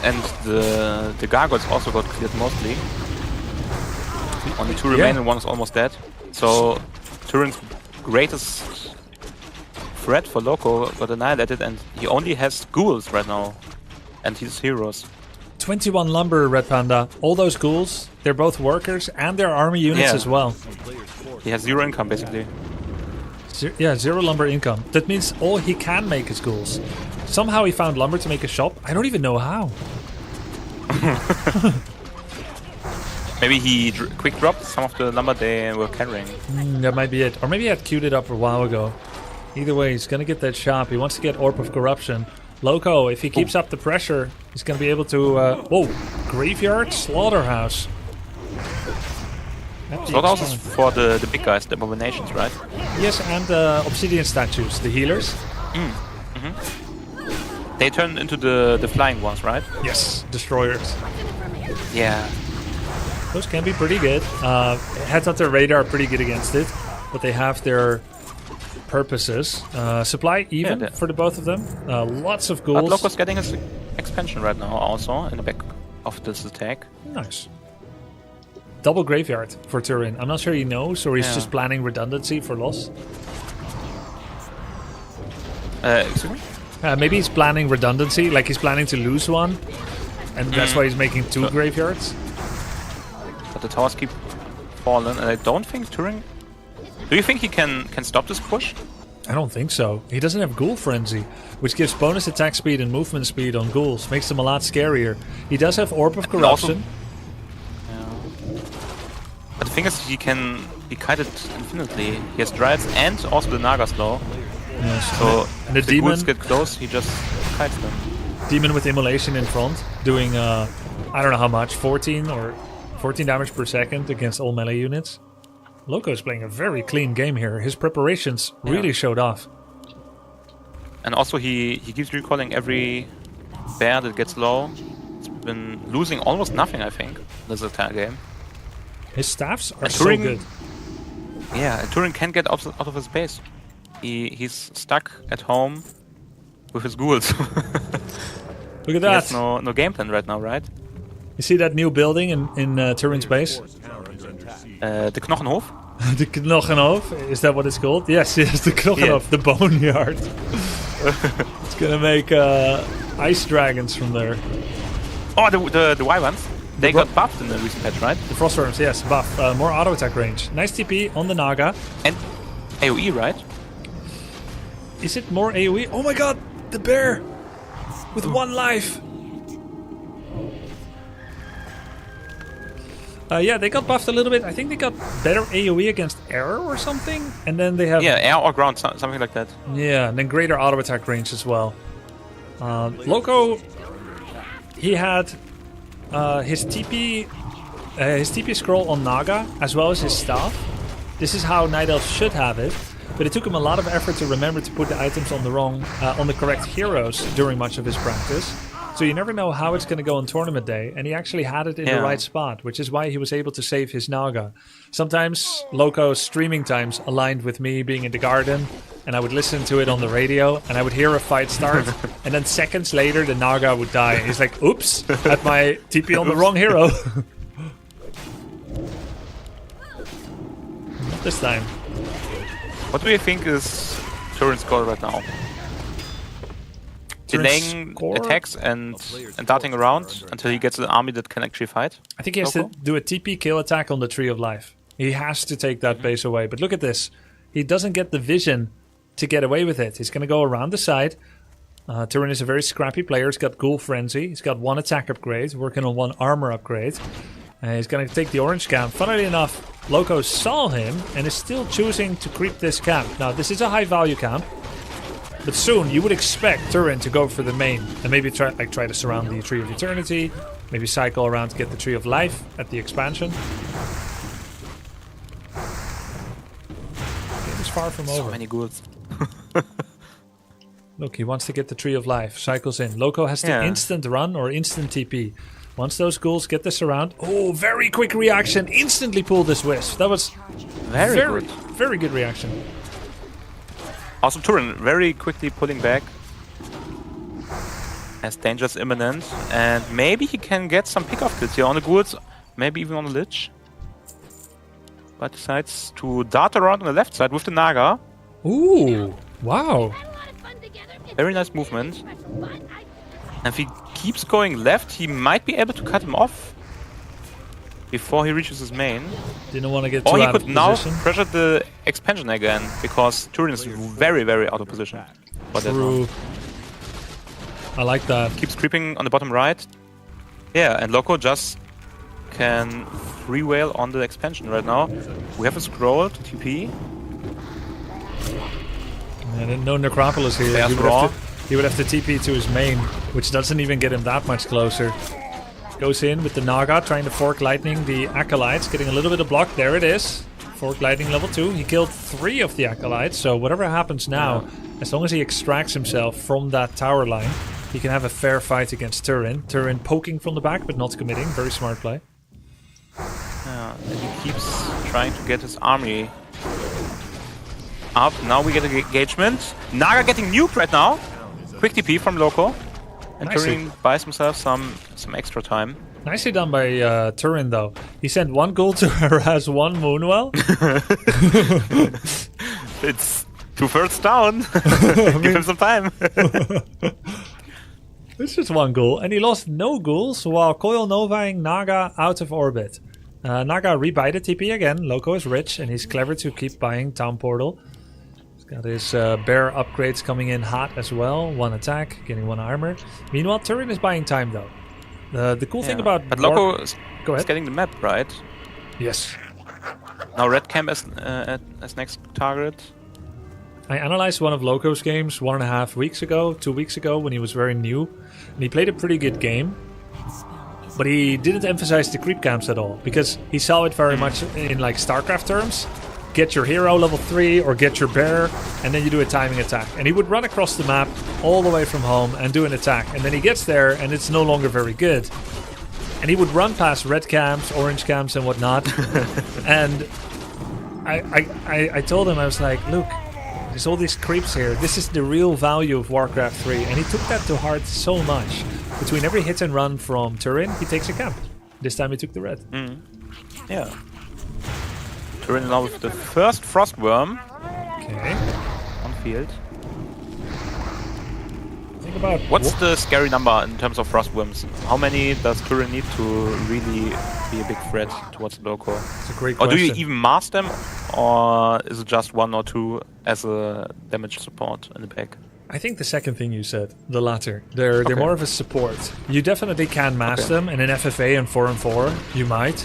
And the gargoyles also got cleared mostly. Only 2 remain and 1 is almost dead. So Turin's greatest threat for Loco got annihilated, and he only has ghouls right now. And his heroes. 21 lumber, Red Panda. All those ghouls, they're both workers and they're army units as well. He has 0 income basically. 0 lumber income. That means all he can make is ghouls. Somehow he found lumber to make a shop. I don't even know how. Maybe he quick dropped some of the lumber they were carrying. That might be it. Or maybe he had queued it up a while ago. Either way, he's going to get that shop. He wants to get Orb of Corruption. Loco, if he keeps up the pressure, he's going to be able to... Graveyard Slaughterhouse. Slaughterhouse is for the big guys, the abominations, right? Yes, and the obsidian statues, the healers. They turn into the flying ones, right? Yes, destroyers. Yeah. Those can be pretty good. Heads on their radar are pretty good against it, but they have their purposes. Supply even for the both of them. Lots of ghouls. But Loco's getting his expansion right now also in the back of this attack. Nice. Double graveyard for Turin. I'm not sure he knows or he's just planning redundancy for loss. Excuse me? Maybe he's planning redundancy, like he's planning to lose one. And that's why he's making 2 graveyards. But the towers keep falling, and I don't think Turin... Do you think he can stop this push? I don't think so. He doesn't have Ghoul Frenzy, which gives bonus attack speed and movement speed on ghouls. Makes them a lot scarier. He does have Orb of Corruption. But the thing is, he can be kited infinitely. He has Dryads and also the Naga Slow. Yes. So and the if demon ghouls get close, he just kites them. Demon with Immolation in front, doing I don't know how much, 14 damage per second against all melee units. Loco is playing a very clean game here. His preparations really showed off. And also he keeps recalling every bear that gets low. He's been losing almost nothing, I think, this entire game. His staffs are And so good. Yeah, and Turin can't get out of his base. He's stuck at home with his ghouls. Look at He has that. no game plan right now, right? You see that new building in Turin's base? The Knochenhof? The Knochenhof, is that what it's called? Yes, the Knochenhof, the boneyard. It's gonna make ice dragons from there. Oh, the Wyverns. They got buffed in the recent patch, right? The Frostworms, yes, buff. More auto attack range. Nice TP on the Naga. And AoE, right? Is it more AoE? Oh my god, the bear! With 1 life! Yeah, they got buffed a little bit. I think they got better AoE against air or something. And then they have... Yeah, air or ground, something like that. Yeah, and then greater auto attack range as well. Loco, he had his TP scroll on Naga as well as his staff. This is how Night Elves should have it. But it took him a lot of effort to remember to put the items on the correct heroes during much of his practice. So you never know how it's going to go on tournament day, and he actually had it in the right spot, which is why he was able to save his Naga. Sometimes Loco's streaming times aligned with me being in the garden, and I would listen to it on the radio, and I would hear a fight start, and then seconds later the Naga would die. And he's like, oops, had my TP on the wrong hero. Not this time. What do you think is Turin's goal right now? Delaying attacks and darting around until he gets an army that can actually fight? I think he has to do a TP kill attack on the Tree of Life. He has to take that base away. But look at this. He doesn't get the vision to get away with it. He's going to go around the side. Turin is a very scrappy player. He's got Ghoul Frenzy. He's got 1 attack upgrade, working on 1 armor upgrade. He's going to take the orange camp. Funnily enough, Loco saw him and is still choosing to creep this camp. Now, this is a high value camp. But soon, you would expect Turin to go for the main and maybe try to surround the Tree of Eternity, maybe cycle around to get the Tree of Life at the expansion. Game is far from over. So many ghouls. Look, he wants to get the Tree of Life, cycles in. Loco has to instant run or instant TP. Once those ghouls get the surround, oh, very quick reaction, instantly pull this wisp. That was very good reaction. Also, Turin very quickly pulling back as danger's imminent, and maybe he can get some pick-off kills here on the ghouls, maybe even on the Lich. But decides to dart around on the left side with the Naga. Ooh, wow. Very nice movement. And if he keeps going left, he might be able to cut him off before he reaches his main. Didn't want to get too or he out could of now position. pressure the expansion again, because Turin is very, very out of position. True. I like that. Keeps creeping on the bottom right. Yeah, and Loco just can free whale on the expansion right now. We have a scroll to TP. And no Necropolis here. He would have to TP to his main, which doesn't even get him that much closer. Goes in with the Naga, trying to Fork Lightning the Acolytes, getting a little bit of block. There it is. Fork Lightning level 2. He killed 3 of the Acolytes, so whatever happens now, as long as he extracts himself from that tower line, he can have a fair fight against Turin. Turin poking from the back, but not committing. Very smart play. And he keeps trying to get his army up. Now we get an engagement. Naga getting nuked right now. Quick TP from Loco. And Turin buys himself some extra time. Nicely done by Turin, though. He sent 1 ghoul to harass 1 Moonwell. It's 2/3 down. Give him some time. It's just 1 ghoul. And he lost no ghouls while Coil Novaing Naga out of orbit. Naga rebuy the TP again. Loco is rich and he's clever to keep buying Town Portal. Got his bear upgrades coming in hot as well. 1 attack, getting 1 armor. Meanwhile, Turin is buying time though. The cool thing about... But Loco is getting the map, right? Yes. Now Red Camp as next target. I analyzed one of Loco's games 1.5 weeks ago, 2 weeks ago, when he was very new. And he played a pretty good game. But he didn't emphasize the creep camps at all. Because he saw it very much in like StarCraft terms. Get your hero level 3 or get your bear. And then you do a timing attack. And he would run across the map all the way from home and do an attack. And then he gets there and it's no longer very good. And he would run past red camps, orange camps and whatnot. And I told him, I was like, look, there's all these creeps here. This is the real value of Warcraft 3. And he took that to heart so much. Between every hit and run from Turin, he takes a camp. This time he took the red. Yeah. Turin now with the first Frostworm. Okay. On field. Think about what's the scary number in terms of Frostworms? How many does Turin need to really be a big threat towards Loco? It's a great question. Or do you even mask them? Or is it just 1 or 2 as a damage support in the pack? I think the second thing you said, the latter. They're more of a support. You definitely can mask them, and in FFA and 4-4, you might.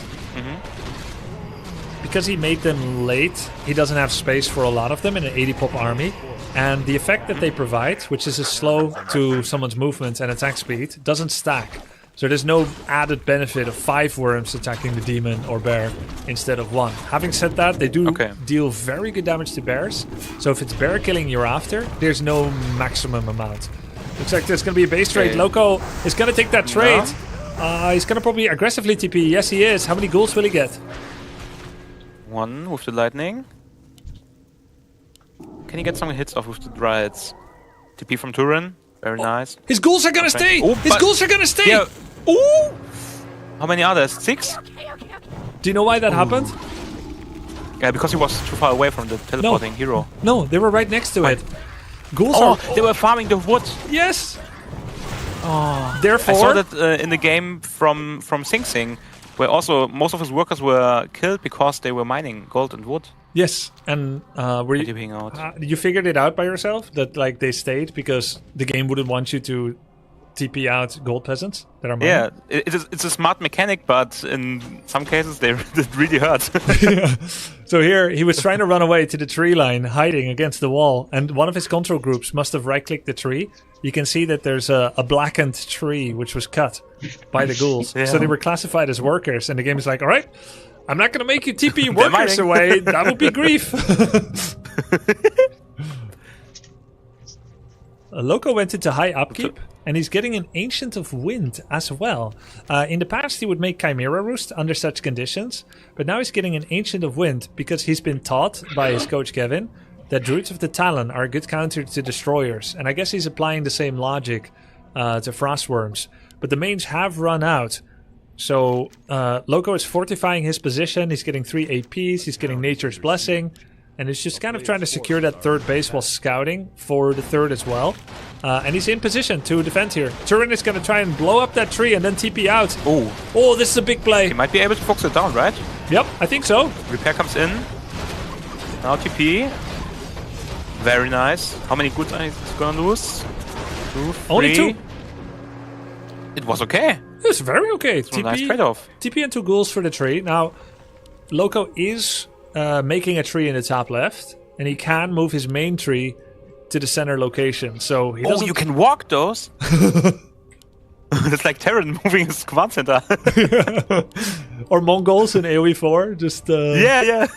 Because he made them late, he doesn't have space for a lot of them in an 80 pop army. And the effect that they provide, which is a slow to someone's movement and attack speed, doesn't stack. So there's no added benefit of 5 worms attacking the demon or bear instead of 1. Having said that, they do deal very good damage to bears. So if it's bear killing you're after, there's no maximum amount. Looks like there's going to be a base trade. Loco is going to take that trade. He's going to probably aggressively TP. Yes, he is. How many ghouls will he get? 1 with the lightning. Can he get some hits off with the Dryads? TP from Turin. Very nice. His ghouls are going to stay. His ghouls are going to stay. Yeah. Ooh! How many are there? 6? Do you know why that happened? Yeah, because he was too far away from the teleporting hero. No, they were right next to it. Ghouls they were farming the wood. Yes. Therefore, I saw that in the game from Sing Sing, where also most of his workers were killed because they were mining gold and wood. Yes, and were you figured it out by yourself that like they stayed because the game wouldn't want you to TP out gold peasants that are mining? Yeah, it's a smart mechanic, but in some cases it really hurts. So here he was trying to run away to the tree line, hiding against the wall, and one of his control groups must have right-clicked the tree. You can see that there's a blackened tree which was cut by the ghouls. So they were classified as workers, and the game is like, all right, I'm not going to make you TP workers away. That would be grief. Loco went into high upkeep, and he's getting an Ancient of Wind as well. In the past, he would make Chimera Roost under such conditions, but now he's getting an Ancient of Wind because he's been taught by his coach Kevin that Druids of the Talon are a good counter to Destroyers, and I guess he's applying the same logic to Frostworms. But the mains have run out. So Loco is fortifying his position. He's getting 3 APs. He's getting Nature's Blessing. And he's just kind of trying to secure that third base while scouting for the third as well. And he's in position to defend here. Turin is going to try and blow up that tree and then TP out. Oh, this is a big play. He might be able to focus it down, right? Yep, I think so. Repair comes in. Now TP. Very nice. How many goods are he going to lose? 2, 3. Only 2. It was okay. It was very okay. TP, nice trade-off. TP and 2 ghouls for the tree. Now, Loco is making a tree in the top left, and he can move his main tree to the center location. So he doesn't... you can walk those? It's like Terran moving his command center. Or Mongols in AoE 4. Just Yeah.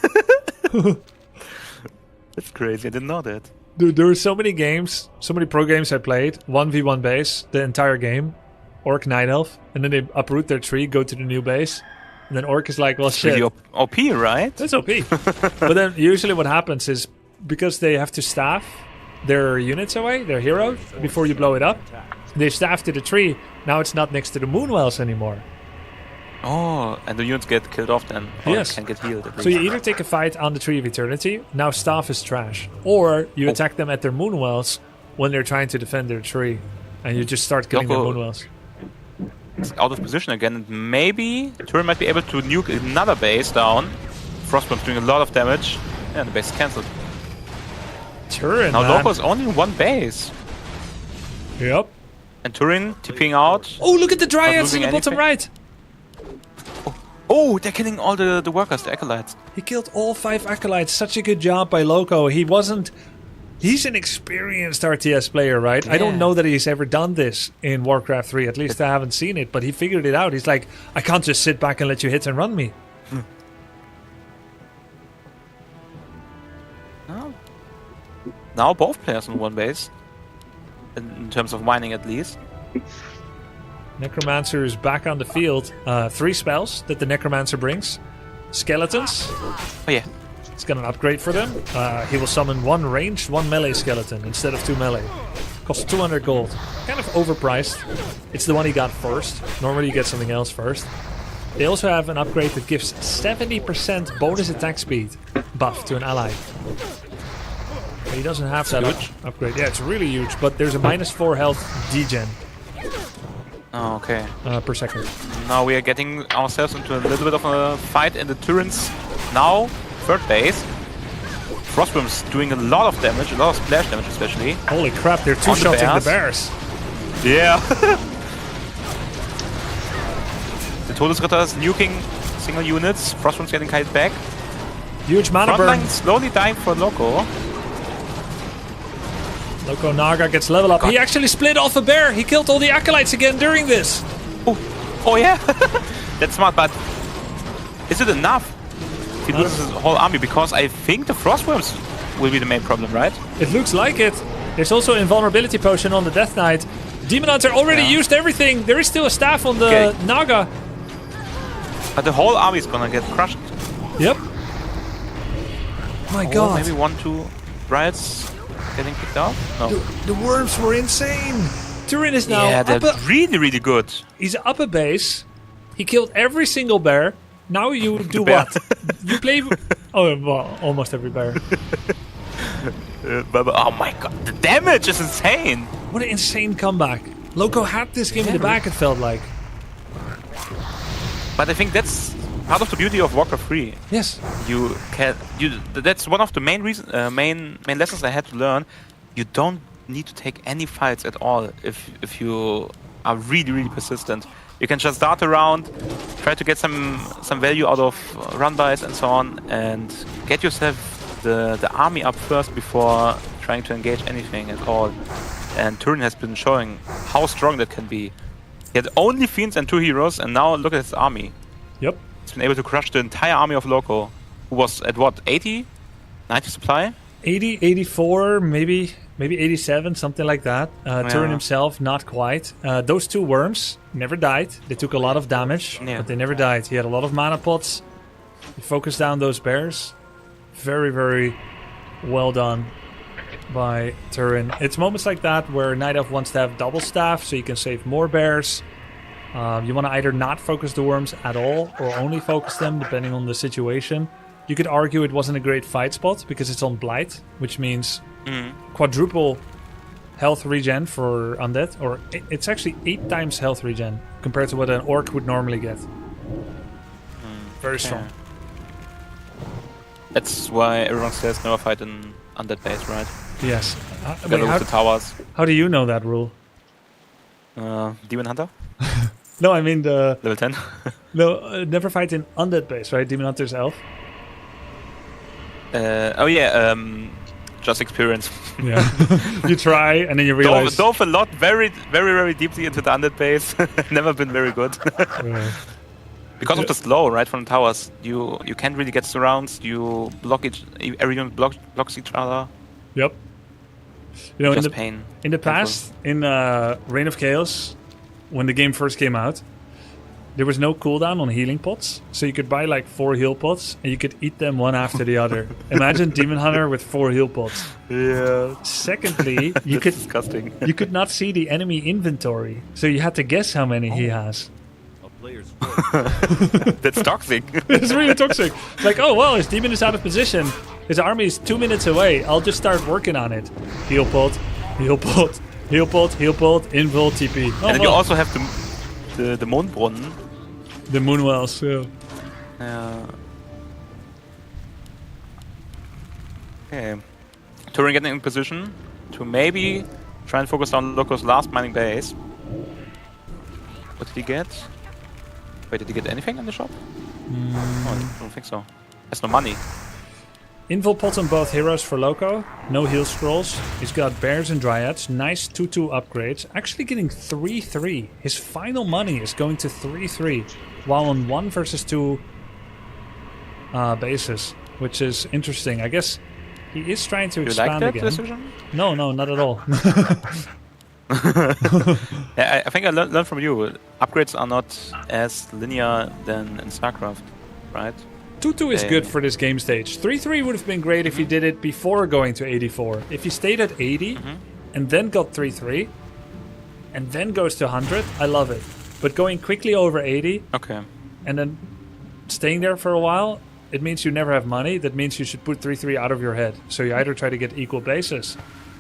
That's crazy. I didn't know that. Dude, there were so many games, so many pro games I played. 1v1 base, the entire game. Orc Night Elf, and then they uproot their tree, go to the new base, and then Orc is like, well, shit. Really OP, right? That's OP. But then usually what happens is, because they have to staff their units away, their heroes, before you blow it up, they staff to the tree. Now it's not next to the Moonwells anymore. Oh, and the units get killed off then. Or yes. Can get healed. So you either take a fight on the Tree of Eternity, now staff is trash, or you attack them at their Moonwells when they're trying to defend their tree, and you just start killing their Moonwells. It's out of position again, and maybe Turin might be able to nuke another base down. Frostbomb's doing a lot of damage, and the base is cancelled. Turin, now man. Loco's only one base. Yep. And Turin TPing out. Oh, look at the Dryads in the bottom right. Oh, they're killing all the workers, the acolytes. He killed all 5 acolytes. Such a good job by Loco. He wasn't He's an experienced RTS player, right? Yeah. I don't know that he's ever done this in Warcraft 3. At least I haven't seen it, but he figured it out. He's like, I can't just sit back and let you hit and run me. Now both players on one base. In terms of mining, at least. Necromancer is back on the field. 3 spells that the Necromancer brings. Skeletons. Oh yeah. It's got an upgrade for them. He will summon 1 ranged, 1 melee skeleton instead of 2 melee. Costs 200 gold. Kind of overpriced. It's the one he got first. Normally you get something else first. They also have an upgrade that gives 70% bonus attack speed buff to an ally. But he doesn't have that upgrade. Yeah, it's really huge, but there's a -4 health degen. Oh, okay. Per second. Now we are getting ourselves into a little bit of a fight in the Tyrant's now third base. Frostworm's doing a lot of damage, a lot of splash damage especially. Holy crap, they're two-shotting the bears. Yeah. The Todesritter is nuking single units. Frostworm's getting kited back. Huge mana burn. Frontline slowly dying for Loco. Loco Naga gets level up. God. He actually split off a bear. He killed all the acolytes again during this. Oh yeah. That's smart, but is it enough? He loses his whole army, because I think the Frostworms will be the main problem, right? It looks like it. There's also invulnerability potion on the Death Knight. Demon Hunter already used everything. There is still a staff on the Naga. But the whole army is gonna get crushed. Yep. My God. Maybe 1-2 riots getting kicked off? No. The worms were insane. Turin is now really good. He's up a base. He killed every single bear. Now you do what? You play... Oh, well, almost every bear. Oh my God, the damage is insane. What an insane comeback. Loco had this game in the back, it felt like. But I think that's part of the beauty of Warcraft 3. Yes. That's one of the main main lessons I had to learn. You don't need to take any fights at all if you are really persistent. You can just start around, try to get some value out of run-bys and so on, and get yourself the army up first before trying to engage anything at all. And Tourney has been showing how strong that can be. He had only Fiends and 2 heroes, and now look at his army. Yep. He's been able to crush the entire army of Loco, who was at what, 80? 90 supply? 80, 84, maybe 87, something like that. Turin himself, not quite. Those 2 worms never died. They took a lot of damage, but they never died. He had a lot of mana pots. He focused down those bears. Very well done by Turin. It's moments like that where Night Elf wants to have double staff so you can save more bears. You want to either not focus the worms at all or only focus them depending on the situation. You could argue it wasn't a great fight spot because it's on Blight, which means quadruple health regen for undead, or it's actually 8 times health regen compared to what an orc would normally get. Very strong. That's why everyone says never fight in undead base, right? Yes. Together with the towers. How do you know that rule? Demon Hunter? No, I mean the... Level 10? No, never fight in undead base, right? Demon Hunter's elf. Just experience. Yeah. You try and then you realize... Dove a lot very deeply into the undead base. Never been very good. Because of the slow, right, from the towers. You can't really get surrounds. You block everyone blocks each other. Yep. You know, just in the past, in Reign of Chaos, when the game first came out, there was no cooldown on healing pots, so you could buy like 4 heal pots and you could eat them one after the other. Imagine Demon Hunter with 4 heal pots. Yeah. Secondly, disgusting. You could not see the enemy inventory, so you had to guess how many he has. That's toxic. It's really toxic. It's like, oh well, his demon is out of position. His army is 2 minutes away. I'll just start working on it. Heal pot, heal pot, heal pot, heal pot, invul, TP. Oh, and then you also have the Mondbrunnen. The Moonwells, yeah. Okay. Turin getting in position to maybe try and focus on Loco's last mining base. What did he get? Wait, did he get anything in the shop? Oh, I don't think so. Has no money. Invul pots on both heroes for Loco. No heal scrolls. He's got bears and dryads. Nice 2-2 upgrades. Actually getting 3-3. His final money is going to 3-3. While on 1 versus 2 bases. Which is interesting. I guess he is trying to expand like that again. decision? No, not at all. Yeah, I think I learned from you. Upgrades are not as linear than in StarCraft, right? 2-2 is good for this game stage. 3-3 would have been great if he did it before going to 84. If he stayed at 80 and then got 3-3 and then goes to 100, I love it. But going quickly over 80 and then staying there for a while, it means you never have money. That means you should put 3-3 out of your head. So you either try to get equal bases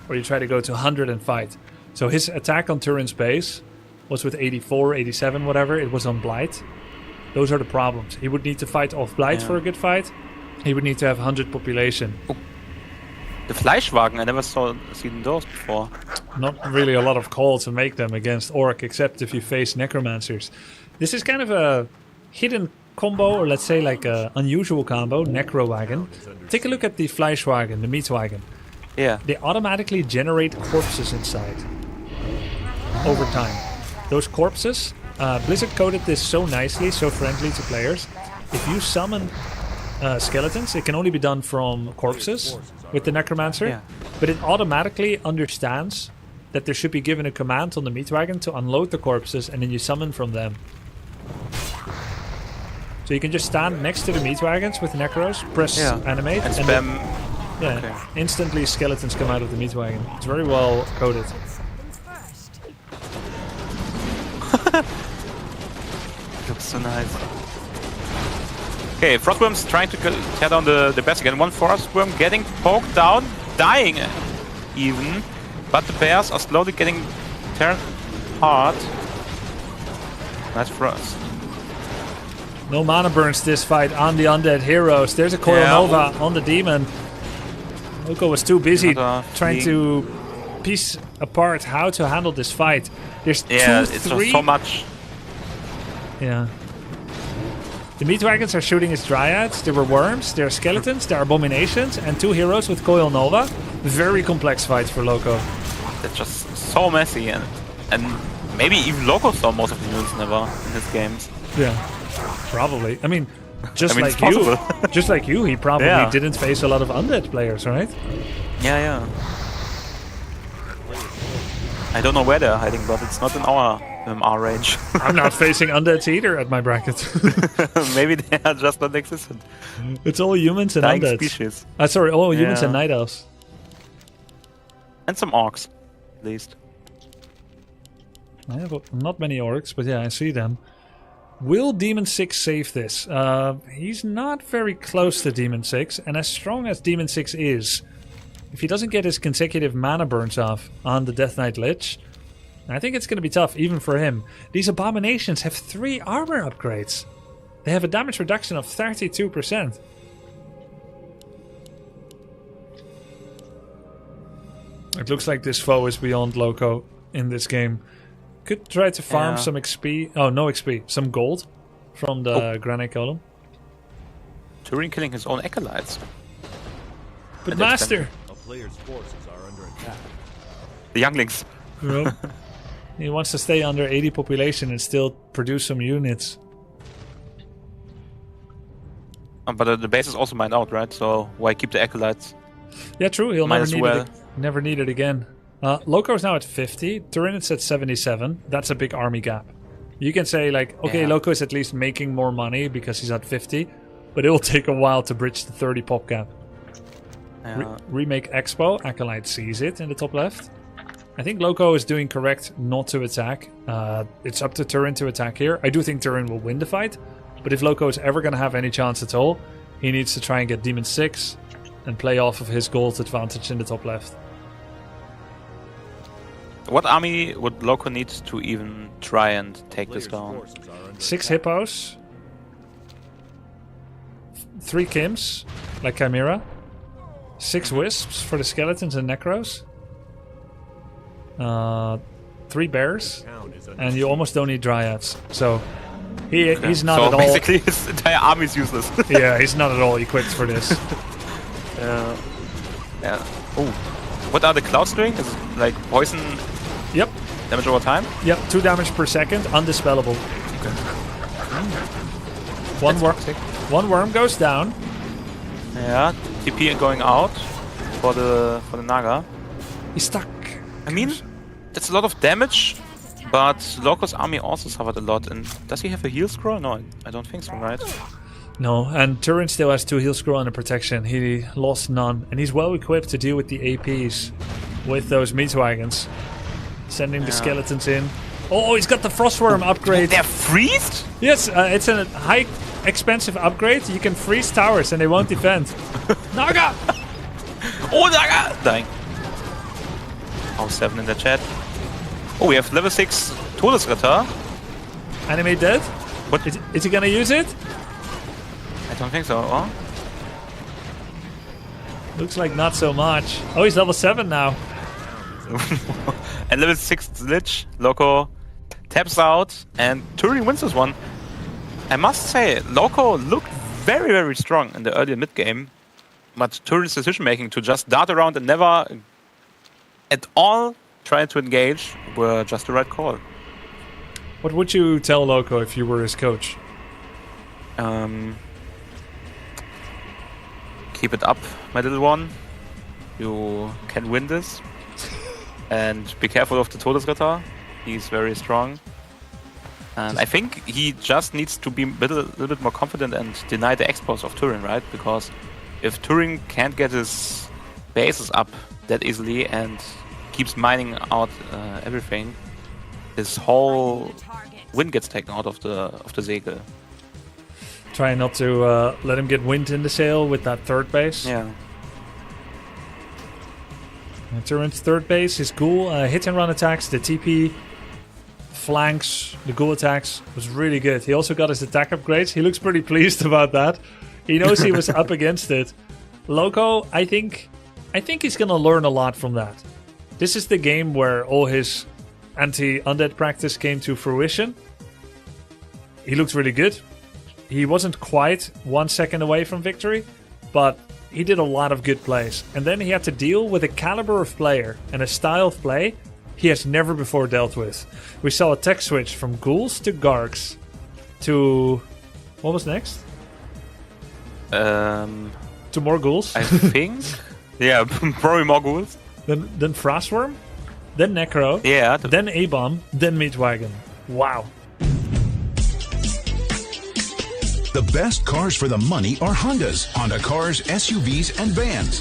or you try to go to 100 and fight. So his attack on Turin's base was with 84, 87, whatever. It was on Blight. Those are the problems. He would need to fight off Blight for a good fight. He would need to have 100 population. Oh. The Fleischwagen, I never seen those before. Not really a lot of call to make them against Orc, except if you face Necromancers. This is kind of a hidden combo, or let's say like a unusual combo, Necro Wagon. Take a look at the Fleischwagen, the Meat Wagon. Yeah. They automatically generate corpses inside over time. Those corpses, Blizzard coded this so nicely, so friendly to players. If you summon skeletons, it can only be done from corpses with the Necromancer, but it automatically understands that there should be given a command on the Meat Wagon to unload the corpses, and then you summon from them. So you can just stand next to the Meat Wagons with Necros, press animate, and spam. Then, instantly skeletons come out of the Meat Wagon. It's very well coded. Looks so nice. Okay, Frostworm's trying to tear down the best again. One Frostworm getting poked down, dying even. But the bears are slowly getting teared apart. Nice Frost. No mana burns this fight on the undead heroes. There's a Coil Nova on the demon. Loco was too busy trying to piece apart how to handle this fight. There's it's so much. Yeah. The Meat Wagons are shooting his Dryads. There were worms, there are skeletons, there are abominations, and 2 heroes with Coil Nova. Very complex fights for Loco. It's just so messy, and maybe even Loco saw most of the units never in his games. Yeah, probably. I mean, just like you, just like you, he probably didn't face a lot of undead players, right? Yeah. I don't know where they're hiding, but it's not in our range. I'm not facing undeads either at my bracket. Maybe they are just not existent. It's all humans and dying undeads. Species. Sorry, all humans and night elves. And some orcs, at least. I have not many orcs, but yeah, I see them. Will Demon 6 save this? He's not very close to Demon 6, and as strong as Demon 6 is, if he doesn't get his consecutive mana burns off on the Death Knight Lich, I think it's going to be tough, even for him. These abominations have 3 armor upgrades. They have a damage reduction of 32%. It looks like this foe is beyond Loco in this game. Could try to farm some XP. Oh, no XP. Some gold from the Granite Golem. Turin killing his own acolytes. But and Master! A player's forces are under attack. The younglings. Yep. He wants to stay under 80 population and still produce some units. But the base is also mined out, right? So why keep the acolytes? Yeah, true. He'll never need it again. Loco is now at 50. Turin is at 77. That's a big army gap. You can say, like, okay, Loco is at least making more money because he's at 50, but it will take a while to bridge the 30 pop gap. Remake Expo. Acolyte sees it in the top left. I think Loco is doing correct not to attack. It's up to Turin to attack here. I do think Turin will win the fight, but if Loco is ever going to have any chance at all, he needs to try and get Demon 6 and play off of his gold advantage in the top left. What army would Loco need to even try and take this down? 6 hippos, 3 Kims, like Chimera, 6 wisps for the skeletons and necros, 3 bears, and you almost don't need dryads. So he's not at all. Basically, his entire army is useless. Yeah, he's not at all equipped for this. Yeah. Oh. What are the clouds doing? Is it like poison? Yep. Damage over time? Yep, 2 damage per second, undispellable. Okay. One worm goes down. Yeah, TP going out for the Naga. He's stuck. I mean, that's a lot of damage, but Loco's army also suffered a lot. And does he have a heal scroll? No, I don't think so, right? No, and Turin still has 2 heal scroll and a protection. He lost none, and he's well equipped to deal with the APs with those meat wagons. Sending the skeletons in. Oh, he's got the Frostworm upgrade. They're freezed? Yes, it's a high expensive upgrade. You can freeze towers and they won't defend. Naga! Oh, Naga! Dying. Oh, 7 in the chat. Oh, we have level 6 Todesritter. Anime dead? What? Is he gonna use it? I don't think so. Oh? Looks like not so much. Oh, he's level 7 now. And level 6 Lich, Loco taps out, and Tourney wins this one. I must say, Loco looked very, very strong in the early mid game, but Tourney's decision making to just dart around and never at all try to engage were just the right call. What would you tell Loco if you were his coach? Keep it up, my little one. You can win this. And be careful of the Todesritter. He's very strong. And I think he just needs to be a little bit more confident and deny the exploits of Turin, right? Because if Turin can't get his bases up that easily and keeps mining out everything, his whole win gets taken out of the Segel. Try not to let him get wind in the sail with that third base. Yeah. Turin's third base, his ghoul hit and run attacks, the TP flanks, the ghoul attacks was really good. He also got his attack upgrades. He looks pretty pleased about that. He knows he was up against it. Loco, I think he's gonna learn a lot from that. This is the game where all his anti-undead practice came to fruition. He looked really good. He wasn't quite 1 second away from victory, but he did a lot of good plays. And then he had to deal with a caliber of player and a style of play he has never before dealt with. We saw a tech switch from ghouls to gargs to... What was next? To more ghouls? I think. Yeah, probably more ghouls. Then Frostworm, then Necro, then A-Bomb, then Meatwagon. Wow. The best cars for the money are Hondas. Honda cars, SUVs, and vans.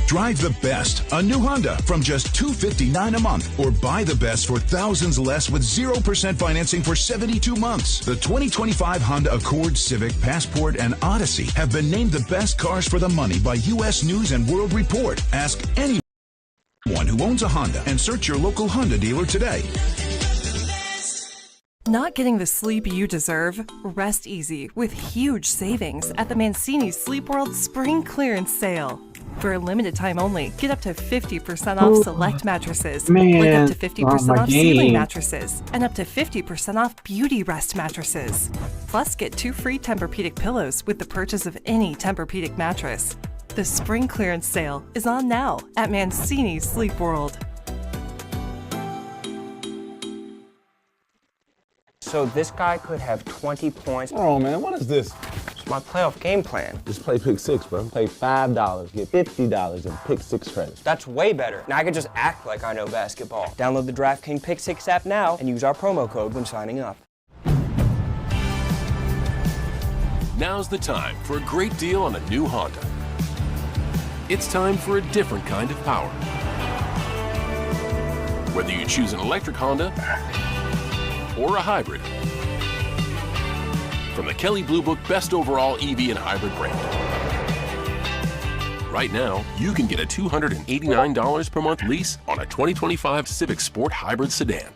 Drive the best, a new Honda from just $259 a month, or buy the best for thousands less with 0% financing for 72 months. The 2025 Honda Accord, Civic, Passport, and Odyssey have been named the best cars for the money by U.S. News and World Report. Ask anyone who owns a Honda and search your local Honda dealer today. Not getting the sleep you deserve? Rest easy with huge savings at the Mancini Sleep World Spring Clearance Sale. For a limited time only, get up to 50% off select mattresses, with up to 50% off ceiling mattresses, and up to 50% off Beauty Rest mattresses. Plus, get 2 free Tempur-Pedic pillows with the purchase of any Tempur-Pedic mattress. The Spring Clearance Sale is on now at Mancini Sleep World. So this guy could have 20 points. Oh man, what is this? It's my playoff game plan. Just play Pick 6, bro. Pay $5, get $50 in Pick 6 credits. That's way better. Now I can just act like I know basketball. Download the DraftKings Pick 6 app now and use our promo code when signing up. Now's the time for a great deal on a new Honda. It's time for a different kind of power. Whether you choose an electric Honda or a hybrid. From the Kelley Blue Book Best Overall EV and Hybrid brand. Right now, you can get a $289 per month lease on a 2025 Civic Sport Hybrid Sedan.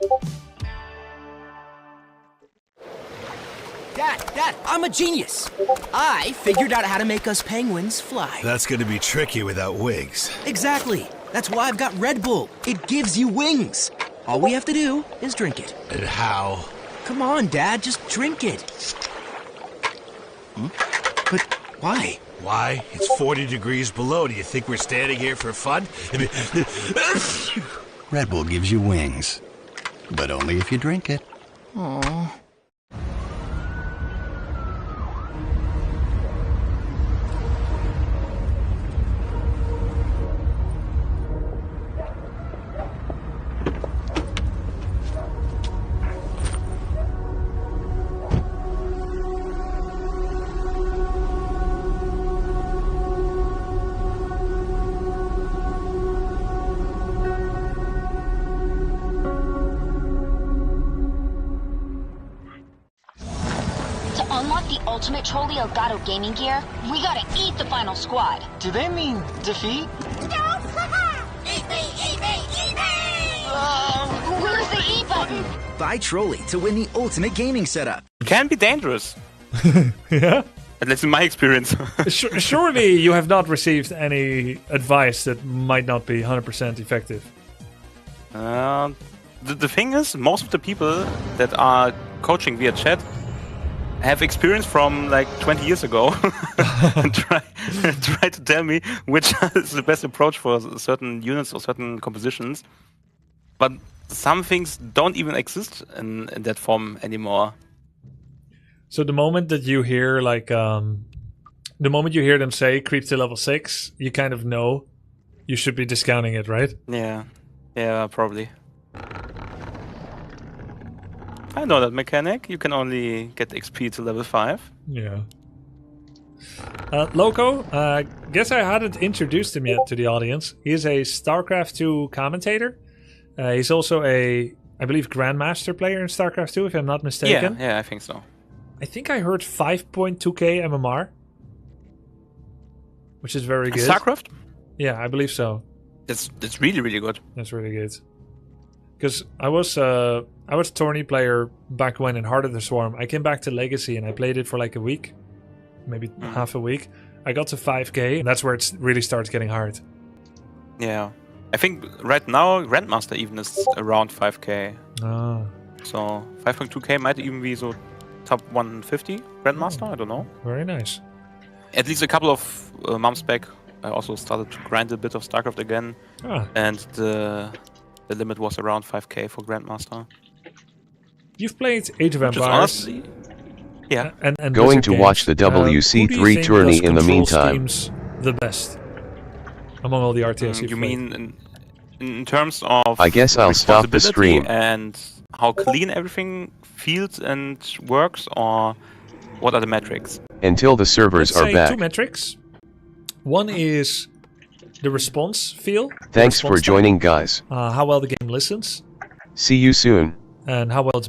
Dad, I'm a genius. I figured out how to make us penguins fly. That's gonna be tricky without wings. Exactly. That's why I've got Red Bull. It gives you wings. All we have to do is drink it. And how? Come on, Dad, just drink it. Why? Why? It's 40 degrees below. Do you think we're standing here for fun? Red Bull gives you wings. But only if you drink it. Aww. Ultimate Trolley Elgato gaming gear, we gotta eat the final squad. Do they mean defeat? No! Eat me! Eat me! Eat me! Where's the E button? Buy Trolley to win the ultimate gaming setup. Can be dangerous. Yeah? At least in my experience. Surely you have not received any advice that might not be 100% effective. The thing is, most of the people that are coaching via chat have experience from like 20 years ago and try to tell me which is the best approach for certain units or certain compositions. But some things don't even exist in that form anymore. So the moment that you hear like the moment you hear them say creep to level 6, you kind of know you should be discounting it, right? Yeah, probably. I know that mechanic. You can only get XP to level 5. Yeah. Loco, guess I hadn't introduced him yet to the audience. He's a StarCraft 2 commentator. He's also I believe, Grandmaster player in StarCraft 2, if I'm not mistaken. Yeah, I think so. I think I heard 5.2k MMR, which is very good. StarCraft? Yeah, I believe so. That's really, really good. That's really good. Because I was a Tourney player back when in Heart of the Swarm. I came back to Legacy and I played it for like a week, maybe half a week. I got to 5k, and that's where it really starts getting hard. Yeah. I think right now Grandmaster even is around 5k. Ah. So 5.2k might even be so top 150 Grandmaster, I don't know. Very nice. At least a couple of months back, I also started to grind a bit of StarCraft again. And the limit was around 5k for Grandmaster. You've played Age of Empires. Yeah. And going to games. watch the WC3 tourney in the meantime. The best among all the RTS you mean in terms of I guess I'll stop the stream. And how clean everything feels and works, or what are the metrics? Until the servers Let's are say back. 2 metrics. One is the response feel. Thanks for joining, guys. How well the game listens. See you soon. And how well it's